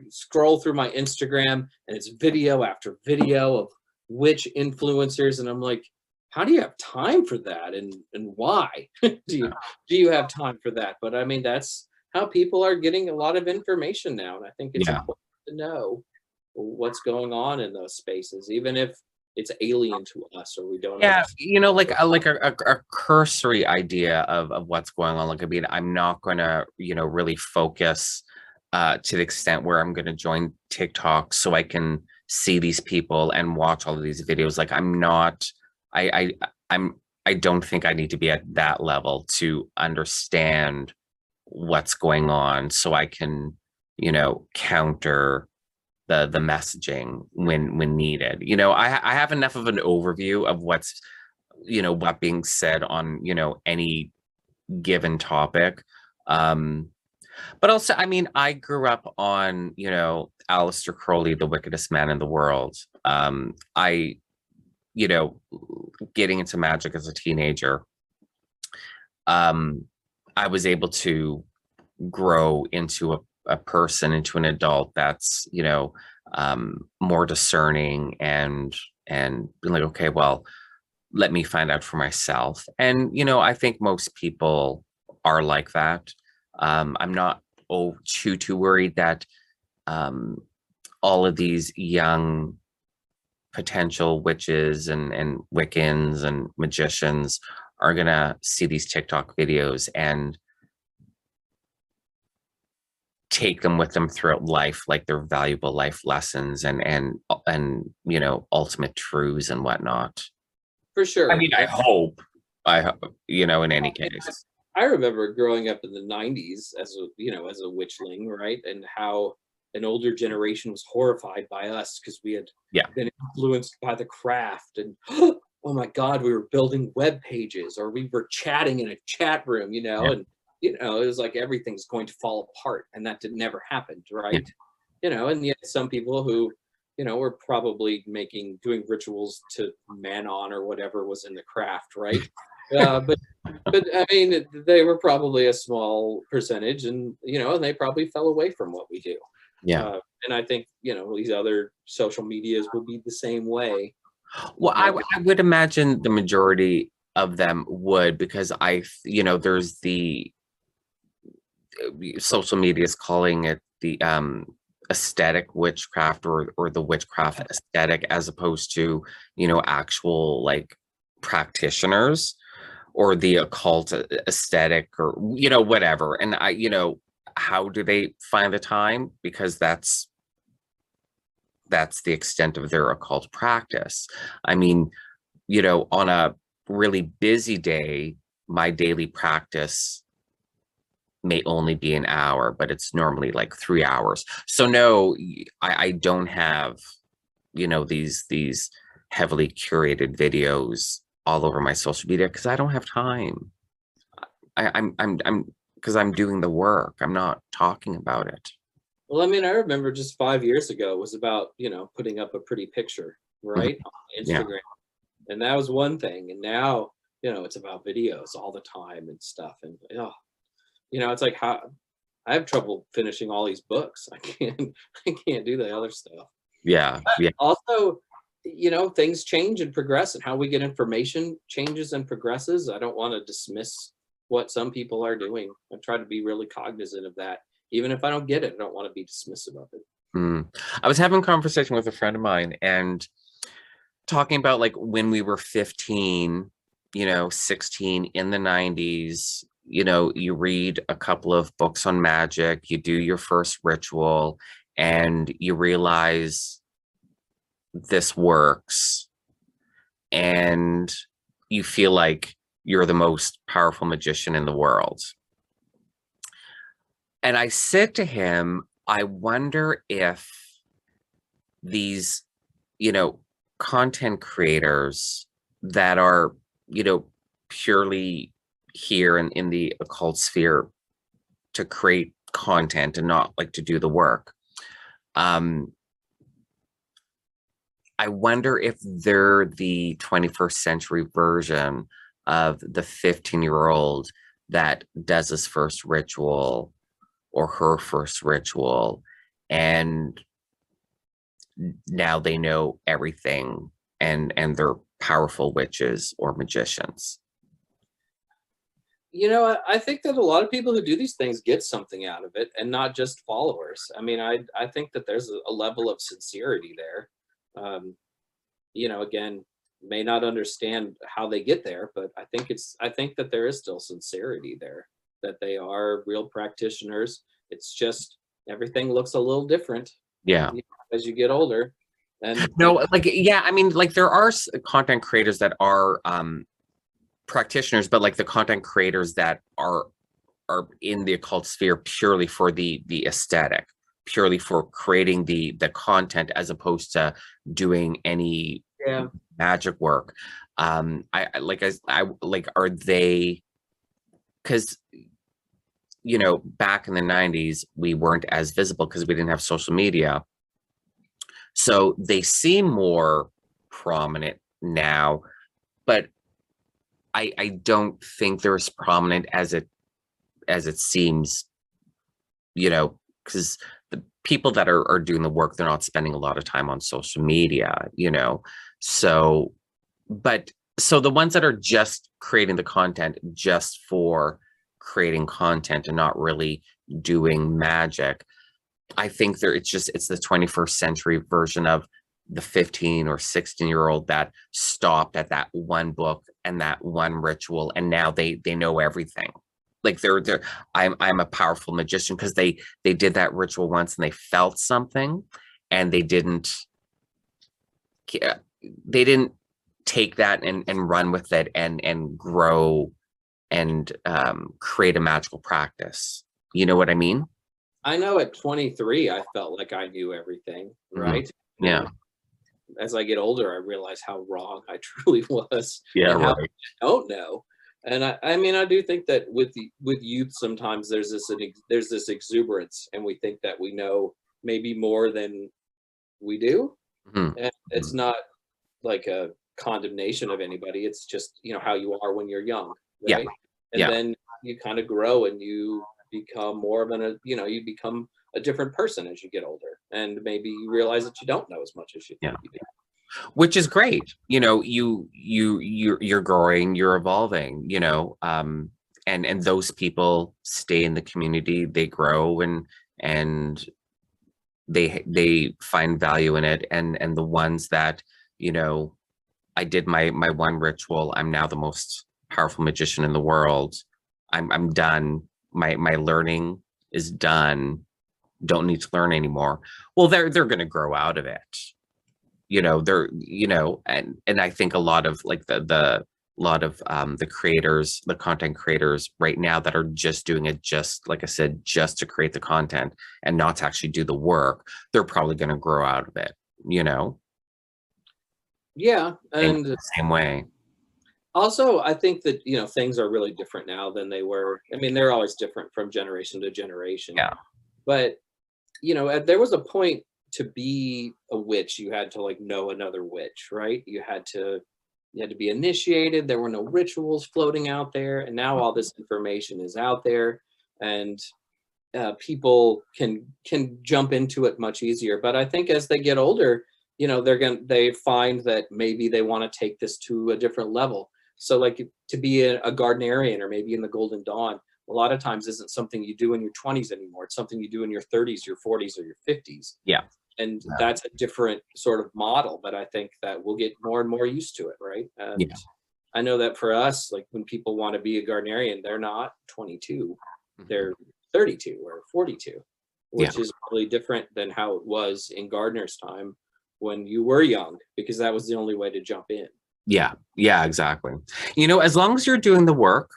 scroll through my Instagram, and it's video after video of witch influencers, and I'm like, how do you have time for that, and why do you have time for that? But I mean, that's how people are getting a lot of information now, and I think it's Yeah. important to know what's going on in those spaces, even if it's alien to us or we don't Yeah, understand. you know, like a cursory idea of what's going on. Like, I mean, I'm not gonna, you know, really focus to the extent where I'm gonna join TikTok so I can see these people and watch all of these videos. Like, I'm not, I don't think I need to be at that level to understand what's going on so I can, you know, counter the messaging when needed. You know, I have enough of an overview of what's, you know, what being said on, you know, any given topic. But also, I mean, I grew up on, you know, Aleister Crowley, the wickedest man in the world. I, you know, getting into magic as a teenager, I was able to grow into a person, into an adult that's, you know, more discerning and being like, okay, well, let me find out for myself. And, you know, I think most people are like that. I'm not too worried that all of these young potential witches and Wiccans and magicians are gonna see these TikTok videos and take them with them throughout life, like they're valuable life lessons and you know, ultimate truths and whatnot. For sure. I mean, you know, in any case. I remember growing up in the 90s as a, you know, as a witchling, right? And how an older generation was horrified by us because we had been influenced by the craft, and oh my God, we were building web pages or we were chatting in a chat room, you know, and you know, it was like everything's going to fall apart, and that never happened, right? You know, and yet some people who, you know, were probably doing rituals to Manon or whatever was in the craft, right? But I mean, they were probably a small percentage, and you know, and they probably fell away from what we do. Yeah. And I think, you know, these other social medias will be the same way. Well, I would imagine the majority of them would, because you know, there's the social media is calling it the aesthetic witchcraft or the witchcraft aesthetic, as opposed to, you know, actual like practitioners or the occult aesthetic or, you know, whatever. And you know, how do they find the time? Because that's the extent of their occult practice. I mean, you know, on a really busy day, my daily practice may only be an hour, but it's normally like 3 hours. So no, I don't have, you know, these heavily curated videos all over my social media because I don't have time. I'm because I'm doing the work. I'm not talking about it. Well, I mean, I remember just 5 years ago it was about, putting up a pretty picture, Mhm. right? On Yeah. Instagram. And that was one thing. And now, it's about videos all the time and stuff. And it's like how I have trouble finishing all these books. I can't do the other stuff. Yeah. Yeah. Also, things change and progress, and how we get information changes and progresses. I don't want to dismiss what some people are doing. I try to be really cognizant of that. Even if I don't get it, I don't want to be dismissive of it. I was having a conversation with a friend of mine and talking about like when we were 15, 16 in the 90s, you read a couple of books on magic, you do your first ritual, and you realize this works, and you feel like you're the most powerful magician in the world. And I said to him, I wonder if these, content creators that are, purely here in the occult sphere to create content and not like to do the work. I wonder if they're the 21st century version of the 15-year-old that does his first ritual or her first ritual, and now they know everything, and they're powerful witches or magicians. I think that a lot of people who do these things get something out of it, and not just followers. I mean, I think that there's a level of sincerity there. Again, may not understand how they get there, but I think that there is still sincerity there, that they are real practitioners. It's just everything looks a little different. Yeah. As you get older. And no, like, yeah, I mean, like there are content creators that are practitioners, but like the content creators that are in the occult sphere purely for the aesthetic, purely for creating the content as opposed to doing any magic work. I like, are they, because back in the 90s we weren't as visible because we didn't have social media, so they seem more prominent now, but I don't think they're as prominent as it seems, because the people that are doing the work, they're not spending a lot of time on social media, so the ones that are just creating the content just for creating content and not really doing magic, I think it's the 21st century version of the 15 or 16-year-old that stopped at that one book and that one ritual, and now they know everything. Like I'm a powerful magician because they did that ritual once and they felt something, and they didn't take that and run with it and grow and create a magical practice. You know what I mean? I know at 23, I felt like I knew everything, right? Mm-hmm. Yeah. As I get older, I realize how wrong I truly was. Yeah, and how right. I don't know. And I mean, I do think that with youth, sometimes there's this exuberance, and we think that we know maybe more than we do. Mm-hmm. And it's not like a condemnation of anybody. It's just, how you are when you're young, right? Yeah. And then you kind of grow and you become more of you become a different person as you get older, and maybe you realize that you don't know as much as you think you do. Which is great. You're growing, you're evolving, and those people stay in the community, they grow, and they find value in it, and the ones that, I did my one ritual, I'm now the most powerful magician in the world, I'm done, my learning is done, don't need to learn anymore. Well, they're going to grow out of it. They're, and I think a lot of like the creators, the content creators right now that are just doing it, just like I said, just to create the content and not to actually do the work, they're probably going to grow out of it, Yeah. And the same way. Also, I think that, things are really different now than they were. I mean, they're always different from generation to generation. Yeah. But, there was a point to be a witch, you had to like know another witch, right? You had to be initiated. There were no rituals floating out there. And now all this information is out there, and people can jump into it much easier. But I think as they get older, they find that maybe they want to take this to a different level. So like to be a Gardnerian, or maybe in the Golden Dawn, a lot of times isn't something you do in your 20s anymore. It's something you do in your 30s, your 40s, or your 50s. Yeah. And that's a different sort of model, but I think that we'll get more and more used to it, right? And Yeah. I know that for us, like when people want to be a Gardnerian, they're not 22, they're 32 or 42, which is really different than how it was in Gardner's time when you were young, because that was the only way to jump in. Yeah, exactly. As long as you're doing the work,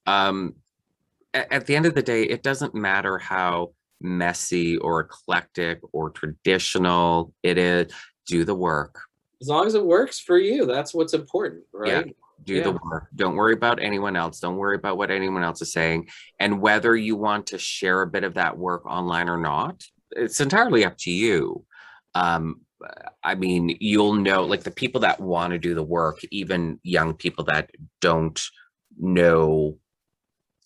at the end of the day, it doesn't matter how messy or eclectic or traditional it is. Do the work. As long as it works for you, that's what's important, right? Yeah. Do the work. Don't worry about anyone else. Don't worry about what anyone else is saying. And whether you want to share a bit of that work online or not, it's entirely up to you. I mean, you'll know, like the people that want to do the work, even young people that don't know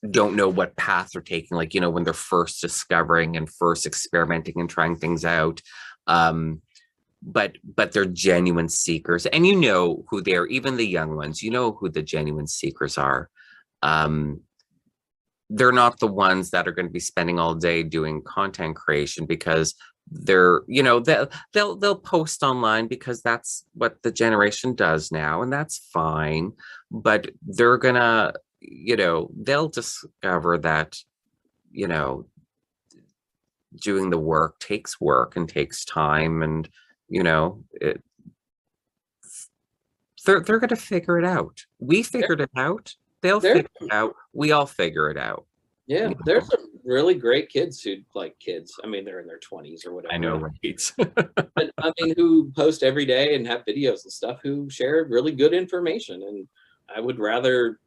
what path they're taking, like, when they're first discovering and first experimenting and trying things out. But they're genuine seekers, and who they are. Even the young ones, who the genuine seekers are. They're not the ones that are going to be spending all day doing content creation, because they're, they'll post online because that's what the generation does now, and that's fine. But they're gonna, they'll discover that, doing the work takes work and takes time, and they're going to figure it out. We figured it out. They'll figure it out. We all figure it out. Yeah, there's some really great kids who like kids. I mean, they're in their 20s or whatever. I know, right? But I mean, who post every day and have videos and stuff, who share really good information. And I would rather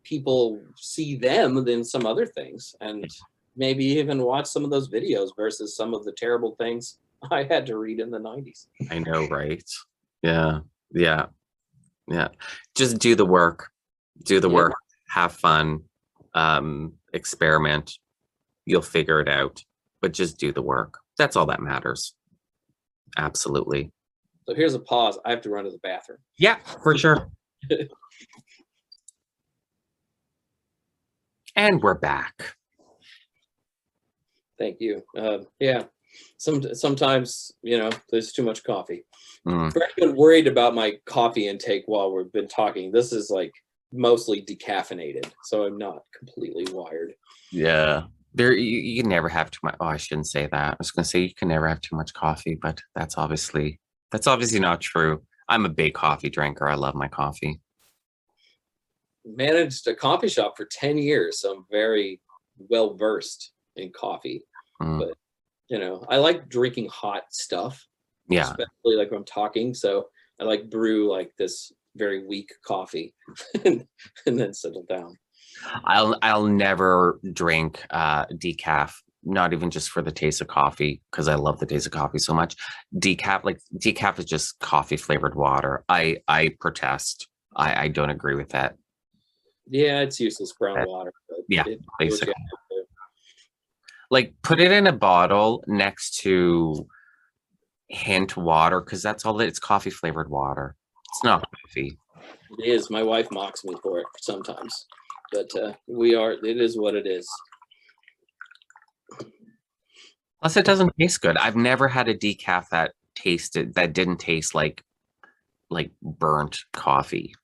people see them than some other things, and maybe even watch some of those videos versus some of the terrible things I had to read in the 90s. I know, right? Yeah. Just do the work. Do the work. Have fun. Experiment. You'll figure it out. But just do the work. That's all that matters. Absolutely. So here's a pause. I have to run to the bathroom. Yeah, for sure. And we're back. Thank you. Yeah. Sometimes, there's too much coffee. I've been worried about my coffee intake while we've been talking. This is like mostly decaffeinated, so I'm not completely wired. Yeah. You can never have too much. Oh, I shouldn't say that. I was going to say you can never have too much coffee, but that's obviously not true. I'm a big coffee drinker. I love my coffee. Managed a coffee shop for 10 years, so I'm very well versed in coffee. But I like drinking hot stuff. Yeah. Especially like when I'm talking. So I like brew like this very weak coffee and then settle down. I'll never drink decaf, not even just for the taste of coffee, because I love the taste of coffee so much. Decaf is just coffee flavored water. I protest. I don't agree with that. Yeah, it's useless brown water. But yeah, basically. Like put it in a bottle next to hint water, because that's all it's coffee flavored water. It's not coffee. It is. My wife mocks me for it sometimes, but it is what it is. Plus, it doesn't taste good. I've never had a decaf that didn't taste like burnt coffee.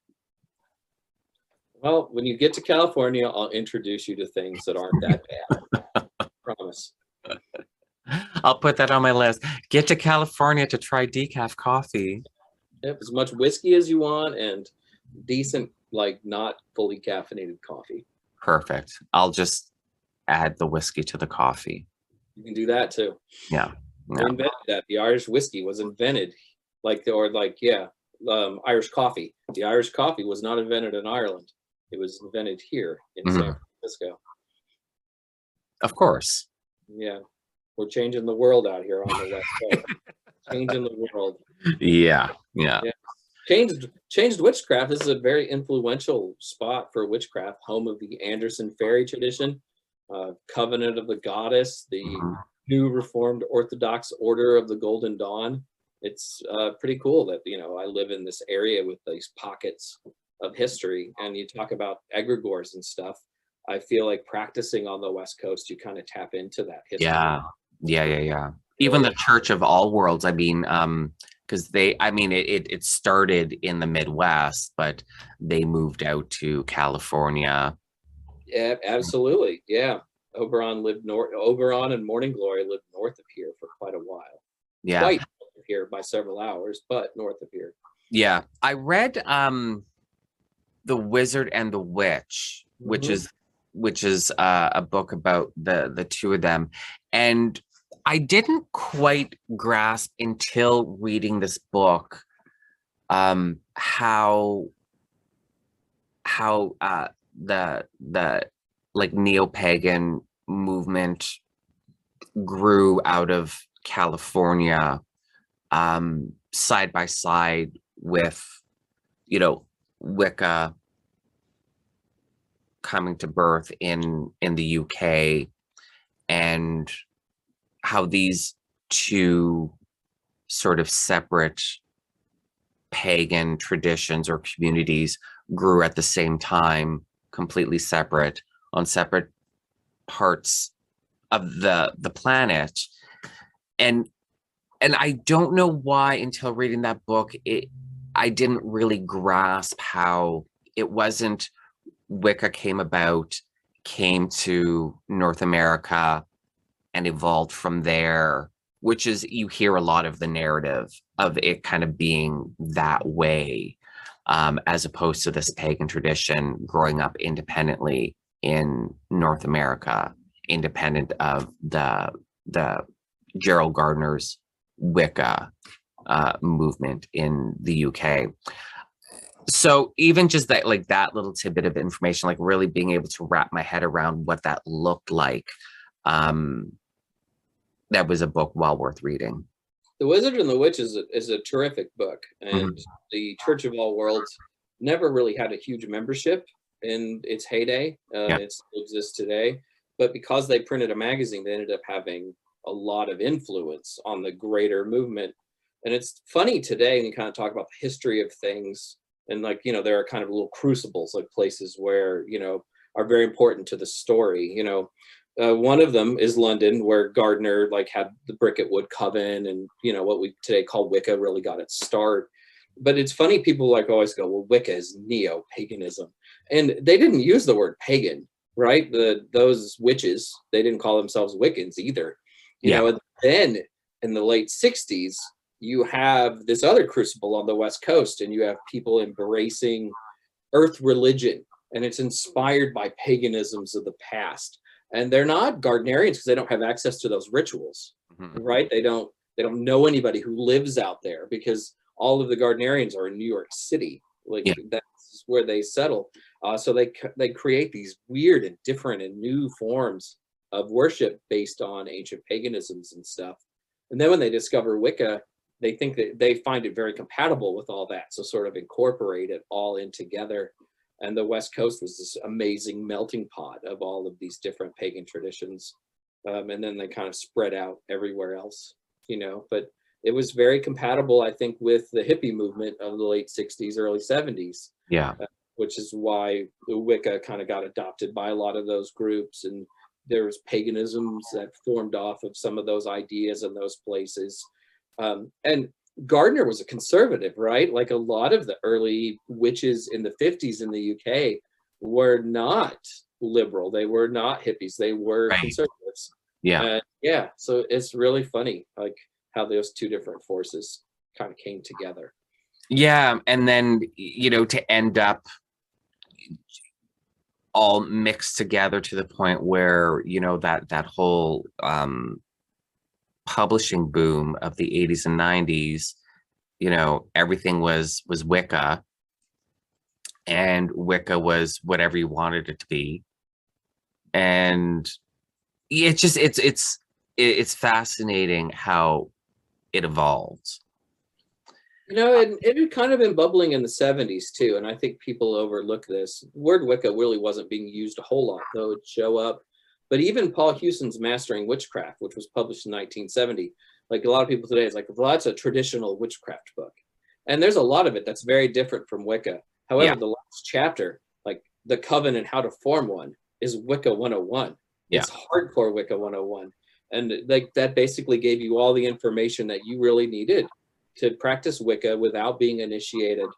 Well, when you get to California, I'll introduce you to things that aren't that bad. Promise. I'll put that on my list. Get to California to try decaf coffee. Yep, as much whiskey as you want and decent, like not fully caffeinated coffee. Perfect. I'll just add the whiskey to the coffee. You can do that too. Yeah. They invented that. The Irish whiskey was invented, Irish coffee. The Irish coffee was not invented in Ireland. It was invented here in San Francisco. Of course. Yeah. We're changing the world out here on the West Coast. Changing the world. Yeah. Changed witchcraft. This is a very influential spot for witchcraft, home of the Anderson fairy tradition, Covenant of the Goddess, the new Reformed Orthodox Order of the Golden Dawn. It's pretty cool that, you know, I live in this area with these pockets of history, and you talk about egregores and stuff. I feel like practicing on the West Coast, you kind of tap into that history. Yeah. Even the Church of All Worlds, I mean, because it started in the Midwest, but they moved out to California. Yeah, absolutely. Yeah. Oberon and Morning Glory lived north of here for quite a while. Yeah. Quite north of here by several hours, but north of here. Yeah. I read The Wizard and the Witch, which is a book about the two of them. And I didn't quite grasp until reading this book how the like neo-pagan movement grew out of California side by side with, you know, Wicca coming to birth in the UK, and how these two sort of separate pagan traditions or communities grew at the same time, completely separate, on separate parts of the planet. And I don't know why until reading that book I didn't really grasp how it wasn't Wicca came to North America and evolved from there, which is, you hear a lot of the narrative of it kind of being that way, as opposed to this pagan tradition growing up independently in North America, independent of the Gerald Gardner's Wicca movement in the UK. So even just that, like that little tidbit of information, like really being able to wrap my head around what that looked like, that was a book well worth reading. The Wizard and the Witch is a terrific book, and the Church of All Worlds never really had a huge membership in its heyday. It still exists today, but because they printed a magazine, they ended up having a lot of influence on the greater movement. And it's funny today, and you kind of talk about the history of things, and like, you know, there are kind of little crucibles, like places where, you know, are very important to the story. You know, one of them is London, where Gardner like had the brick at wood coven, and, you know, what we today call Wicca really got its start. But it's funny, people like always go, well, Wicca is neo-paganism, and they didn't use the word pagan, right? Those witches, they didn't call themselves Wiccans either. You know, and then in the late 60s, you have this other crucible on the West Coast, and you have people embracing earth religion, and it's inspired by paganisms of the past. And they're not Gardnerians because they don't have access to those rituals, right? They don't know anybody who lives out there, because all of the Gardnerians are in New York City. Like that's where they settle. So they create these weird and different and new forms of worship based on ancient paganisms and stuff. And then when they discover Wicca, they think that they find it very compatible with all that. So sort of incorporate it all in together. And the West Coast was this amazing melting pot of all of these different pagan traditions. And then they kind of spread out everywhere else, you know, but it was very compatible, I think, with the hippie movement of the late 60s, early 70s. Yeah. Which is why the Wicca kind of got adopted by a lot of those groups. And there was paganisms that formed off of some of those ideas in those places. And Gardner was a conservative, right? Like a lot of the early witches in the 50s in the UK were not liberal. They were not hippies. They were conservatives. Yeah. So it's really funny, like how those two different forces kind of came together. Yeah. And then, you know, to end up all mixed together to the point where, you know, that whole publishing boom of the 80s and 90s you know, everything was Wicca, and Wicca was whatever you wanted it to be. And it's just it's fascinating how it evolved. You know, it had kind of been bubbling in the 70s too, and I think people overlook this. Word Wicca really wasn't being used a whole lot, though it'd show up. But even Paul Hewson's Mastering Witchcraft, which was published in 1970, like a lot of people today, it's like, well, that's a traditional witchcraft book. And there's a lot of it that's very different from Wicca. However, Yeah. the last chapter, like the Coven and How to Form One, is Wicca 101. Yeah. It's hardcore Wicca 101. And like that basically gave you all the information that you really needed to practice Wicca without being initiated.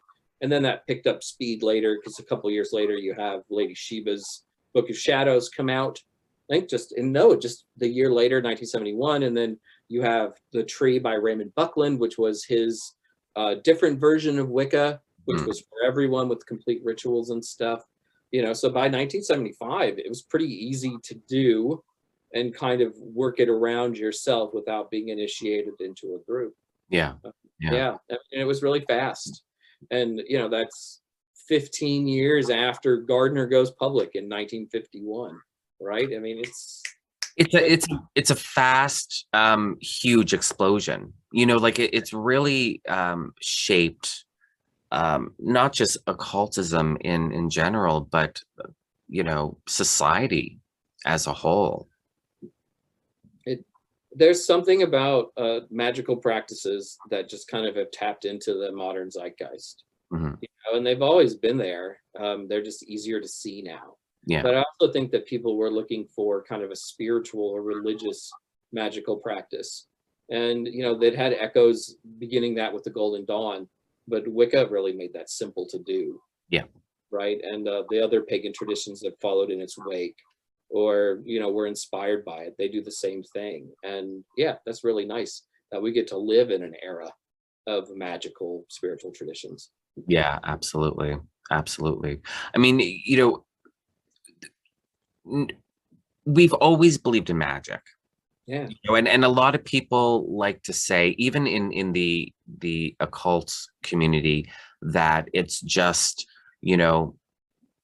And then that picked up speed later, because a couple years later you have Lady Sheba's Book of Shadows come out. I think just the year later, 1971. And then you have The Tree by Raymond Buckland, which was his different version of Wicca, which was for everyone with complete rituals and stuff. You know, so by 1975, it was pretty easy to do and kind of work it around yourself without being initiated into a group. Yeah. Yeah. And it was really fast. And, you know, that's 15 years after Gardner goes public in 1951, right? I mean, it's a fast, huge explosion. You know, like it's really shaped not just occultism in general, but you know, society as a whole. There's something about magical practices that just kind of have tapped into the modern zeitgeist, you know, and they've always been there. They're just easier to see now. Yeah. But I also think that people were looking for kind of a spiritual or religious magical practice. And, you know, they'd had echoes beginning that with the Golden Dawn, but Wicca really made that simple to do. Yeah. Right. And the other pagan traditions that followed in its wake, or, you know, were inspired by it, they do the same thing. And yeah, that's really nice that we get to live in an era of magical spiritual traditions. Yeah, absolutely. Absolutely. I mean, you know, we've always believed in magic. Yeah. You know, and a lot of people like to say, even in the occult community, that it's just, you know,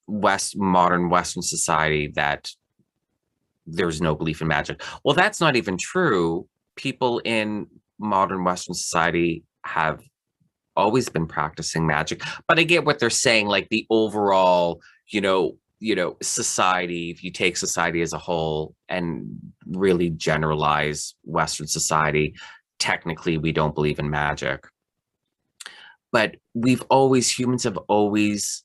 modern Western society that there's no belief in magic. Well, that's not even true. People in modern Western society have always been practicing magic, but I get what they're saying, like the overall, you know, society, if you take society as a whole and really generalize Western society, technically we don't believe in magic. But humans have always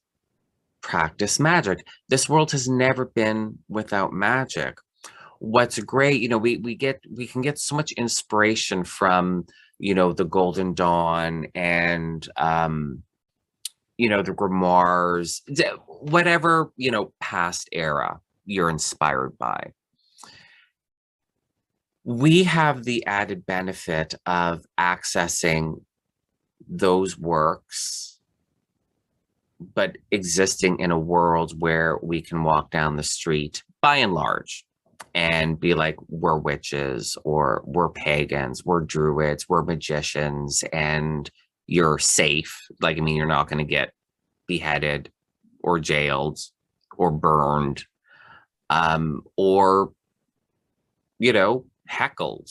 practiced magic. This world has never been without magic. What's great, you know, we can get so much inspiration from, you know, the Golden Dawn and you know, the grimoires, whatever, you know, past era you're inspired by. We have the added benefit of accessing those works, but existing in a world where we can walk down the street, by and large, and be like, we're witches, or we're pagans, we're druids, we're magicians, and you're safe. Like, I mean, you're not going to get beheaded or jailed or burned, or, you know, heckled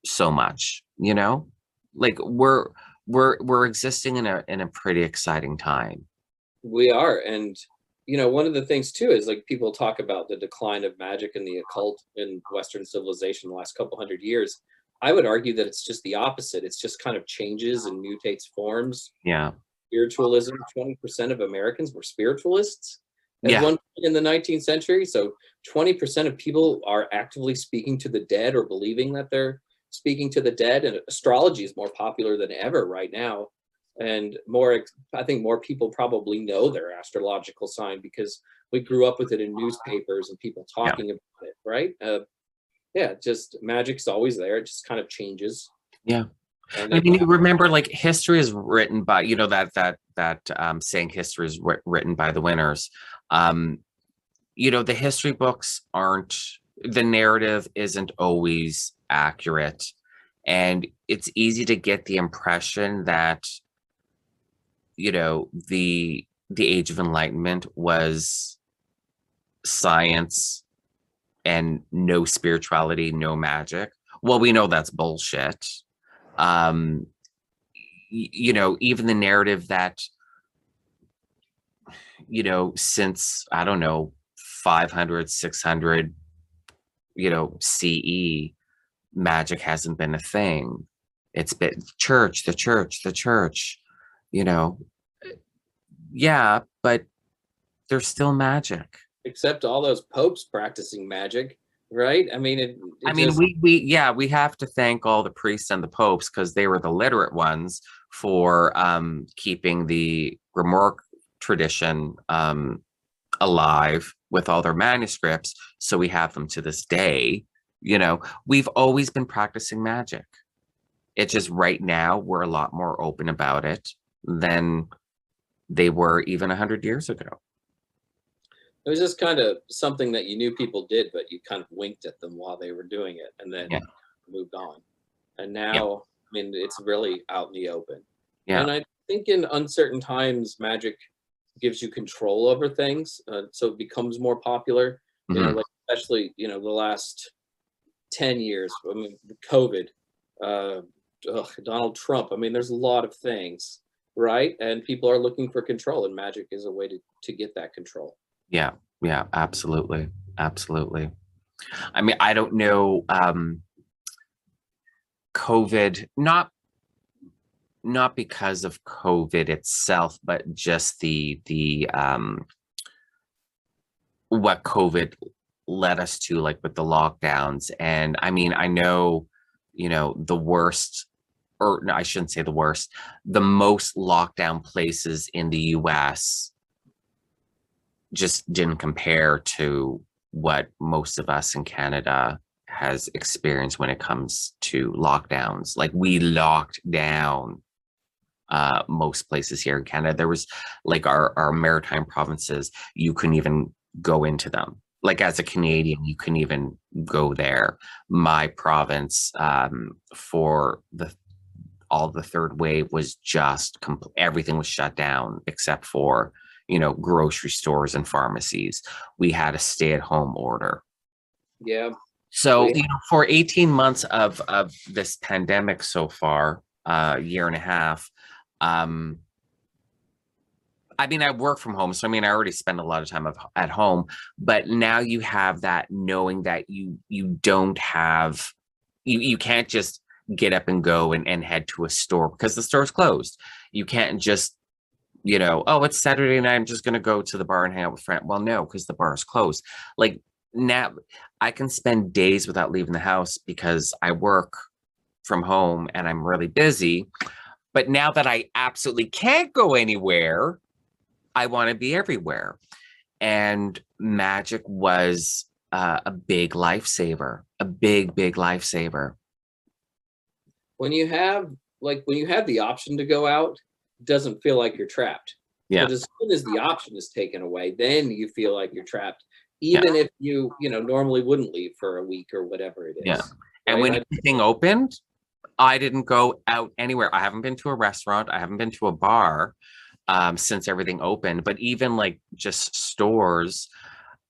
so much, you know, like we're existing in a pretty exciting time. We are. And, you know, one of the things too is like people talk about the decline of magic and the occult in Western civilization the last couple hundred years. I would argue that it's just the opposite. It's just kind of changes and mutates forms. Yeah. Spiritualism, 20% of Americans were spiritualists at Yeah. one point in the 19th century. So 20% of people are actively speaking to the dead or believing that they're speaking to the dead. And astrology is more popular than ever right now. And I think more people probably know their astrological sign because we grew up with it in newspapers and people talking about it, right? Yeah, just magic's always there. It just kind of changes. Yeah. And I mean, you remember, like, history is written by, you know, that saying, history is written by the winners. You know, the history books the narrative isn't always accurate. And it's easy to get the impression that, the Age of Enlightenment was science and no spirituality, no magic. Well, we know that's bullshit. Even the narrative that, since, I don't know, 500, 600, CE, magic hasn't been a thing. It's been the church, you know. Yeah, but there's still magic. Except all those popes practicing magic, right? I mean, we have to thank all the priests and the popes, because they were the literate ones for keeping the Grimoire tradition alive with all their manuscripts. So we have them to this day. We've always been practicing magic. It's just right now we're a lot more open about it than they were even 100 years ago. It was just kind of something that you knew people did, but you kind of winked at them while they were doing it and then moved on. And now, I mean, it's really out in the open. Yeah. And I think in uncertain times, magic gives you control over things. So it becomes more popular, like especially, the last 10 years, I mean, COVID, Donald Trump. I mean, there's a lot of things, right? And people are looking for control, and magic is a way to get that control. Yeah, absolutely. Absolutely. I mean, I don't know, COVID, not because of COVID itself, but just the what COVID led us to, like with the lockdowns. And I mean, I know, the worst, or no, I shouldn't say the worst, the most lockdown places in the US just didn't compare to what most of us in Canada has experienced when it comes to lockdowns. Like, we locked down most places here in Canada. There was, like, our maritime provinces, you couldn't even go into them. Like, as a Canadian, you couldn't even go there. My province, for all the third wave, was just everything was shut down except for grocery stores and pharmacies. We had a stay-at-home order. Yeah. So, for 18 months of this pandemic so far, year and a half, I mean, I work from home, so I mean, I already spend a lot of time at home, but now you have that knowing that you don't have, you can't just get up and go and head to a store because the store's closed. You can't just, oh, it's Saturday night, I'm just going to go to the bar and hang out with friends. Well, no, because the bar is closed. Like, now I can spend days without leaving the house because I work from home and I'm really busy. But now that I absolutely can't go anywhere, I want to be everywhere. And magic was a big lifesaver, a big lifesaver. When you have the option to go out, it doesn't feel like you're trapped. Yeah. But as soon as the option is taken away, then you feel like you're trapped, even if you normally wouldn't leave for a week or whatever it is. Yeah. And when everything opened, I didn't go out anywhere. I haven't been to a restaurant. I haven't been to a bar since everything opened. But even like just stores.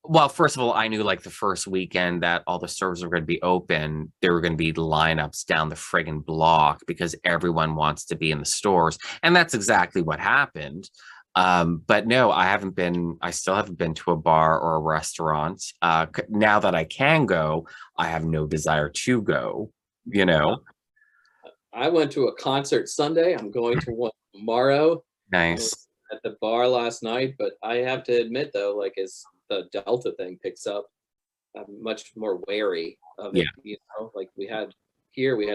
Well, first of all, I knew like the first weekend that all the stores were going to be open, there were going to be lineups down the friggin' block because everyone wants to be in the stores. And that's exactly what happened. But no, I still haven't been to a bar or a restaurant. Now that I can go, I have no desire to go, I went to a concert Sunday. I'm going to one tomorrow. Nice. At the bar last night, but I have to admit though, like as the Delta thing picks up, I'm much more wary of it. Like we had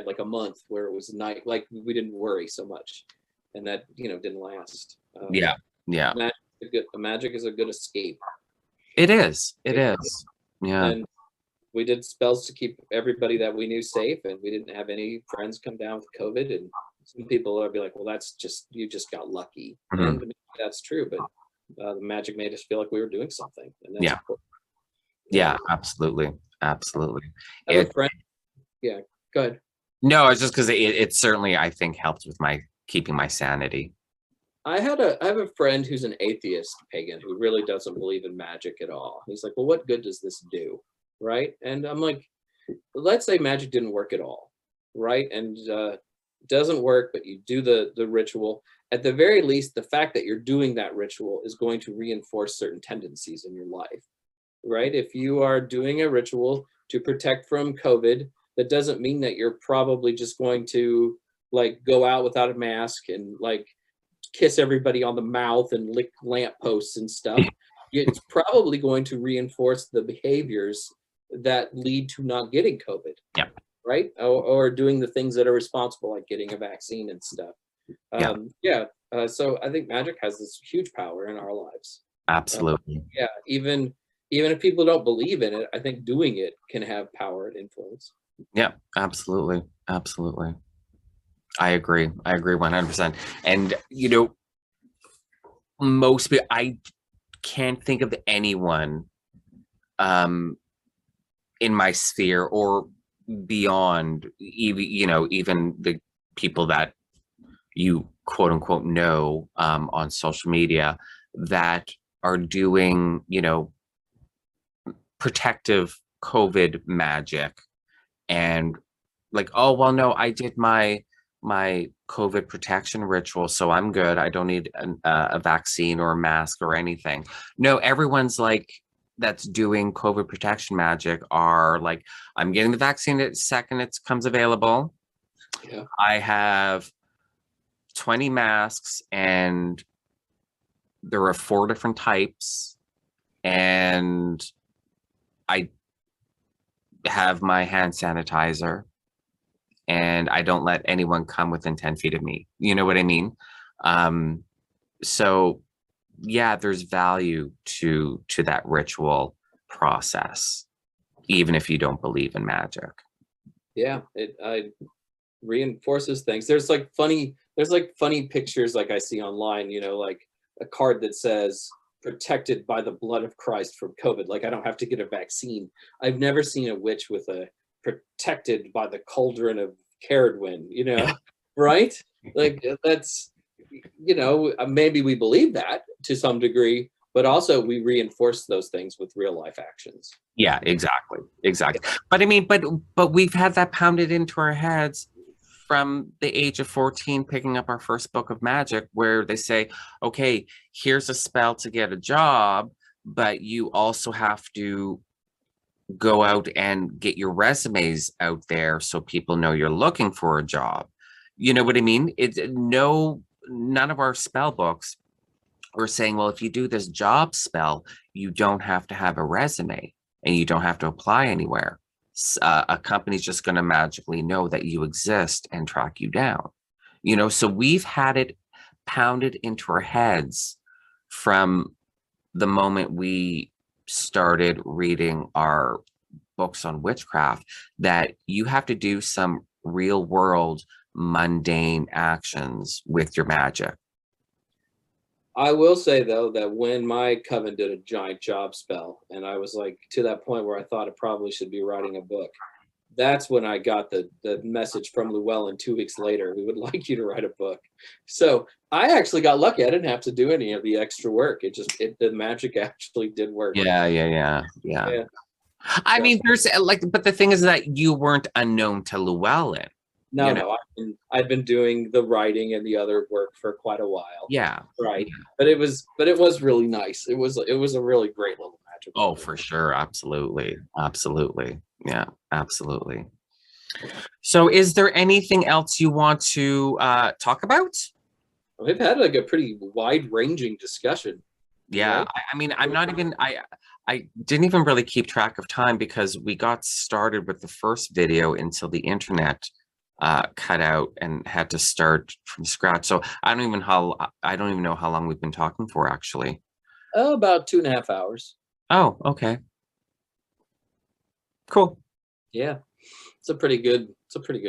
like a month where it was night, like we didn't worry so much, and that didn't last. Magic is a good escape. It is. Yeah. And we did spells to keep everybody that we knew safe, and we didn't have any friends come down with COVID. And some people will be like, well, you just got lucky. And maybe that's true, but the magic made us feel like we were doing something. And that's important. Yeah, absolutely. I have a friend. Yeah, go ahead. No, it's just because it certainly, I think, helps with my keeping my sanity. I have a friend who's an atheist pagan who really doesn't believe in magic at all. He's like, well, what good does this do? Right. And I'm like, let's say magic didn't work at all. Right. And doesn't work, but you do the ritual. At the very least, the fact that you're doing that ritual is going to reinforce certain tendencies in your life. Right. If you are doing a ritual to protect from COVID, that doesn't mean that you're probably just going to like go out without a mask and like kiss everybody on the mouth and lick lampposts and stuff. It's probably going to reinforce the behaviors that lead to not getting COVID. Yeah. Right. Or doing the things that are responsible, like getting a vaccine and stuff. So I think magic has this huge power in our lives. Absolutely. Even if people don't believe in it, I think doing it can have power and influence. Yeah, absolutely. Absolutely. I agree. I agree 100%. And, most people, I can't think of anyone in my sphere or beyond, even the people that you quote unquote know on social media that are doing, protective COVID magic and like, oh, well, no, I did my COVID protection ritual, so I'm good. I don't need a vaccine or a mask or anything. No, everyone's like, that's doing COVID protection magic are like, I'm getting the vaccine the second it comes available. Yeah. I have 20 masks and there are 4 different types. And I have my hand sanitizer. And I don't let anyone come within 10 feet of me. You know what I mean? So yeah, there's value to that ritual process, even if you don't believe in magic. Yeah, it reinforces things. There's like funny pictures like I see online, like a card that says protected by the blood of Christ from COVID. Like I don't have to get a vaccine. I've never seen a witch with a protected by the cauldron of Caradwyn, right? Like that's, maybe we believe that to some degree, but also we reinforce those things with real life actions. Yeah, exactly. But I mean, but we've had that pounded into our heads from the age of 14, picking up our first book of magic, where they say, okay, here's a spell to get a job, but you also have to go out and get your resumes out there so people know you're looking for a job. You know what I mean? None of our spell books are saying, well, if you do this job spell, you don't have to have a resume and you don't have to apply anywhere. A company's just going to magically know that you exist and track you down. So we've had it pounded into our heads from the moment we started reading our books on witchcraft that you have to do some real world mundane actions with your magic. I will say though that when my coven did a giant job spell and I was like to that point where I thought I probably should be writing a book, that's when I got the message from Llewellyn 2 weeks later, we would like you to write a book. So I actually got lucky. I didn't have to do any of the extra work. The magic actually did work. Yeah. I mean, there's but the thing is that you weren't unknown to Llewellyn. No, I've been doing the writing and the other work for quite a while. Yeah. Right. But it was really nice. It was a really great little magic. Oh, for sure. Absolutely. Yeah, absolutely. So is there anything else you want to talk about? We've had like a pretty wide ranging discussion. Yeah. Right? I mean, I didn't even really keep track of time because we got started with the first video until the internet cut out and had to start from scratch. So I don't even know how long we've been talking for actually. Oh, about 2.5 hours. Oh, okay. Cool. Yeah. It's a pretty good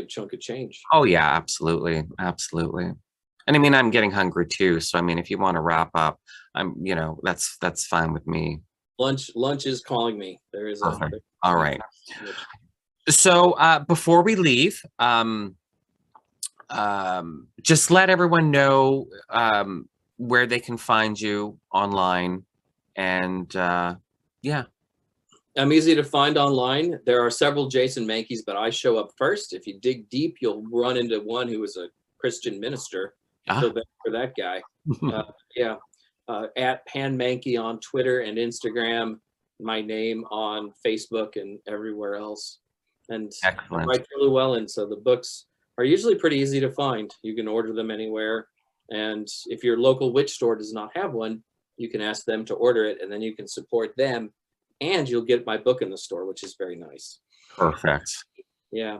chunk of change. Oh yeah, absolutely. And I mean, I'm getting hungry too. So I mean, if you want to wrap up, that's fine with me. Lunch is calling me. There is Perfect. All right. So before we leave, just let everyone know where they can find you online, and yeah. I'm easy to find online. There are several Jason Mankeys, but I show up first. If you dig deep, you'll run into one who is a Christian minister. So bad for that guy. Yeah. At Pan Mankey on Twitter and Instagram, my name on Facebook and everywhere else. And Excellent. I write really well, and so the books are usually pretty easy to find. You can order them anywhere. And if your local witch store does not have one, you can ask them to order it, and then you can support them, and you'll get my book in the store, which is very nice. Perfect. Yeah.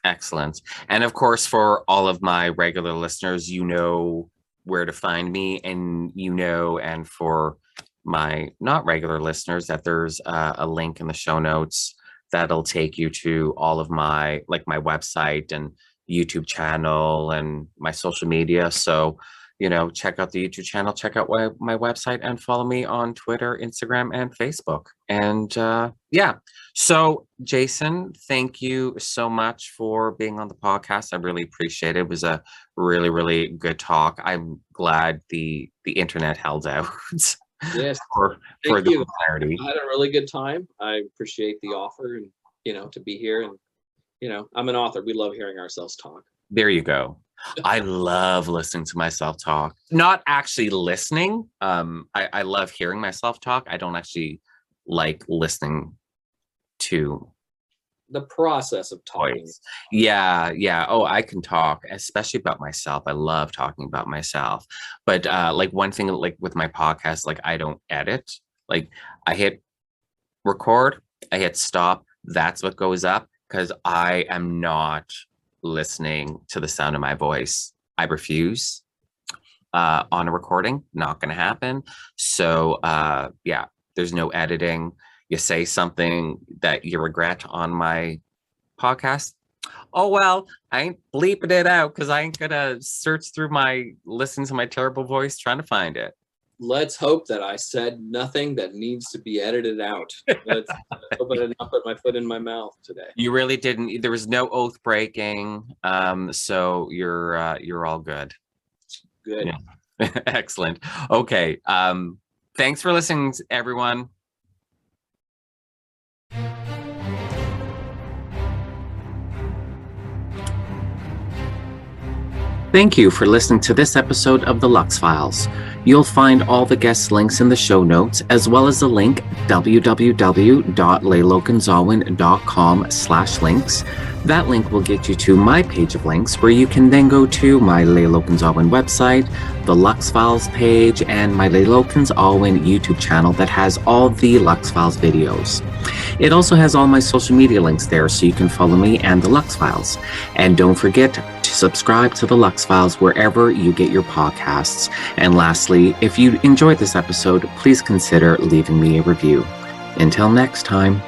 Excellent. And of course, for all of my regular listeners, you know where to find me, and and for my not regular listeners, that there's a link in the show notes that'll take you to all of my website and YouTube channel and my social media. So, check out the YouTube channel, check out my website, and follow me on Twitter, Instagram, and Facebook. And yeah. So, Jason, thank you so much for being on the podcast. I really appreciate it. It was a really, really good talk. I'm glad the internet held out. Yes. for the clarity. I had a really good time. I appreciate the offer, and to be here. And I'm an author. We love hearing ourselves talk. There you go. I love listening to myself talk. Not actually listening. I love hearing myself talk. I don't actually like listening to the process of talking. Voice. Yeah. Oh, I can talk, especially about myself. I love talking about myself. But one thing, with my podcast, I don't edit. I hit record, I hit stop. That's what goes up, because I am not listening to the sound of my voice. I refuse on a recording. Not going to happen. So yeah, there's no editing. You say something that you regret on my podcast, oh well, I ain't bleeping it out, because I ain't gonna search through listen to my terrible voice trying to find it. Let's hope that I said nothing that needs to be edited out. Let's hope I did not put my foot in my mouth today. You really didn't. There was no oath breaking, so you're all good. Good. Yeah. Excellent. Okay. Thanks for listening, everyone. Thank you for listening to this episode of the Lux Files. You'll find all the guest links in the show notes, as well as the link www.lailokensAwen.com/links. That link will get you to my page of links, where you can then go to my Lailokens Awen website, the Lux Files page, and my Lailokens Awen YouTube channel that has all the Lux Files videos. It also has all my social media links there, so you can follow me and the Lux Files. And don't forget to subscribe to the Lux Files wherever you get your podcasts. And lastly, if you enjoyed this episode, please consider leaving me a review. Until next time.